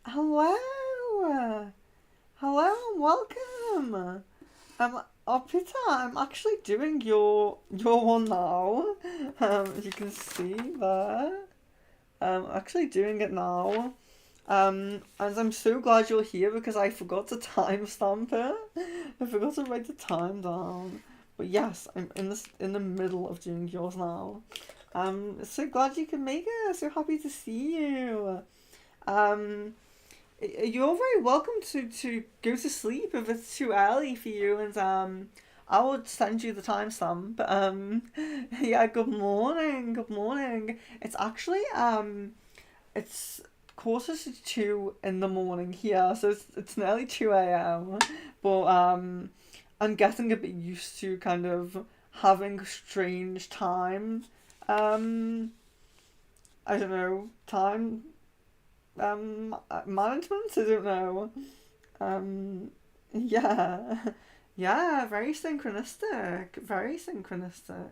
Hello! Hello and welcome! Oh Peter, I'm actually doing your one now. As you can see there. Actually doing it now. And I'm so glad you're here because I forgot to timestamp it. I forgot to write the time down. But yes, I'm in the middle of doing yours now. So glad you can make it. So happy to see you. Um, you're very welcome to go to sleep if it's too early for you, and I would send you the timestamp. Yeah. Good morning. Good morning. It's actually it's quarter to 2 in the morning here, so it's nearly 2 a.m. But I'm getting a bit used to kind of having strange time. Um, I don't know, time management. I don't know. Yeah, yeah, very synchronistic. Very synchronistic.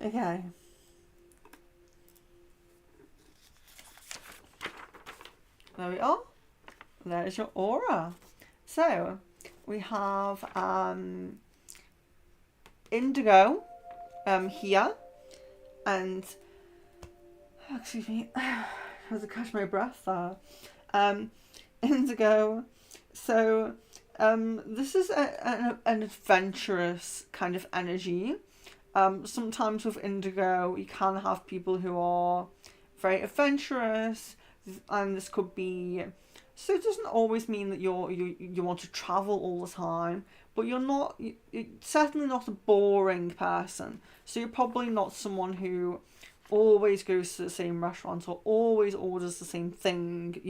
Okay. There we are. There's your aura. So we have indigo here, and excuse me, I had to catch my breath there. Um, indigo. So this is an adventurous kind of energy. Sometimes with indigo, you can have people who are very adventurous, and this could be. So it doesn't always mean that you want to travel all the time, but you're certainly not a boring person. So you're probably not someone who always goes to the same restaurant or always orders the same thing.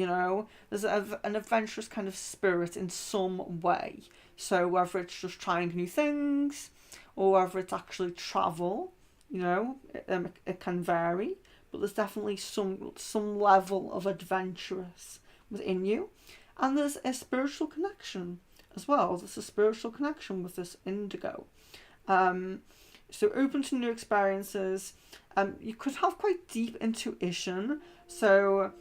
There's an adventurous kind of spirit in some way. So whether it's just trying new things or whether it's actually travel, it can vary. But there's definitely some level of adventurous within you, and there's a spiritual connection as well. There's a spiritual connection with this indigo. So open to new experiences. You could have quite deep intuition. So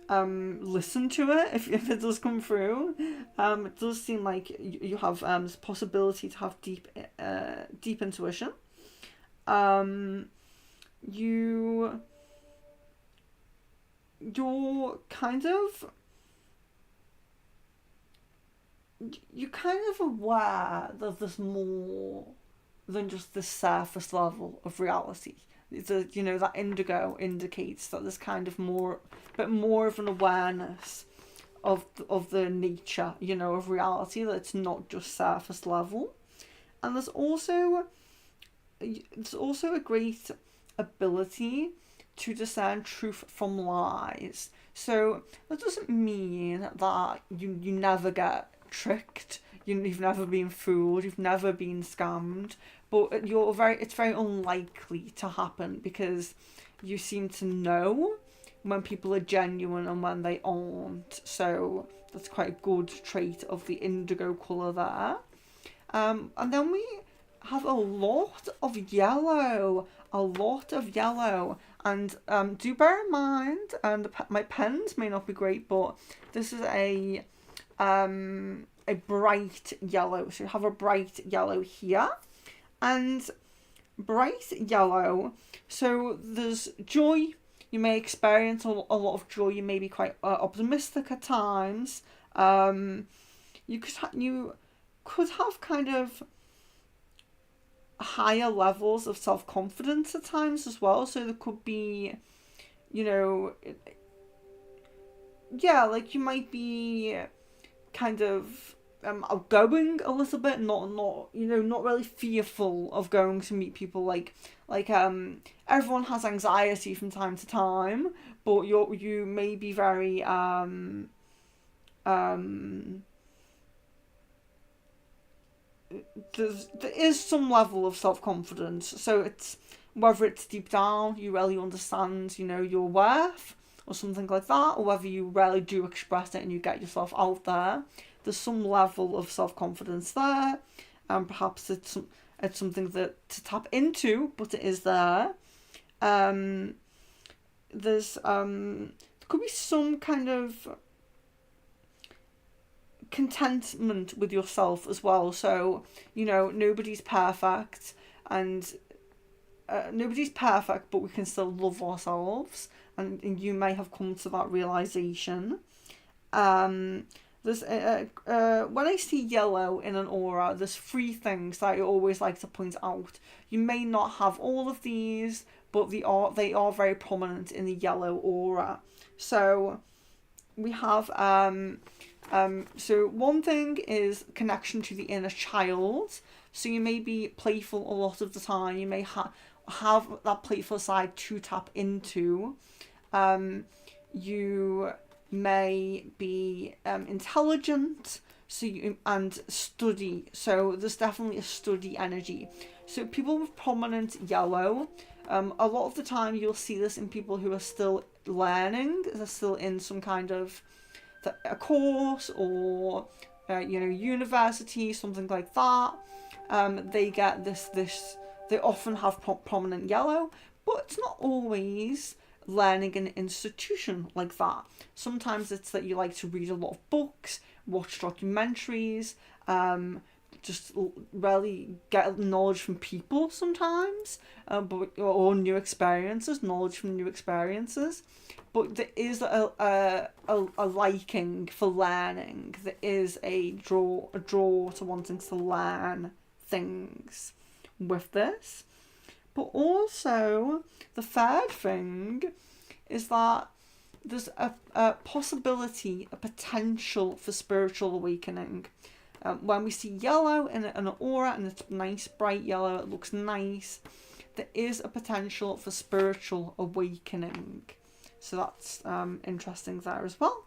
listen to it if it does come through. It does seem like you have this possibility to have deep intuition. You you're kind of aware that there's more than just the surface level of reality. That indigo indicates that there's kind of bit more of an awareness of the nature, of reality, that it's not just surface level. And there's also a great ability to discern truth from lies. So that doesn't mean that you never get tricked. You've never been fooled. You've never been scammed. But it's very unlikely to happen because you seem to know when people are genuine and when they aren't. So that's quite a good trait of the indigo colour there. And then we have a lot of yellow, and do bear in mind, and my pens may not be great, but this is a bright yellow. So you have a bright yellow here, and bright yellow. So there's joy. You may experience a lot of joy. You may be quite optimistic at times. You could have kind of higher levels of self-confidence at times as well. So there could be, you know, yeah, like you might be kind of outgoing a little bit, not really fearful of going to meet people. Like everyone has anxiety from time to time, but you may be very there is some level of self-confidence, so it's whether it's deep down you really understand, your worth or something like that, or whether you really do express it and you get yourself out there. There's some level of self-confidence there, and perhaps it's something that to tap into, but it is there. There could be some kind of contentment with yourself as well. So, nobody's perfect, and nobody's perfect, but we can still love ourselves, and you may have come to that realization. There's when I see yellow in an aura, there's three things that I always like to point out. You may not have all of these, but they are very prominent in the yellow aura. So we have so one thing is connection to the inner child. So you may be playful a lot of the time. You may have that playful side to tap into. You may be intelligent, and study. So there's definitely a study energy. So people with prominent yellow, a lot of the time you'll see this in people who are still learning. They're still in some kind of a course or university, something like that. They get this. They often have prominent yellow, but it's not always learning in an institution like that. Sometimes it's that you like to read a lot of books, watch documentaries, just really get knowledge from people sometimes, or new experiences, knowledge from new experiences. But there is a liking for learning. There is a draw to wanting to learn things with this. But also, the third thing is that there's a possibility, a potential for spiritual awakening. When we see yellow in an aura, and it's nice, bright yellow, it looks nice, there is a potential for spiritual awakening. So that's interesting there as well.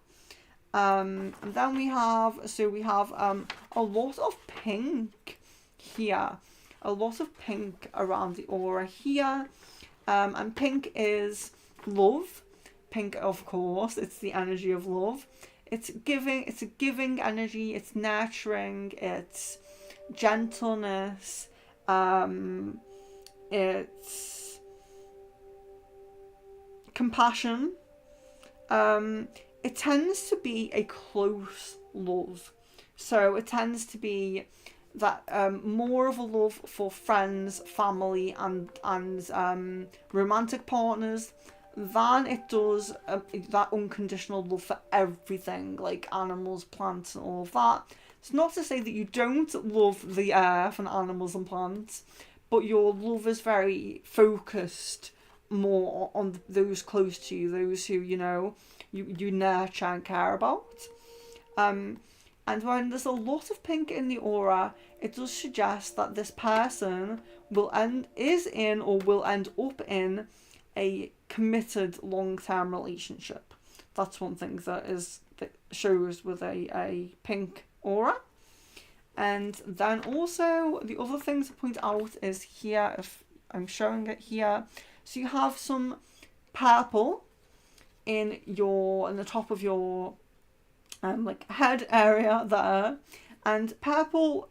And then we have a lot of pink here. A lot of pink around the aura here. And pink is love. Pink, of course, it's the energy of love. It's a giving energy, it's nurturing, it's gentleness, it's compassion. It tends to be a close love. So it tends to be that more of a love for friends, family, and romantic partners than it does that unconditional love for everything, like animals, plants, and all of that. It's not to say that you don't love the earth and animals and plants, but your love is very focused more on those close to you, those who you nurture and care about. And when there's a lot of pink in the aura, it does suggest that this person will end up in a committed long-term relationship. That's one thing that shows with a pink aura. And then also the other thing to point out is here, if I'm showing it here, so you have some purple in the top of your head area there, and purple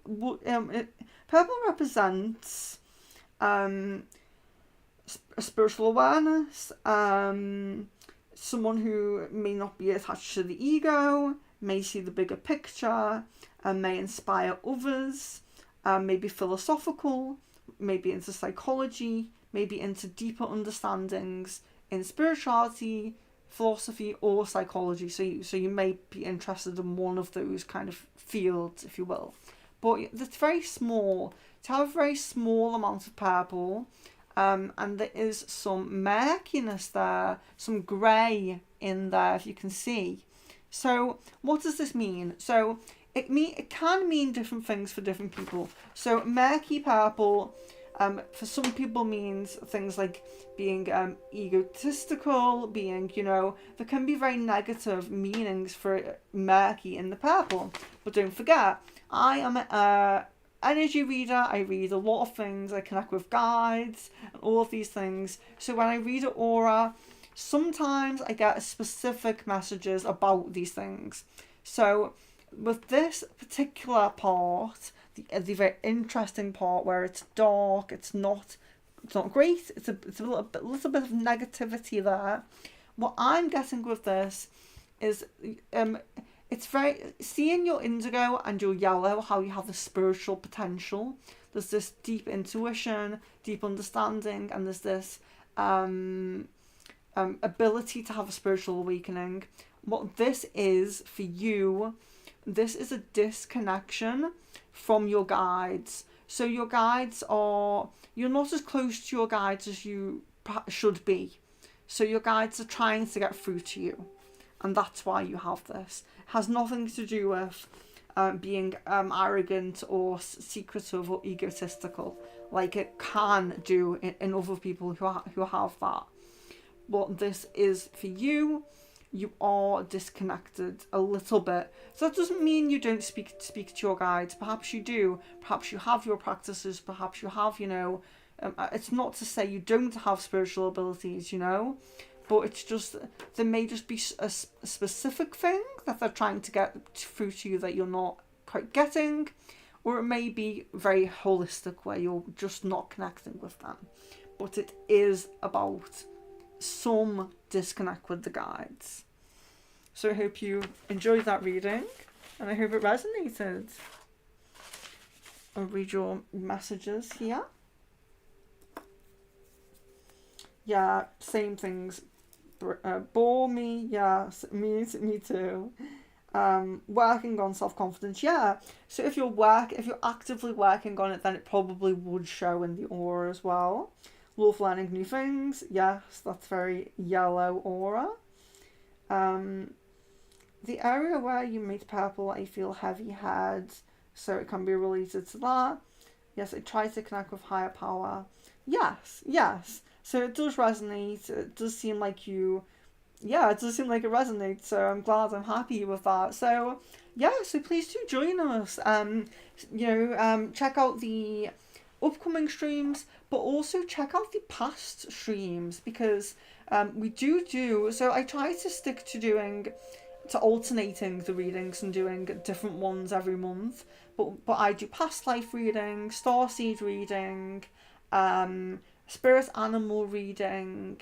Purple represents a spiritual awareness, someone who may not be attached to the ego, may see the bigger picture, and may inspire others, may be philosophical, maybe into psychology, maybe into deeper understandings in spirituality, philosophy, or psychology. So you may be interested in one of those kind of fields, if you will. But it's very small. To have a very small amount of purple, and there is some murkiness there, some grey in there, if you can see. So what does this mean? So it can mean different things for different people. So murky purple, for some people means things like being egotistical, being, there can be very negative meanings for murky in the purple. But don't forget, I am an energy reader. I read a lot of things. I connect with guides and all of these things. So when I read an aura, sometimes I get specific messages about these things. So with this particular part, the very interesting part where it's dark, it's not great, it's a little bit of negativity there. What I'm getting with this is it's very, seeing your indigo and your yellow, how you have the spiritual potential. There's this deep intuition, deep understanding, and there's this ability to have a spiritual awakening. What this is for you, this is a disconnection from your guides. So your guides you're not as close to your guides as you should be. So your guides are trying to get through to you. And that's why you have this. It has nothing to do with being arrogant or secretive or egotistical, like it can do in other people who have that. What this is for you, you are disconnected a little bit. So that doesn't mean you don't speak to your guides. Perhaps you do. Perhaps you have your practices. Perhaps you have, it's not to say you don't have spiritual abilities, but it's just, there may just be a specific thing that they're trying to get through to you that you're not quite getting, or it may be very holistic where you're just not connecting with them. But it is about some disconnect with the guides. So I hope you enjoyed that reading, and I hope it resonated. I'll read your messages here. Yeah, same things. Bore me, yes, me too. Working on self-confidence, yeah. So if you're actively working on it, then it probably would show in the aura as well. Love learning new things, yes, that's very yellow aura. The area where you meet purple, I feel heavy head, so it can be related to that. Yes, it tries to connect with higher power. Yes. So it does resonate. It does seem like it resonates. So I'm glad, I'm happy with that. So yeah, so please do join us. Check out the upcoming streams, but also check out the past streams, because we do. So I try to stick to alternating the readings and doing different ones every month. But I do past life reading, starseed reading, spirit animal reading,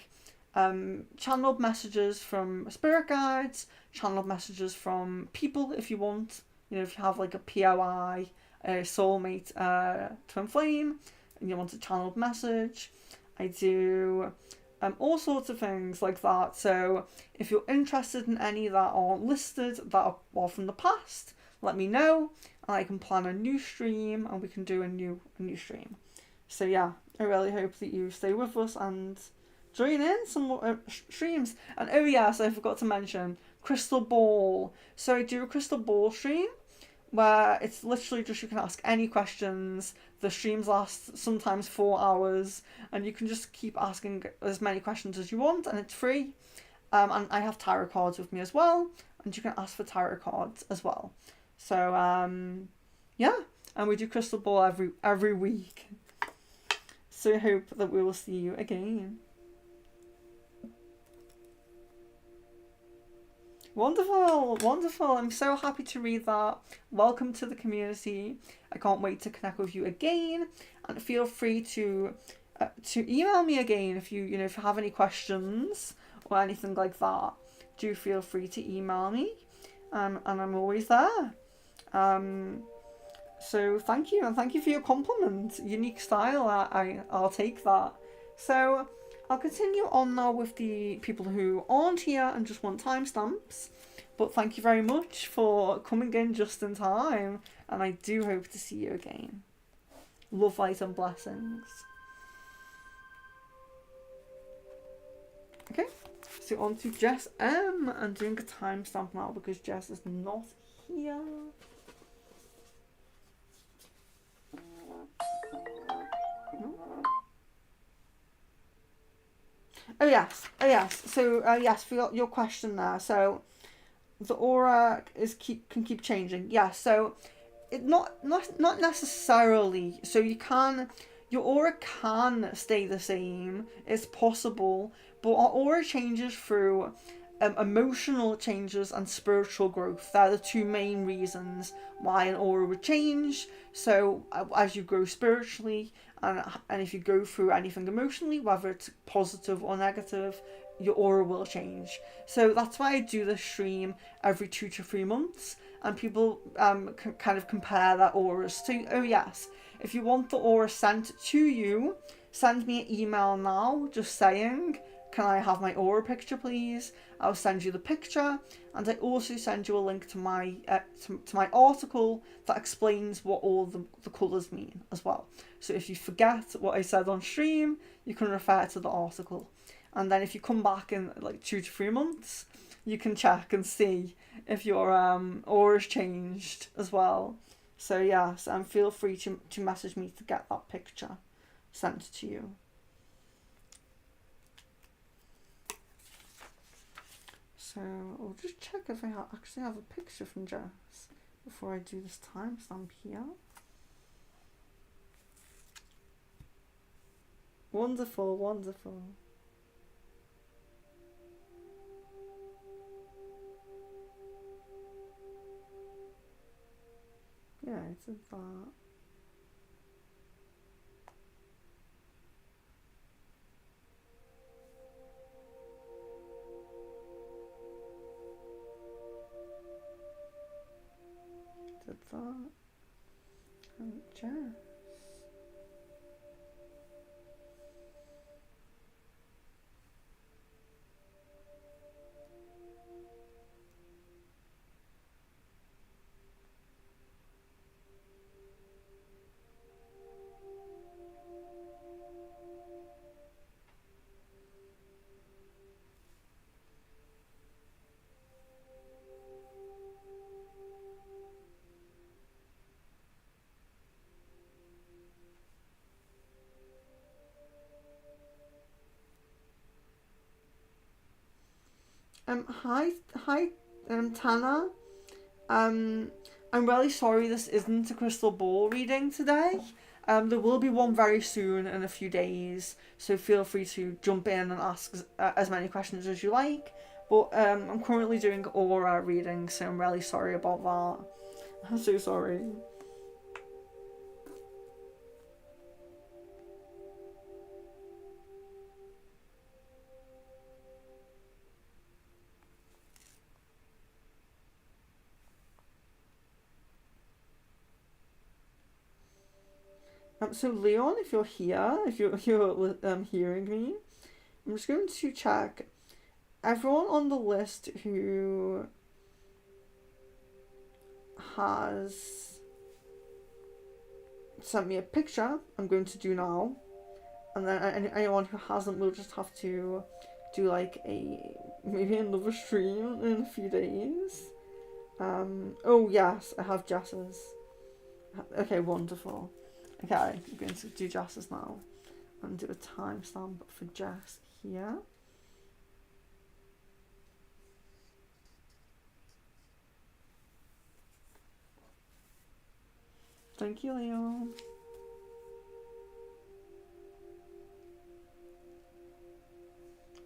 channeled messages from spirit guides, channeled messages from people if you want. If you have like a POI, a soulmate, twin flame, and you want a channeled message, I do all sorts of things like that. So if you're interested in any that aren't listed, that are from the past, let me know, and I can plan a new stream, and we can do a new stream. So yeah, I really hope that you stay with us and join in some more streams. And oh yes, I forgot to mention crystal ball. So I do a crystal ball stream where it's literally just, you can ask any questions. The streams last sometimes 4 hours, and you can just keep asking as many questions as you want, and it's free. And I have tarot cards with me as well, and you can ask for tarot cards as well. So yeah, and we do crystal ball every week. So I hope that we will see you again. Wonderful, wonderful. I'm so happy to read that. Welcome to the community. I can't wait to connect with you again, and feel free to email me again if if you have any questions or anything like that. Do feel free to email me, and I'm always there. Um, so thank you, and thank you for your compliment. Unique style. I'll take that. So I'll continue on now with the people who aren't here and just want timestamps. But thank you very much for coming in just in time, and I do hope to see you again. Love, light, and blessings. Okay, so on to Jess M. I'm doing a timestamp now because Jess is not here. Oh yes. So yes, for your question there. So the aura can keep changing. Yes. So it not necessarily. So your aura can stay the same. It's possible, but our aura changes through emotional changes and spiritual growth. They're the two main reasons why an aura would change. So as you grow spiritually, and if you go through anything emotionally, whether it's positive or negative, your aura will change. So that's why I do this stream every 2 to 3 months, and people kind of compare their auras. So oh yes, if you want the aura sent to you, send me an email now just saying, can I have my aura picture please? I'll send you the picture, and I also send you a link to my to my article that explains what all the colours mean as well. So if you forget what I said on stream, you can refer to the article. And then if you come back in like 2 to 3 months, you can check and see if your aura's changed as well. So yes, feel free to message me to get that picture sent to you. So I'll just check if I actually have a picture from Jess before I do this timestamp here. Wonderful, wonderful. Yeah, it's a that. Did that. And Jess. Hi, Tana. I'm really sorry this isn't a crystal ball reading today. There will be one very soon in a few days, so feel free to jump in and ask as many questions as you like. But I'm currently doing aura reading, so I'm really sorry about that. I'm so sorry. So Leon, if you're here, if you're hearing me, I'm just going to check everyone on the list who has sent me a picture. I'm going to do now, and then anyone who hasn't will just have to do like maybe another stream in a few days. Oh yes, I have Jess's. Okay, wonderful. Okay, I'm going to do Jess's now and do a timestamp for Jess here. Thank you, Leon.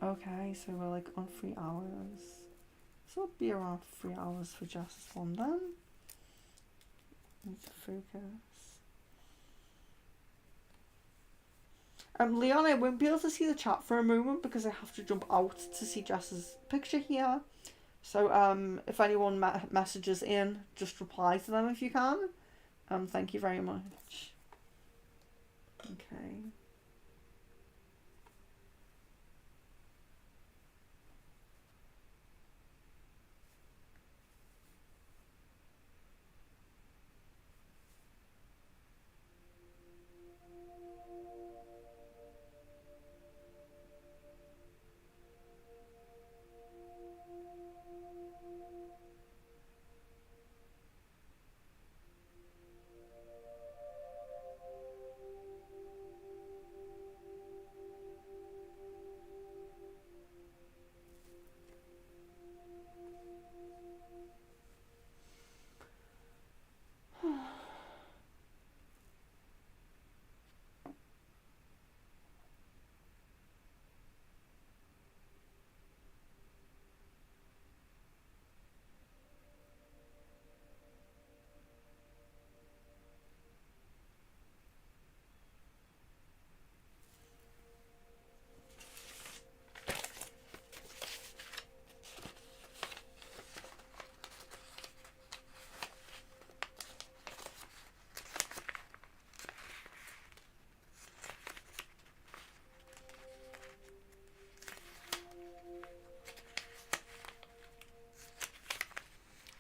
Okay, so we're like on 3 hours. So it'll be around 3 hours for Jess's one then. Need to focus. Leon, I won't be able to see the chat for a moment because I have to jump out to see Jess's picture here. So if anyone messages in, just reply to them if you can. Thank you very much. Okay.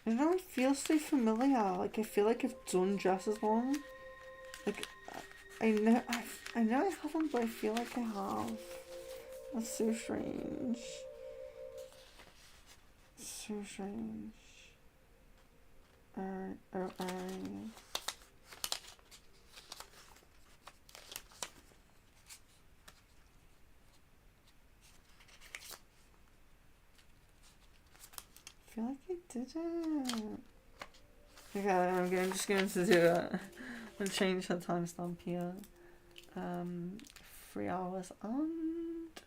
I don't know, it feels so familiar. Like, I feel like I've done Jess's one. Like, I know I haven't, but I feel like I have. That's so strange. So strange. I feel like I didn't. Okay, I'm just going to do it. I'm change the timestamp here. 3 hours and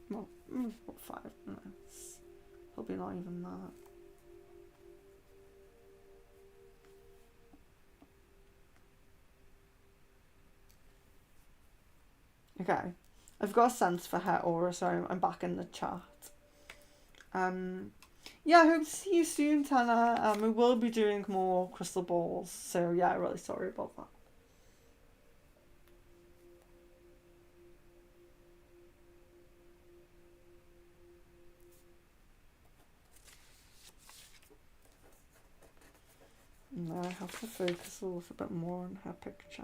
well, 5 minutes. Probably not even that. Okay, I've got a sense for her aura, so I'm back in the chat. Yeah, I hope to see you soon, Tana. We will be doing more crystal balls, so yeah, really sorry about that. Now I have to focus a little bit more on her picture.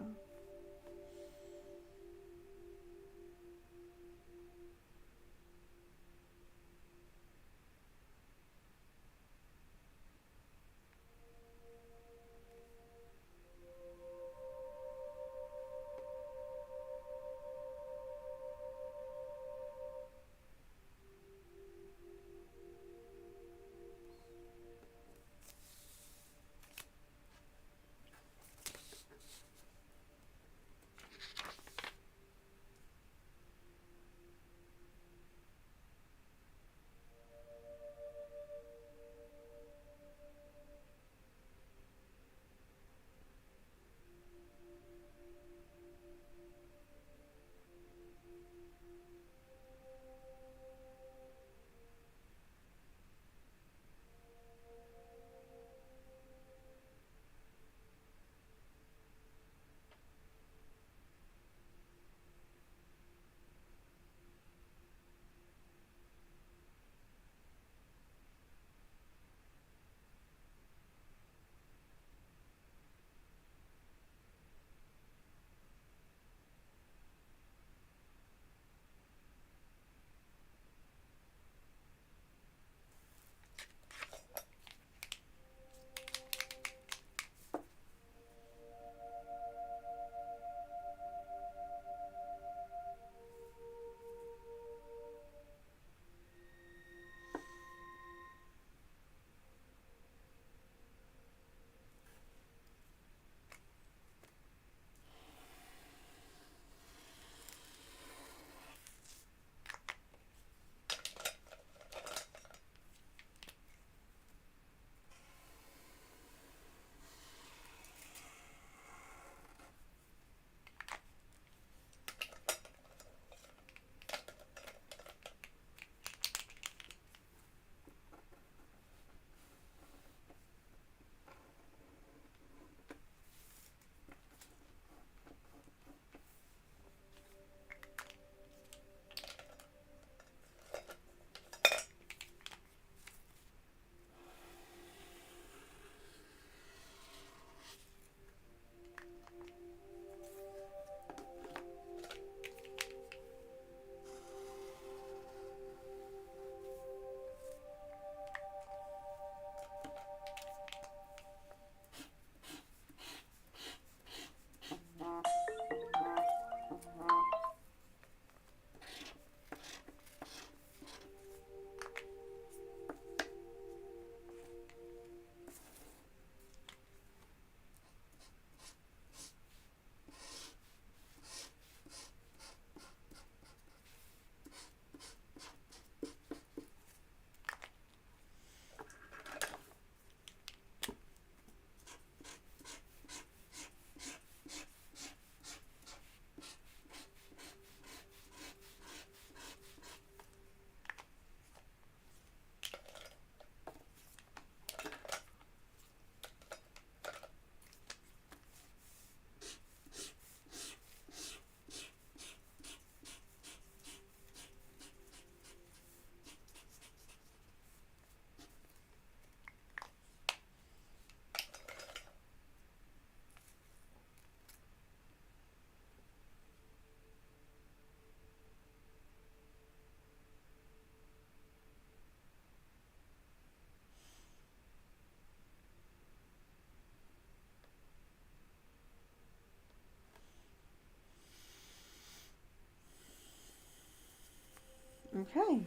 Okay,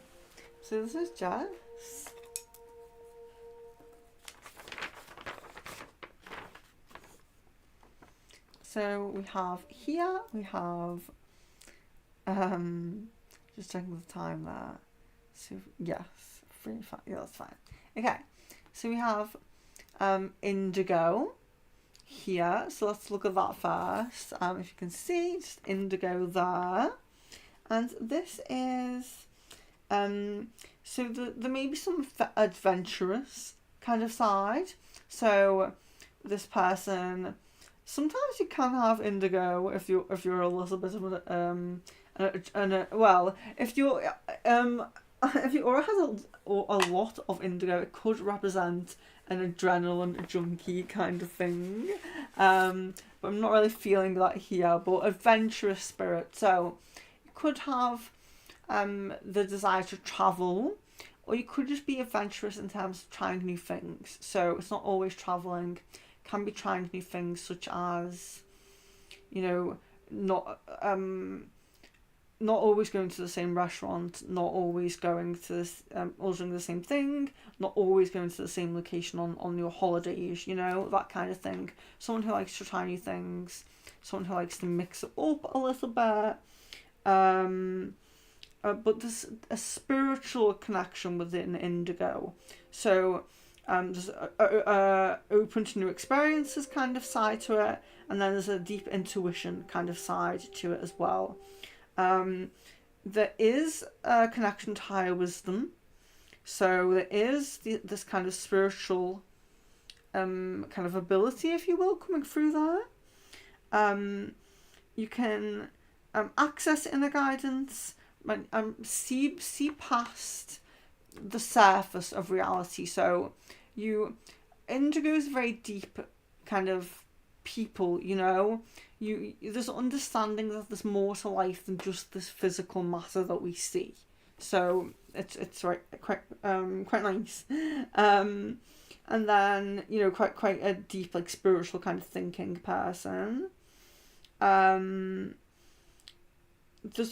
so this is Jess. So we have here, we have, just checking the time there. So yes, 3, 5, yeah, that's fine. Okay, so we have indigo here. So let's look at that first. If you can see, just indigo there. And this is, so there may be some adventurous kind of side. So this person, sometimes you can have indigo if you're a little bit of well, if your aura has a lot of indigo, it could represent an adrenaline junkie kind of thing. But I'm not really feeling that here. But adventurous spirit, so you could have the desire to travel, or you could just be adventurous in terms of trying new things. So it's not always traveling. Can be trying new things, such as, not always going to the same restaurant, not always going to this, ordering the same thing, not always going to the same location on your holidays, that kind of thing. Someone who likes to try new things, someone who likes to mix it up a little bit. But there's a spiritual connection within indigo. So there's a open to new experiences kind of side to it, and then there's a deep intuition kind of side to it as well. There is a connection to higher wisdom, so there is this kind of spiritual kind of ability, if you will, coming through there. You can access inner guidance, see past the surface of reality. So indigo is very deep kind of people, there's an understanding that there's more to life than just this physical matter that we see. So it's quite nice. And then, quite a deep, like, spiritual kind of thinking person. There's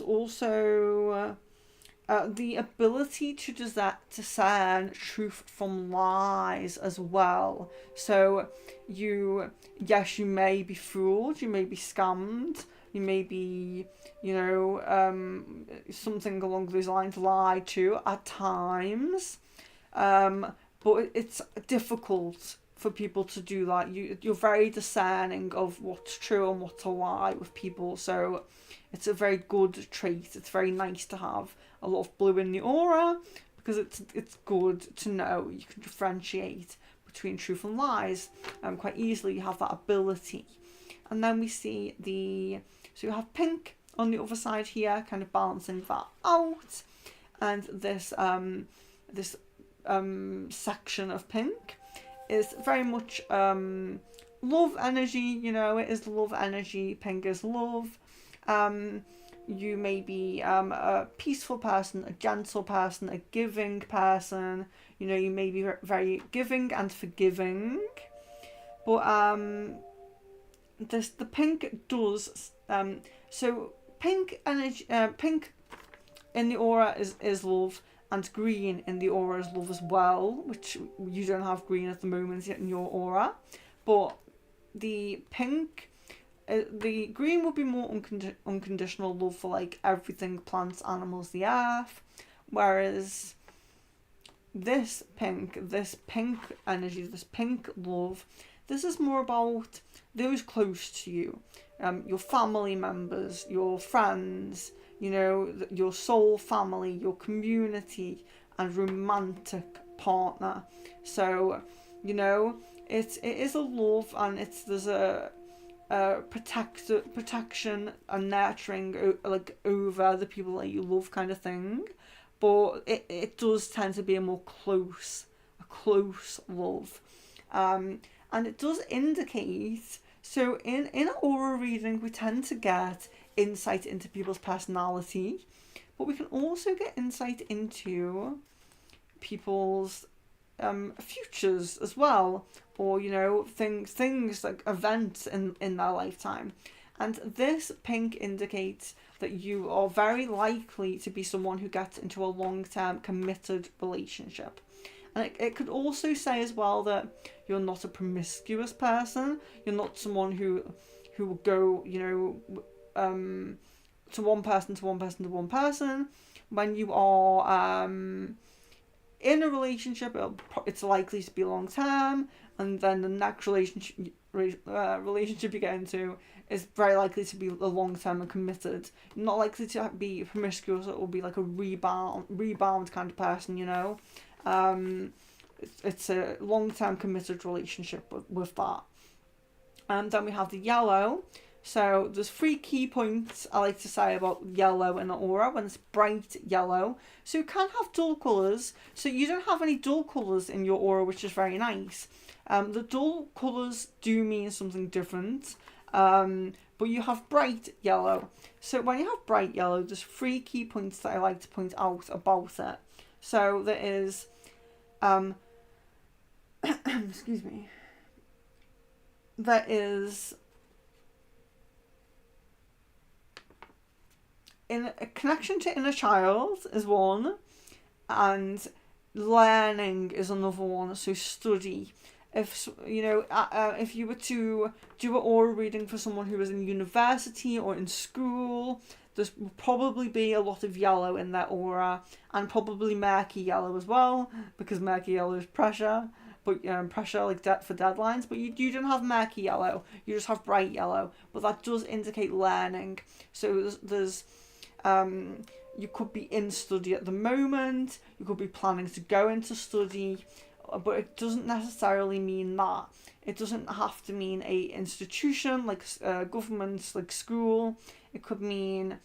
also the ability to discern truth from lies as well. So you may be fooled, you may be scammed, you may be, something along those lines lied to at times. But it's difficult for people to do that. You're very discerning of what's true and what's a lie with people. So it's a very good trait. It's very nice to have a lot of blue in the aura, because it's good to know you can differentiate between truth and lies quite easily. You have that ability. And then we see so you have pink on the other side here, kind of balancing that out. And this section of pink is very much love energy, it is love energy. Pink is love. You may be a peaceful person, a gentle person, a giving person. You may be very giving and forgiving. But the pink does so pink energy, pink in the aura is love, and green in the aura is love as well, which you don't have green at the moment yet in your aura. But the pink, the green would be more unconditional love for, like, everything, plants, animals, the earth. Whereas this pink energy, this pink love, this is more about those close to you, your family members, your friends, your soul family, your community, and romantic partner. So, it is a love, and there's a protection and nurturing, like, over the people that you love kind of thing. But it does tend to be a more close love. And it does indicate, so in an aura reading, we tend to get insight into people's personality, but we can also get insight into people's futures as well, or things like events in their lifetime. And this pink indicates that you are very likely to be someone who gets into a long-term committed relationship. And it could also say as well that you're not a promiscuous person. You're not someone who will go, to one person, to one person, to one person. When you are in a relationship, it's likely to be long term, and then the next relationship you get into is very likely to be a long term and committed. You're not likely to be promiscuous. It will be like a rebound kind of person, It's a long term committed relationship with that. And then we have the yellow. So there's 3 key points I like to say about yellow in the aura when it's bright yellow. So you can have dull colours. So you don't have any dull colours in your aura, which is very nice. The dull colours do mean something different. But you have bright yellow. So when you have bright yellow, there's 3 key points that I like to point out about it. So there is, excuse me, there is in a connection to inner child is one, and learning is another one. So study. If if you were to do an aura reading for someone who is in university or in school, there's will probably be a lot of yellow in their aura, and probably murky yellow as well, because murky yellow is pressure. But pressure like for deadlines. But you don't have murky yellow. You just have bright yellow. But that does indicate learning. So there's you could be in study at the moment. You could be planning to go into study. But it doesn't necessarily mean that. It doesn't have to mean a institution like government, like school. It could mean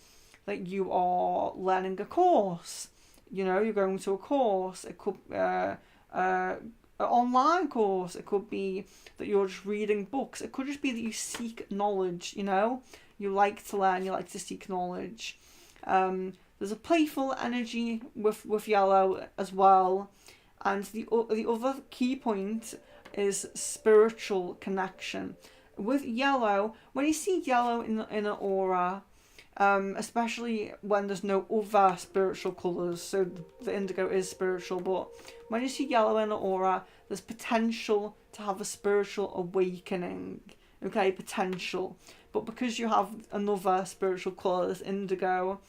that you are learning a course. You're going to a course. It could an online course. It could be that you're just reading books. It could just be that you seek knowledge. You like to learn. You like to seek knowledge. There's a playful energy with yellow as well. And the other key point is spiritual connection. With yellow, when you see yellow in an aura, especially when there's no other spiritual colours, so the indigo is spiritual, but when you see yellow in an aura, there's potential to have a spiritual awakening. Okay, potential. But because you have another spiritual colour, this indigo,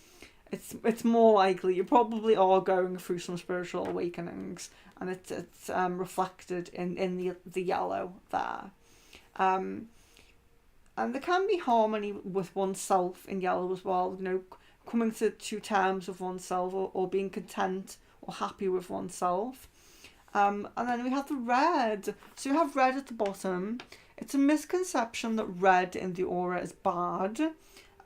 it's more likely you probably are going through some spiritual awakenings, and it's reflected in the yellow there. And there can be harmony with oneself in yellow as well, coming to terms with oneself, or being content or happy with oneself. And then we have the red. So you have red at the bottom. It's a misconception that red in the aura is bad.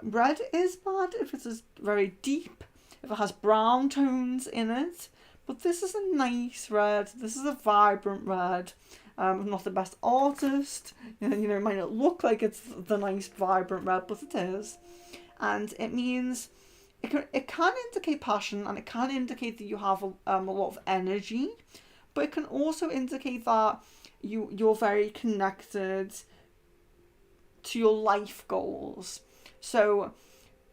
Red is bad if it is very deep, if it has brown tones in it. But this is a nice red. This is a vibrant red. I'm not the best artist. It might not look like it's the nice vibrant red, but it is. And it means it can indicate passion, and it can indicate that you have a lot of energy. But it can also indicate that you're very connected to your life goals. So,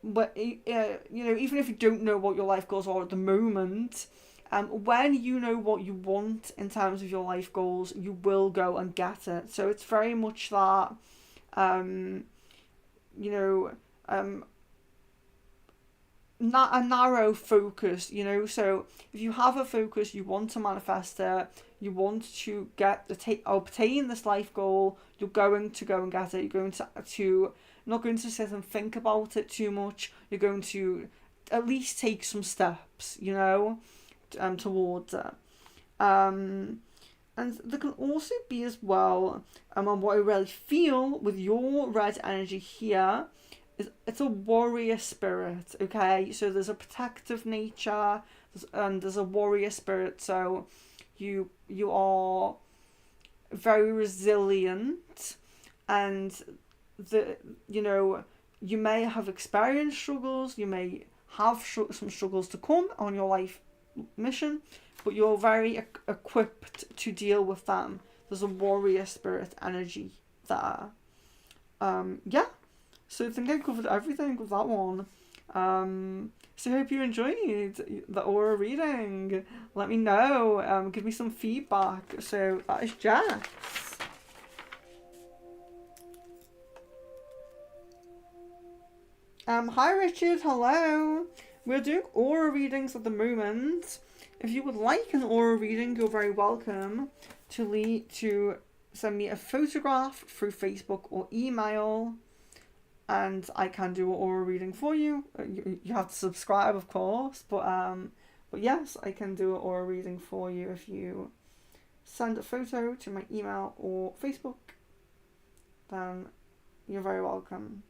but even if you don't know what your life goals are at the moment, when you know what you want in terms of your life goals, you will go and get it. So it's very much that, not a narrow focus, So if you have a focus, you want to manifest it, you want to obtain this life goal, you're going to go and get it. You're going to not going to sit and think about it too much. You're going to at least take some steps, towards it. And there can also be as well, and what I really feel with your red energy here, is it's a warrior spirit, okay? So there's a protective nature, and there's a warrior spirit. So you are very resilient, and you may have experienced struggles, you may have some struggles to come on your life mission, but you're very equipped to deal with them. There's a warrior spirit energy there. So I think I covered everything with that one. So I hope you enjoyed the aura reading. Let me know. Give me some feedback. So that is Jess. Hi Richard, hello. We're doing aura readings at the moment. If you would like an aura reading, you're very welcome to send me a photograph through Facebook or email, and I can do an aura reading for you. You have to subscribe, of course, but yes, I can do an aura reading for you if you send a photo to my email or Facebook. Then you're very welcome.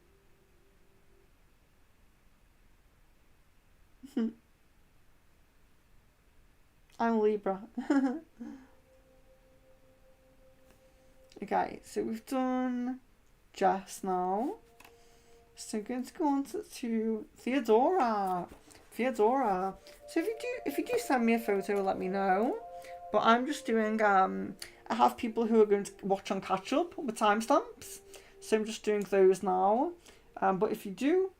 I'm Libra. Okay, so we've done Jess now. So I'm going to go on to Theodora. Theodora. So if you do send me a photo, let me know. But I'm just doing I have people who are going to watch on catch up with timestamps. So I'm just doing those now. But if you do,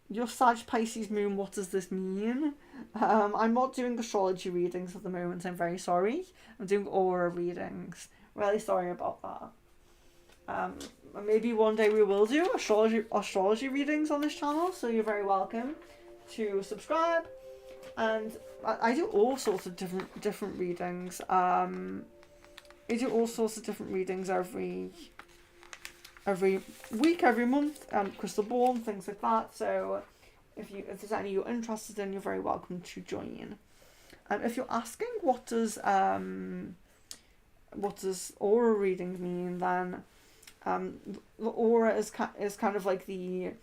your Sag Pisces moon, what does this mean? I'm not doing astrology readings at the moment, I'm very sorry. I'm doing aura readings. Really sorry about that. Maybe one day we will do astrology readings on this channel, so you're very welcome to subscribe. And I do all sorts of different readings. I do all sorts of different readings every week, every month, crystal ball and things like that. So if there's any you're interested in, you're very welcome to join. And if you're asking what does aura reading mean, then the aura is kind of like an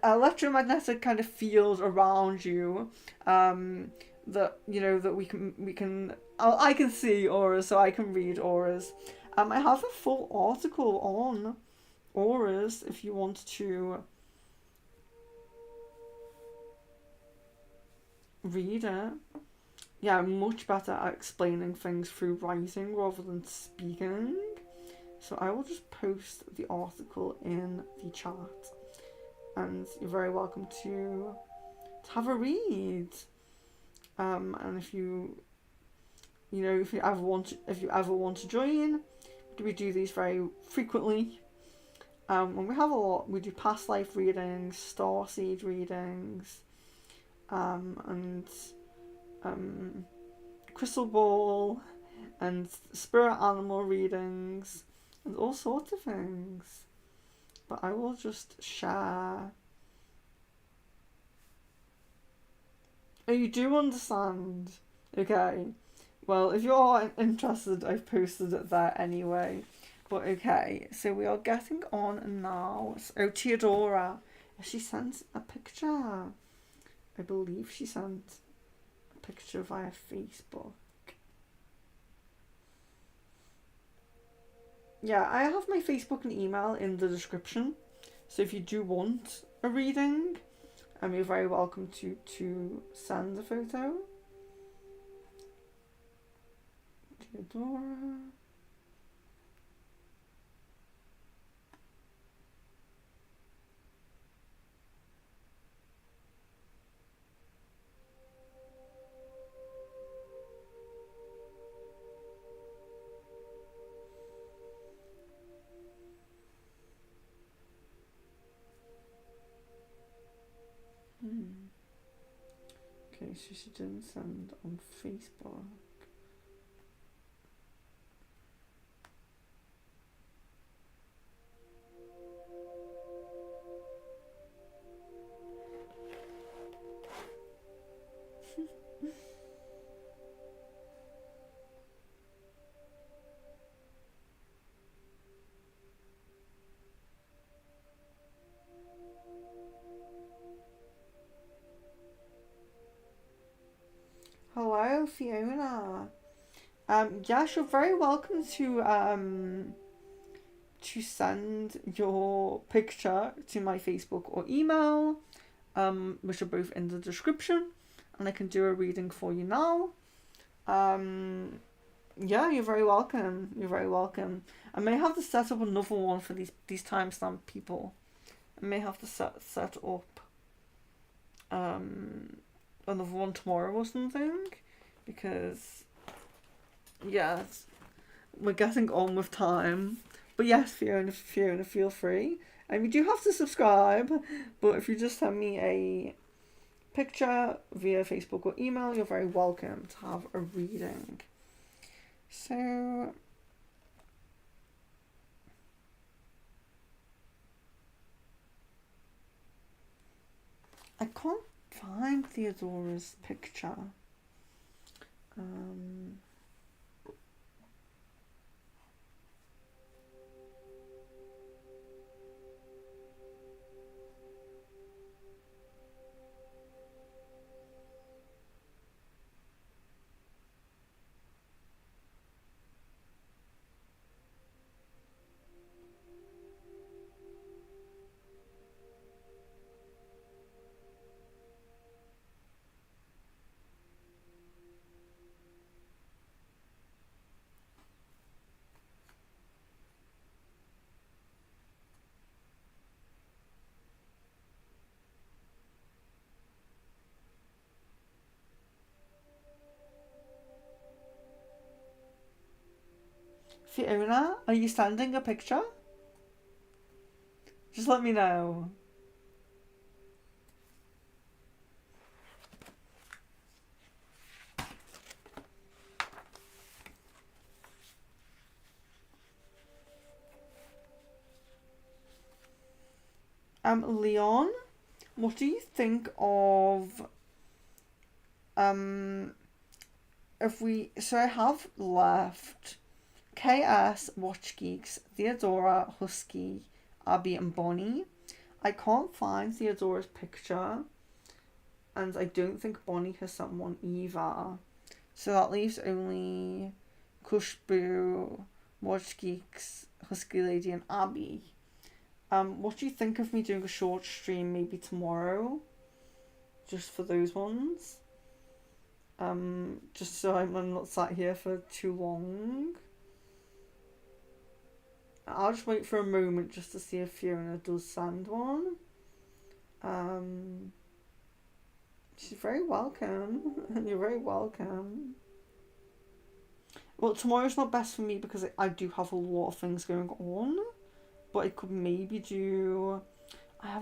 electromagnetic kind of field around you, that that we can I can see auras, so I can read auras. I have a full article on auras if you want to read it. Yeah, I'm much better at explaining things through writing rather than speaking. So I will just post the article in the chat, and you're very welcome to have a read. And if you ever want to join, we do these very frequently. And we have a lot. We do past life readings, starseed readings, and crystal ball, and spirit animal readings, and all sorts of things. But I will just share. Oh, you do understand? Okay. Well, if you're interested, I've posted it there anyway. But okay, so we are getting on now. Oh, Theodora. She sent a picture. I believe she sent a picture via Facebook. Yeah, I have my Facebook and email in the description. So if you do want a reading, you're very welcome to send a photo. Theodora. Okay, so she didn't send on Facebook. Hello, Fiona. Yes, you're very welcome to send your picture to my Facebook or email, which are both in the description, and I can do a reading for you now. Yeah, you're very welcome. You're very welcome. I may have to set up another one for these timestamp people. I may have to set up another one tomorrow or something, because yes, we're getting on with time. But yes, Fiona, feel free. And you do have to subscribe, but if you just send me a picture via Facebook or email, you're very welcome to have a reading. So I can't find Theodora's picture. Fiona, are you sending a picture? Just let me know. Leon, what do you think of if we, so I have left KS, Watch Geeks, Theodora, Husky, Abby and Bonnie. I can't find Theodora's picture, and I don't think Bonnie has sent one either. So that leaves only Kushboo, Watch Geeks, Husky Lady and Abby. What do you think of me doing a short stream maybe tomorrow? Just for those ones. Just so I'm not sat here for too long. I'll just wait for a moment just to see if Fiona does send one. She's very welcome. You're very welcome. Well, tomorrow's not best for me because I do have a lot of things going on. But I could maybe do...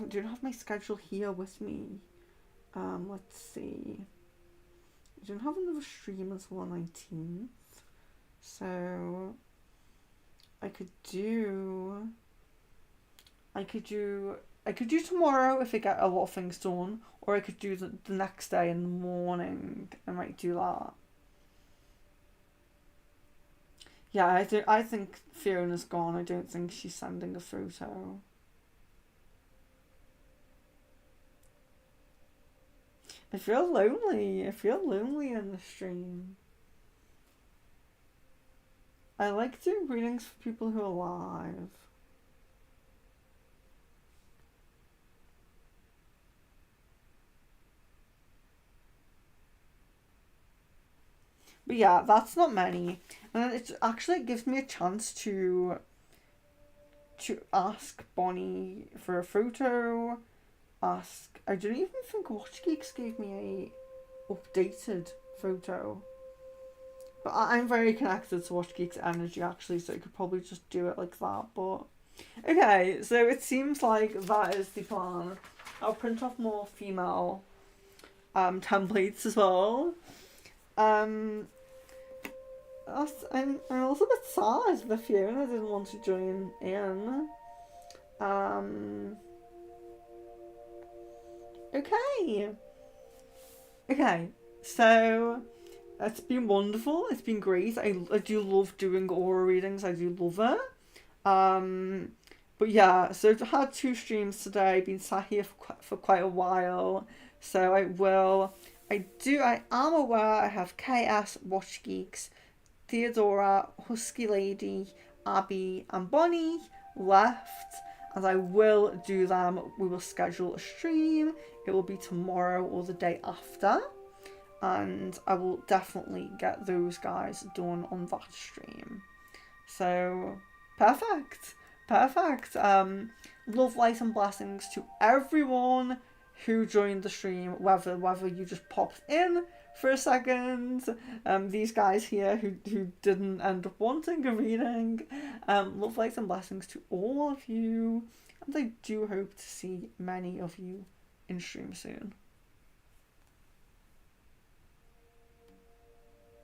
don't have my schedule here with me. Let's see. I don't have another stream until the 19th. So... I could do tomorrow if I get a lot of things done, or I could do the next day in the morning. I might do that. Yeah, I think Fiona's gone. I don't think she's sending a photo. I feel lonely. I feel lonely in the stream. I like doing readings for people who are alive. But yeah, that's not many. And it actually gives me a chance to ask Bonnie for a photo. I don't even think Watch Geeks gave me a updated photo. But I'm very connected to Watch Geeks energy actually, so I could probably just do it like that. But okay, so it seems like that is the plan. I'll print off more female templates as well. I'm also a bit sad that Fiona didn't want to join in. Okay, so it's been wonderful. It's been great. I do love doing aura readings. I do love it. But yeah, so I've had 2 streams today. Been sat here for quite a while. So I am aware I have KS, Watch Geeks, Theodora, Husky Lady, Abby and Bonnie left. And I will do them. We will schedule a stream. It will be tomorrow or the day after. And I will definitely get those guys done on that stream. So Perfect. Perfect. Love, light, and blessings to everyone who joined the stream, whether you just popped in for a second, these guys here who didn't end up wanting a reading. Love, light, and blessings to all of you, and I do hope to see many of you in stream soon.